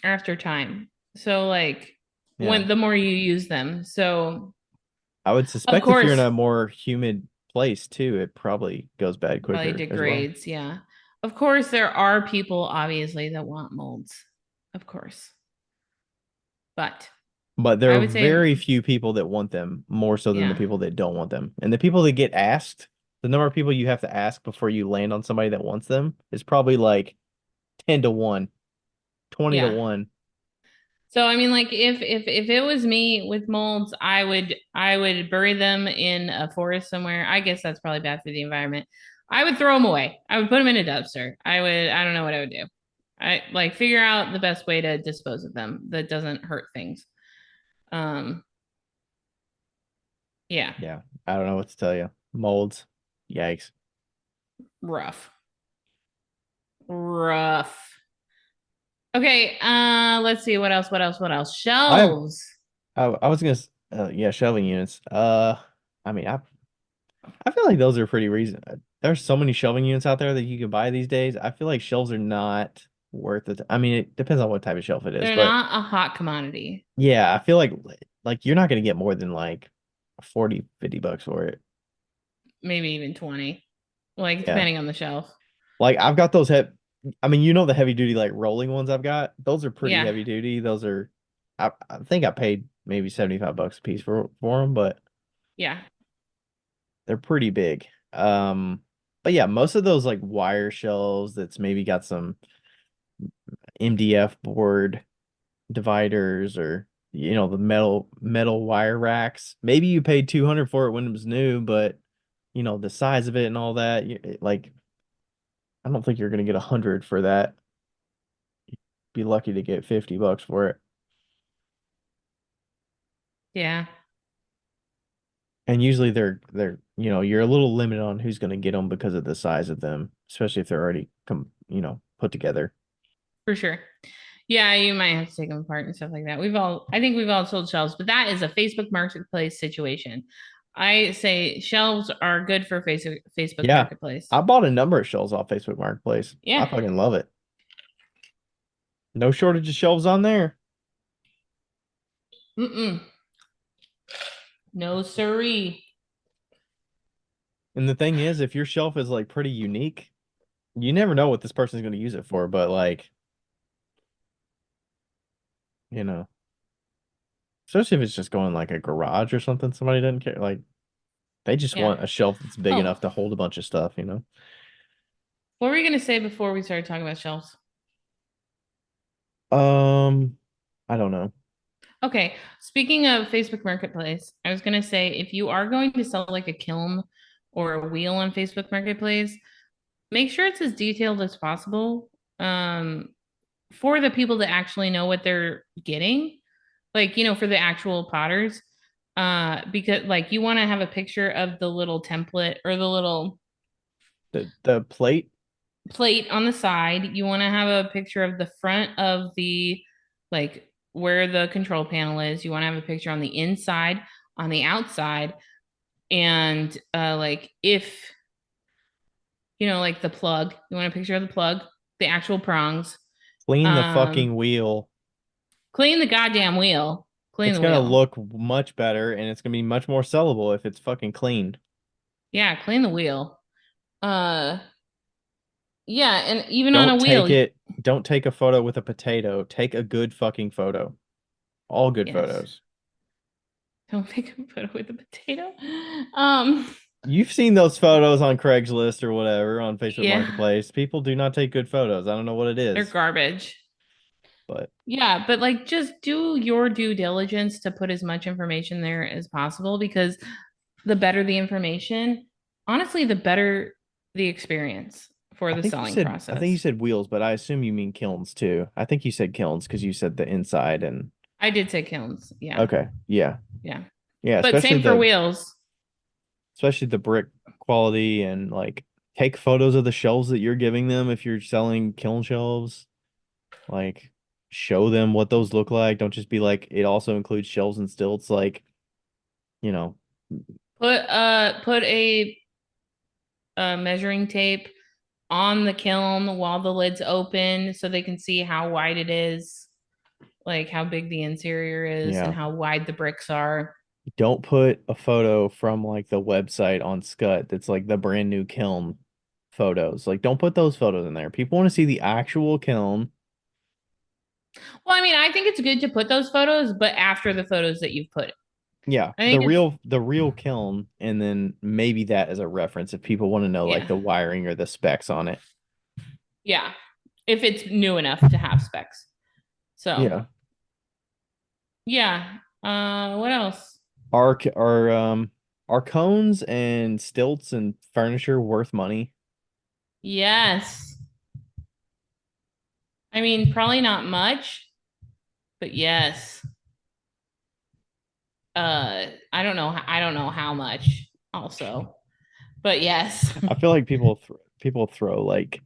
after time. So like Yeah. when the more you use them. So I would of suspect if you're in course, a more humid place too, it probably goes bad probably quicker as well. degrades. Yeah. Of course, there are people obviously that want molds. Of course. But But there I are would say, very few people that want them more so than the yeah, people that don't want them. And the people that get asked, the number of people you have to ask before you land on somebody that wants them is probably like 10 to 1, 20 to yeah. 1. So I mean, like if it was me with molds, I would bury them in a forest somewhere. I guess that's probably bad for the environment. I would throw them away. I would put them in a dumpster. I don't know what I would do. I like figure out the best way to dispose of them that doesn't hurt things. Um, yeah, Yeah, I don't know what to tell you. Molds. Yikes. rough, rough. Okay, let's see what else. What else? What else? I Shelves. I was gonna yeah, shelving units. I mean, I feel like those are pretty reason. There's so many shelving units out there that you can buy these days. I feel like shelves are not worth it. I mean, it depends on what type of shelf it is, They're but not a hot commodity. yeah, I feel like you're not gonna get more than like 40, 50 bucks for it. Maybe even 20. Like Yeah. depending on the shelf. Like I've got those I mean, you know the heavy duty like rolling ones I've got? Those are pretty Yeah. heavy duty. Those are I think I paid maybe 75 bucks a piece for them, but Yeah. they're pretty big. But yeah, most of those like wire shelves that's maybe got some MDF board dividers or the metal wire racks. Maybe you paid 200 for it when it was new, but the size of it and all that, like I don't think you're gonna get 100 for that. Be lucky to get 50 bucks for it. Yeah. And usually you're a little limited on who's gonna get them because of the size of them, especially if they're already put together. For sure. Yeah, you might have to take them apart and stuff like that. I think we've all sold shelves, but that is a Facebook Marketplace situation. I say shelves are good for Facebook Yeah. Marketplace. I bought a number of shelves off Facebook Marketplace. I Yeah. fucking love it. No shortage of shelves on there. Mm-mm. No siree. And the thing is, if your shelf is like pretty unique, you never know what this person's going to use it for, but like, you know, especially if it's just going like a garage or something, somebody doesn't care. Like, they just Yeah. want a shelf that's big Oh, enough to hold a bunch of stuff. what were you gonna say before we started talking about shelves? Um, I don't know. Okay. Speaking of Facebook Marketplace, I was gonna say if you are going to sell like a kiln or a wheel on Facebook Marketplace, make sure it's as detailed as possible. For the people that actually know what they're getting, like, for the actual potters. Because like you want to have a picture of the little template or the little The plate, plate on the side. You want to have a picture of the front of the like where the control panel is. You want to have a picture on the inside, on the outside, and like if like the plug, you want a picture of the plug, the actual prongs. clean the Um, fucking wheel. clean the goddamn wheel. Clean It's the gonna wheel. look much better and it's gonna be much more sellable if it's fucking cleaned. Yeah, clean the wheel. Uh yeah, and even on a Don't wheel, take it, don't take a photo with a potato. Take a good fucking photo. All good yes. photos. Don't make a photo with a potato. Um, You've seen those photos on Craigslist or whatever on Facebook yeah, Marketplace. People do not take good photos. I don't know what it they're is, garbage. but Yeah, but like just do your due diligence to put as much information there as possible because the better the information, honestly, the better the experience for the selling I think you process. said wheels, but I assume you mean kilns too. I think you said kilns because you said the inside and I did say kilns. Yeah. okay, yeah. Yeah. Yeah, But same for wheels. especially the brick quality and like take photos of the shelves that you're giving them if you're selling kiln shelves. Like show them what those look like. Don't just be like it also includes shelves and stilts like, you know, Put a measuring tape on the kiln while the lid's open so they can see how wide it is, like how big the interior is and yeah. how wide the bricks are. Don't put a photo from like the website on Scut that's like the brand new kiln photos. Like don't put those photos in there. People want to see the actual kiln. Well, I mean, I think it's good to put those photos, but after the photos that you've put. Yeah, I think it's the real kiln and then maybe that as a reference if people want to know like yeah. the wiring or the specs on it. Yeah. If it's new enough to have specs. So, Yeah. yeah. What else? Are cones and stilts and furniture worth money? Yes. I mean, probably not much, but yes. I don't know how much also. But yes. I feel like people throw like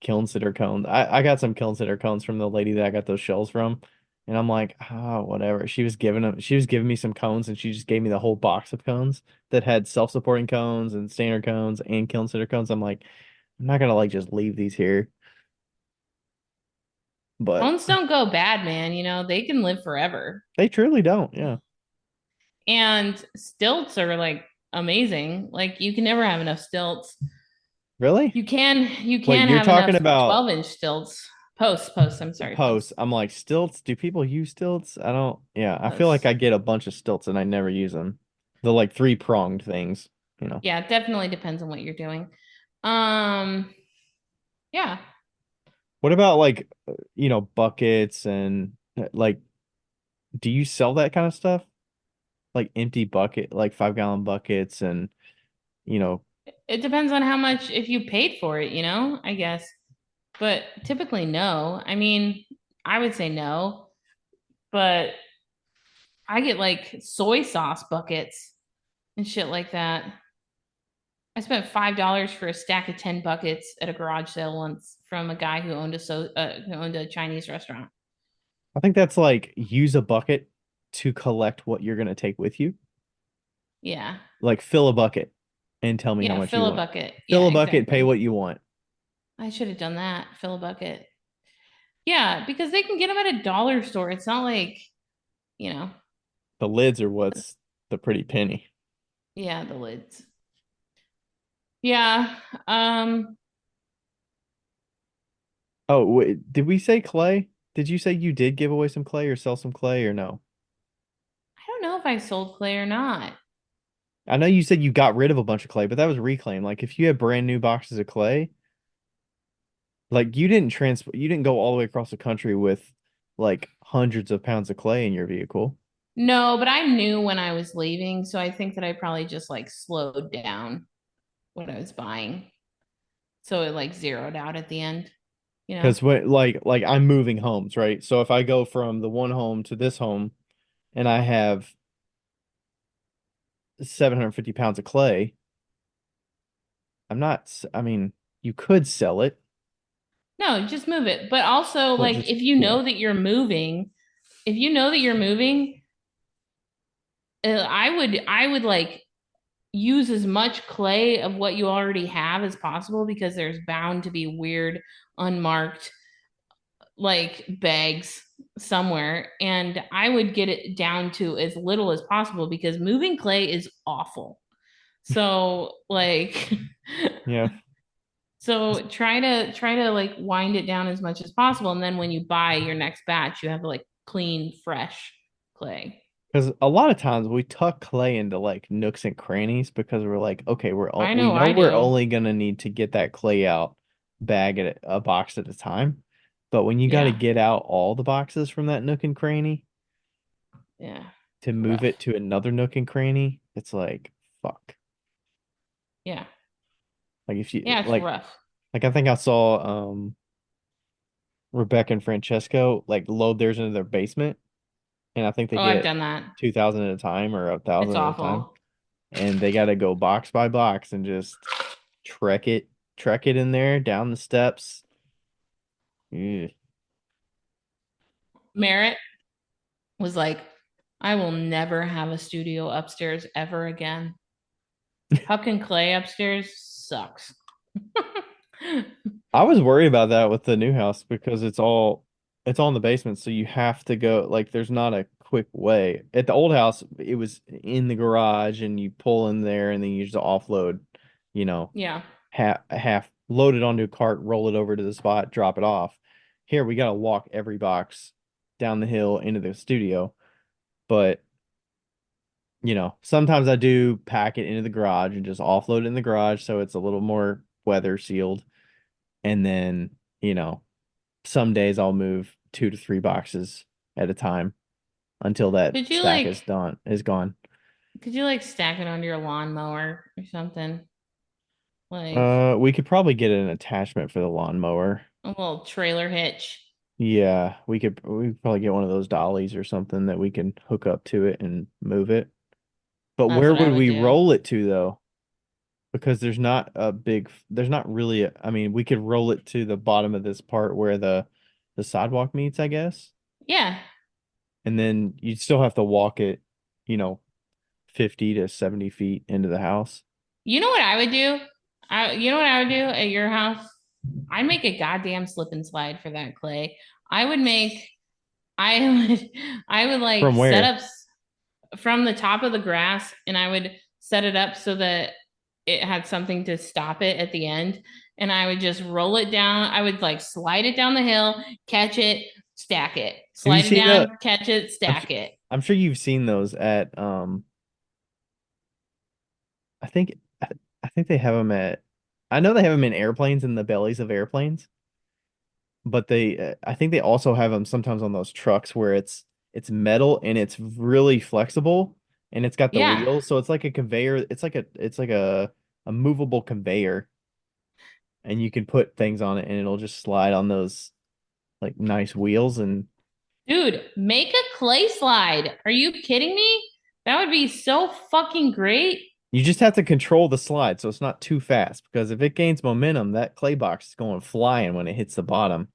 kiln sitter cones. I got some kiln sitter cones from the lady that I got those shells from, and I'm like, oh, whatever. She was giving me some cones, and she just gave me the whole box of cones that had self-supporting cones and standard cones and kiln sitter cones. I'm like, I'm not gonna like just leave these here, but Phones don't go bad, man. You know, they can live forever. they truly don't. Yeah, And stilts are like amazing. Like you can never have enough stilts. really? You Wait, can you're have talking enough about 12-inch stilts. Posts. I'm sorry, posts. posts. I'm like stilts. Do people use stilts? I don't. Yeah, I feel like Posts. I get a bunch of stilts and I never use them. The like three pronged things, you know. Yeah, it definitely depends on what you're doing. Um, yeah. What about like buckets and like do you sell that kind of stuff? Like empty bucket, like 5 gallon buckets and you know, It depends on how much if you paid for it, you know, I guess. But typically no. I mean, I would say no, but I get like soy sauce buckets and shit like that. I spent $5 for a stack of 10 buckets at a garage sale once from a guy who owned a Chinese restaurant. I think that's like use a bucket to collect what you're gonna take with you. Yeah. Like fill a bucket and tell me how Yeah, much you fill a want. bucket. Fill Yeah, a bucket, pay exactly. what you want. I should have done that. Fill a bucket. Yeah, because they can get them at a dollar store. It's not like, you know, The lids are what's the pretty penny. yeah, the lids. Yeah. Oh, wait, did we say clay? Did you say you did give away some clay or sell some clay or no? I don't know if I sold clay or not. I know you said you got rid of a bunch of clay, but that was reclaim. Like if you had brand new boxes of clay, like you didn't go all the way across the country with like hundreds of pounds of clay in your vehicle. No, but I knew when I was leaving, so I think that I probably just like slowed down what I was buying. So it like zeroed out at the end, you know? Because when like I'm moving homes, right? So if I go from the one home to this home and I have 750 pounds of clay, I mean, you could sell it, No, just move it. But also but like just if you yeah. know that you're moving, if you know that you're moving, I would like use as much clay of what you already have as possible because there's bound to be weird unmarked like bags somewhere and I would get it down to as little as possible because moving clay is awful. So like Yeah. so try to like wind it down as much as possible and then when you buy your next batch you have like clean fresh clay. Because a lot of times we tuck clay into like nooks and crannies because we're like, okay, I we know know I we're do. only gonna need to get that clay out bag at a box at a time. But when you got to Yeah. get out all the boxes from that nook and cranny Yeah. to move Rough. it to another nook and cranny, it's like, fuck. Yeah. Like if you Yeah, it's rough. like I think I saw Rebecca and Francesco like load theirs into their basement, and I think they Oh, I've get done that. 2,000 at a time or a It's thousand at a time, awful. and they got to go box by box and just trek it, trek it in there down the steps. Ugh. Merritt was like, I will never have a studio upstairs ever again. Hucking clay upstairs sucks. I was worried about that with the new house because it's all in the basement, so you have to go like there's not a quick way. At the old house, it was in the garage and you pull in there and then you just offload, you know, Yeah. half load it onto a cart, roll it over to the spot, drop it off. Here we gotta walk every box down the hill into the studio. But, sometimes I do pack it into the garage and just offload it in the garage so it's a little more weather sealed. And then, you know, some days I'll move 2 to 3 boxes at a time until that Could you stack like is gone. could you like stack it onto your lawnmower or something? Like We could probably get an attachment for the lawnmower. a little trailer hitch. Yeah, we could probably get one of those dollies or something that we can hook up to it and move it. But That's where what I would would we do. roll it to though? Because there's not really I mean, we could roll it to the bottom of this part where the sidewalk meets, I guess. Yeah. And then you'd still have to walk it, you know, 50 to 70 feet into the house. You know what I would do? You know what I would do at your house? I'd make a goddamn slip and slide for that clay. I would make I would I would like From set where? up from the top of the grass and I would set it up so that it had something to stop it at the end. And I would just roll it down. I would like slide it down the hill, catch it, stack it, Have you slide it seen down, catch it, I'm, su- stack it. I'm sure you've seen those at I think I think they have them at I know they have them in airplanes in the bellies of airplanes, but I think they also have them sometimes on those trucks where it's metal and it's really flexible and it's got the Yeah. wheels, so it's like a conveyor, it's like a movable conveyor and you can put things on it and it'll just slide on those like nice wheels and Dude, make a clay slide. Are you kidding me? That would be so fucking great. you just have to control the slide so it's not too fast because if it gains momentum, that clay box is going flying when it hits the bottom.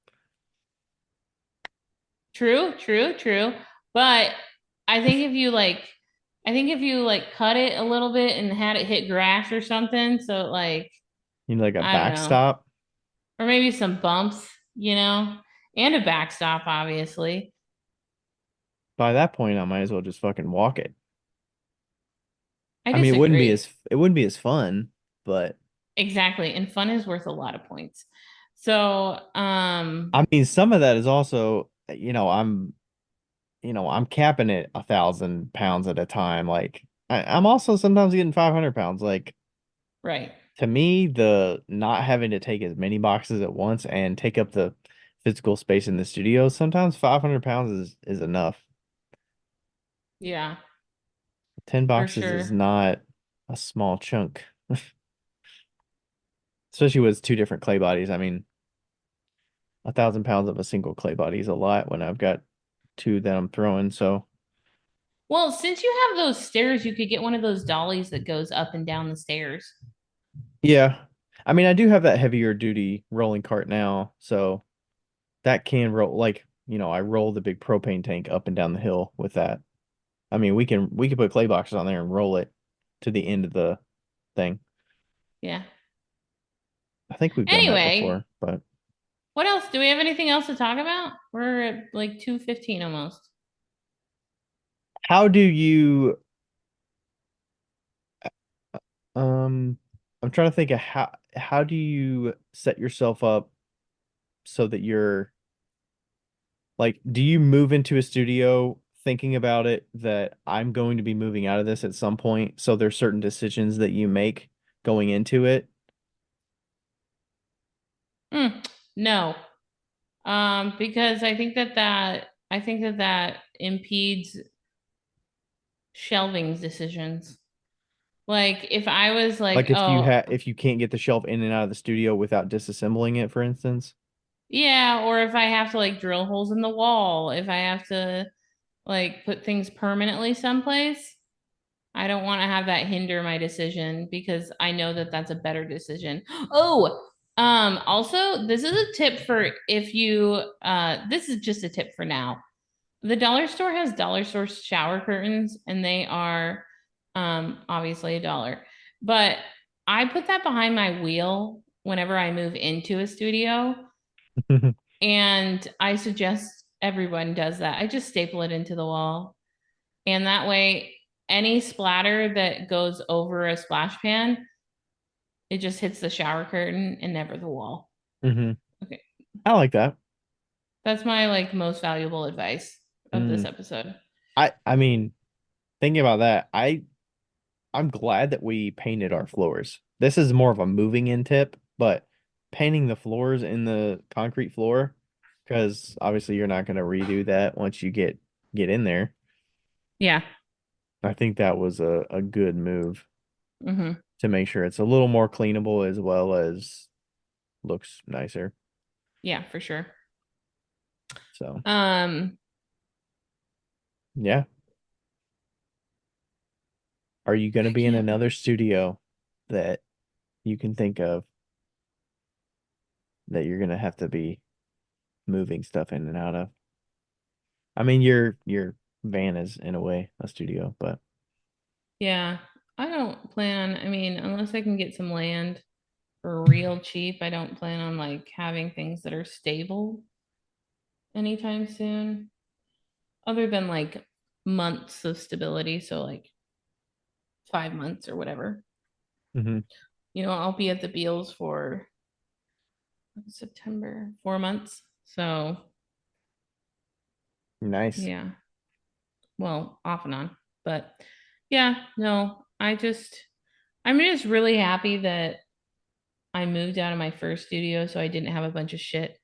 True, true, true. But I think if you like cut it a little bit and had it hit grass or something, so like You know, like a I don't know, backstop. or maybe some bumps, and a backstop, obviously. By that point, I might as well just fucking walk it. I I mean, disagree. it wouldn't be as fun, but Exactly, and fun is worth a lot of points. So, I mean, some of that is also, I'm capping it 1,000 pounds at a time. Like, I'm also sometimes getting 500 pounds. Like, right, to me, the not having to take as many boxes at once and take up the physical space in the studio, sometimes 500 pounds is enough. yeah, 10 for boxes is sure. not a small chunk, especially with two different clay bodies. I mean, 1,000 pounds of a single clay body is a lot when I've got two that I'm throwing. So, Well, since you have those stairs, you could get one of those dollies that goes up and down the stairs. yeah. I mean, I do have that heavier duty rolling cart now, so that can roll like, I roll the big propane tank up and down the hill with that. I mean, we can put clay boxes on there and roll it to the end of the thing. Yeah. I think we've done that Anyway, before, but what else? Do we have anything else to talk about? We're at like 2:15 almost. how do you um I'm trying to think of how do you set yourself up so that you're like, do you move into a studio thinking about it that I'm going to be moving out of this at some point. So there's certain decisions that you make going into it. No. Because I think that that impedes shelving decisions. Like if I was like, Like oh, if you can't get the shelf in and out of the studio without disassembling it, for instance. yeah, or if I have to like drill holes in the wall, if I have to like put things permanently someplace, I don't want to have that hinder my decision because I know that that's a better decision. Oh, also, this is a tip for if you this is just a tip for now. The dollar store has dollar store shower curtains and they are obviously $1. But I put that behind my wheel whenever I move into a studio and I suggest everyone does that. I just staple it into the wall. And that way any splatter that goes over a splash pan, it just hits the shower curtain and never the wall. Hmm. Okay. I like that. That's my like most valuable advice of this Mm. episode. I mean, thinking about that, I'm glad that we painted our floors. This is more of a moving in tip, but painting the floors in the concrete floor, because obviously you're not going to redo that once you get in there. Yeah. I think that was a good move Mm-hmm. to make sure it's a little more cleanable as well as looks nicer. Yeah, for sure. So, Um, yeah. Are you going to I be in can't. another studio that you can think of that you're going to have to be moving stuff in and out of? I mean, your van is in a way a studio, but Yeah, I don't plan. I mean, unless I can get some land for real cheap, I don't plan on like having things that are stable anytime soon, other than like months of stability. So like 5 months or whatever. hmm. I'll be at the Beals for September, 4 months. So Nice. yeah, well, off and on. But yeah, no, I'm just really happy that I moved out of my first studio so I didn't have a bunch of shit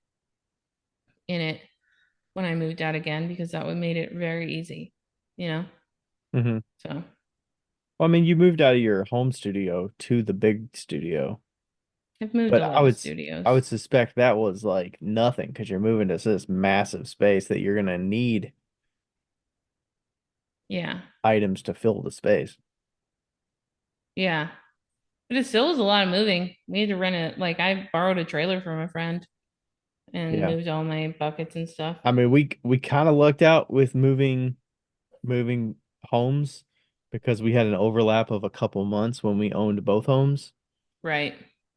in it when I moved out again because that would made it very easy, you know? Hmm. So Well, I mean, you moved out of your home studio to the big studio, I've moved but a lot of I would studios. suspect that was like nothing because you're moving to this massive space that you're gonna need Yeah. items to fill the space. Yeah. But it still was a lot of moving. We had to rent like I borrowed a trailer from a friend and Yeah. moved all my buckets and stuff. I mean, we kind of lucked out with moving homes because we had an overlap of a couple months when we owned both homes, Right.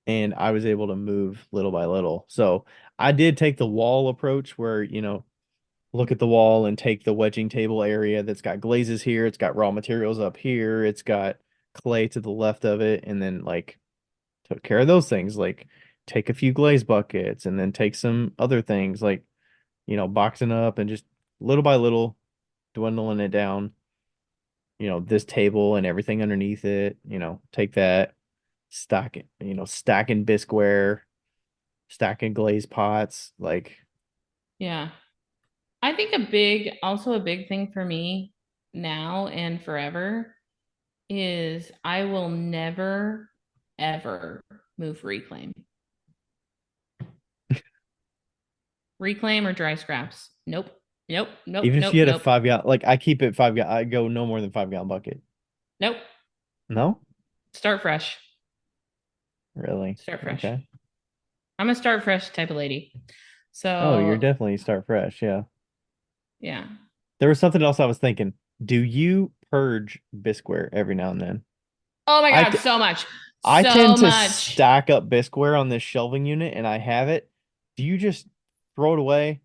and I was able to move little by little. So I did take the wall approach where, look at the wall and take the wedging table area that's got glazes here, it's got raw materials up here, it's got clay to the left of it, and then like took care of those things, like take a few glaze buckets and then take some other things like, boxing up and just little by little dwindling it down. This table and everything underneath it, take that, stack it, stacking bisqueware, stacking glaze pots, like, Yeah. I think also a big thing for me now and forever is I will never, ever move reclaim. Reclaim or dry scraps. Nope. Nope. Nope. even if Nope. you had a Nope. 5 gallon, like I keep it 5 gallon, I go no more than 5 gallon bucket. Nope. No? Start fresh. Really? Start fresh. Okay. I'm a start fresh type of lady. Oh, you're So definitely start fresh. Yeah. yeah. There was something else I was thinking. Do you purge bisqueware every now and then? Oh my I God, t so much. I So tend to much. stack up bisqueware on this shelving unit and I have it. Do you just throw it away?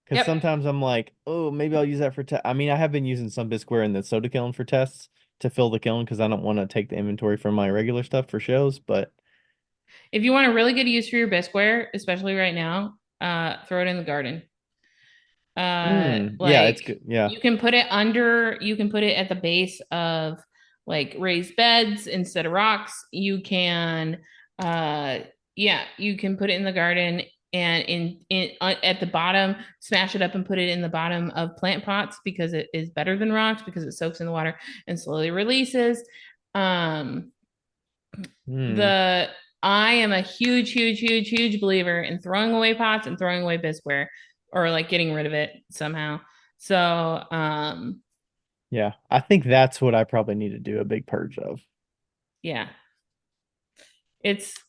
Because Yep. sometimes I'm like, oh, maybe I'll use that for test. I mean, I have been using some bisqueware in the soda kiln for tests to fill the kiln because I don't want to take the inventory from my regular stuff for shows. But If you want a really good use for your bisqueware, especially right now, throw it in the garden. Yeah, it's Like good. Yeah. you can put it at the base of like raised beds instead of rocks. You can, uh, yeah, you can put it in the garden and at the bottom, smash it up and put it in the bottom of plant pots because it is better than rocks because it soaks in the water and slowly releases. Um, Hmm. the I am a huge believer in throwing away pots and throwing away bisqueware or like getting rid of it somehow. So, Yeah. I think that's what I probably need to do a big purge of. yeah,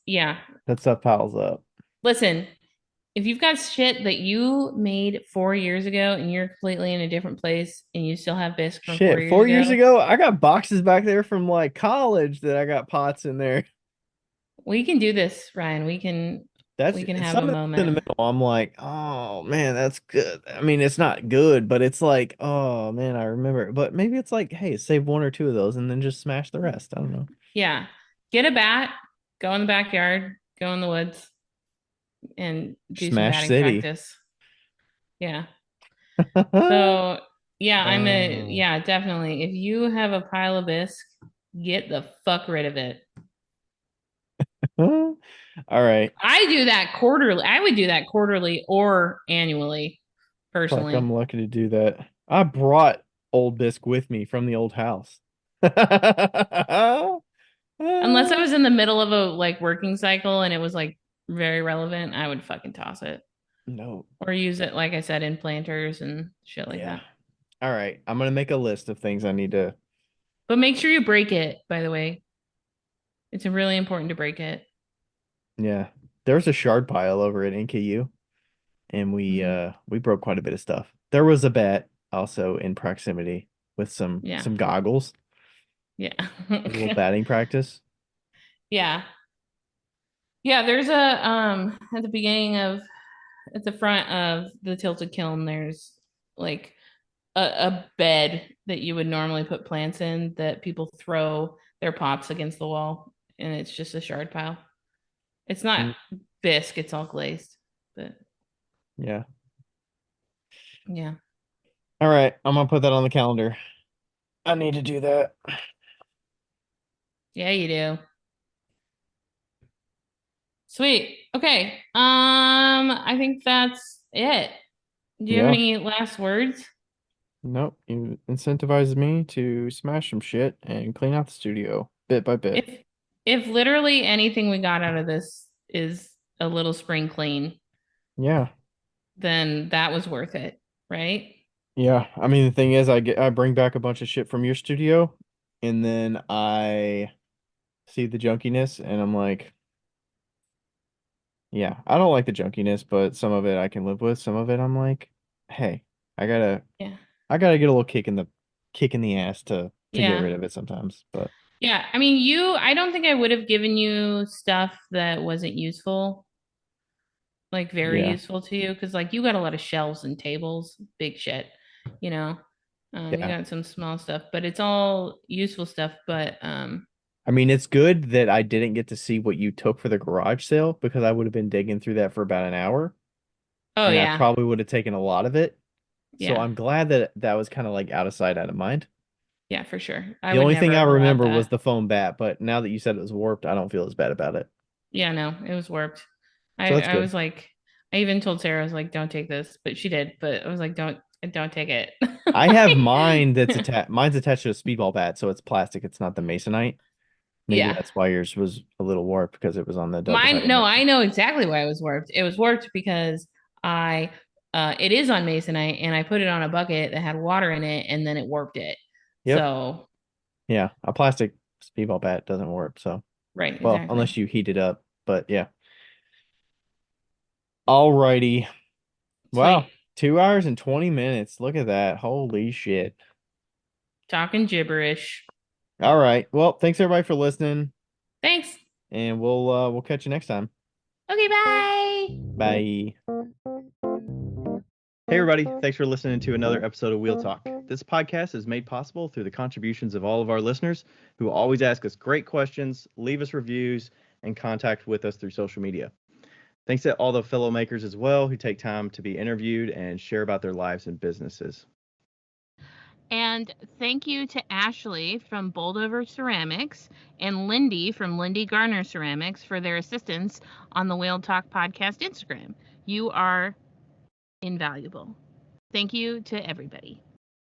yeah. That stuff piles up. Listen, if you've got shit that you made 4 years ago and you're completely in a different place and you still have bisque from four Shit, years 4 years ago, ago, I got boxes back there from like college that I got pots in there. we can do this, Ryan. That's We can have a some of it's in the moment. middle. I'm like, oh man, that's good. I mean, it's not good, but it's like, oh man, I remember. But maybe it's like, hey, save one or two of those and then just smash the rest. I don't know. Yeah. Get a bat, go in the backyard, go in the woods and do some Smash batting City. practice. Yeah. So yeah, Oh. yeah, definitely. If you have a pile of bisque, get the fuck rid of it. All right. I do that quarterly. I would do that quarterly or annually, Fuck, I'm personally. lucky to do that. I brought old bisque with me from the old house. Unless I was in the middle of a like working cycle and it was like very relevant, I would fucking toss it. No. Or use it, like I said, in planters and shit like Yeah. that. All right. I'm gonna make a list of things I need to. But make sure you break it, by the way. It's really important to break it. Yeah. There's a shard pile over at NKU, and Hmm. we broke quite a bit of stuff. There was a bat also in proximity with Yeah. some goggles, Yeah. a little batting practice. Yeah. Yeah, there's a at the beginning of at the front of the tilted kiln, there's like a bed that you would normally put plants in that people throw their pots against the wall and it's just a shard pile. It's not Mm, bisque, it's all glazed. But yeah. yeah. All right. I'm gonna put that on the calendar. I need to do that. Yeah, you do. Sweet. Okay. I think that's it. Do you have Yeah. any last words? Nope. You incentivized me to smash some shit and clean out the studio bit by bit. If if literally anything we got out of this is a little spring clean, Yeah. then that was worth it, right? Yeah. I mean, the thing is, I bring back a bunch of shit from your studio, and then I see the junkiness, and I'm like, yeah, I don't like the junkiness, but some of it I can live with. Some of it I'm like, hey, I gotta Yeah. I gotta get a little kick in the ass to get Yeah. rid of it sometimes. But Yeah. I mean, I don't think I would have given you stuff that wasn't useful, like very yeah, useful to you, because like you got a lot of shelves and tables, big shit, you know. You yeah. got some small stuff, but it's all useful stuff. But I mean, it's good that I didn't get to see what you took for the garage sale because I would have been digging through that for about an hour, oh and I yeah, probably would have taken a lot of it. So yeah, I'm glad that that was kind of like out of sight, out of mind. yeah, for sure. I The would only never thing I have allowed remember was that. the foam bat, but now that you said it was warped, I don't feel as bad about it. Yeah, no, it was warped. So that's I good. was like, I even told Sarah, I was like, don't take this, but she did. But I was like, don't take it. I have mine mine's attached to a speedball bat, so it's plastic. It's not the masonite. Maybe Yeah. that's why yours was a little warped because it was on the double Mine, sided no, mason. I know exactly why it was warped. It was warped because I, it is on masonite, and I put it on a bucket that had water in it, and then it warped it. Yep. So, Yeah. A plastic speedball bat doesn't warp, so right, well, exactly. unless you heat it up. But yeah. Alrighty. Sweet. Wow. 2 hours and 20 minutes. Look at that. Holy shit. Talking gibberish. All right. Well, thanks everybody for listening, Thanks. and we'll catch you next time. Okay, bye. Bye. Hey, everybody. Thanks for listening to another episode of Wheel Talk. This podcast is made possible through the contributions of all of our listeners who always ask us great questions, leave us reviews, and contact with us through social media. Thanks to all the fellow makers as well who take time to be interviewed and share about their lives and businesses. And thank you to Ashley from Boldover Ceramics and Lindy from Lindy Garner Ceramics for their assistance on the Whale Talk Podcast Instagram. You are invaluable. Thank you to everybody.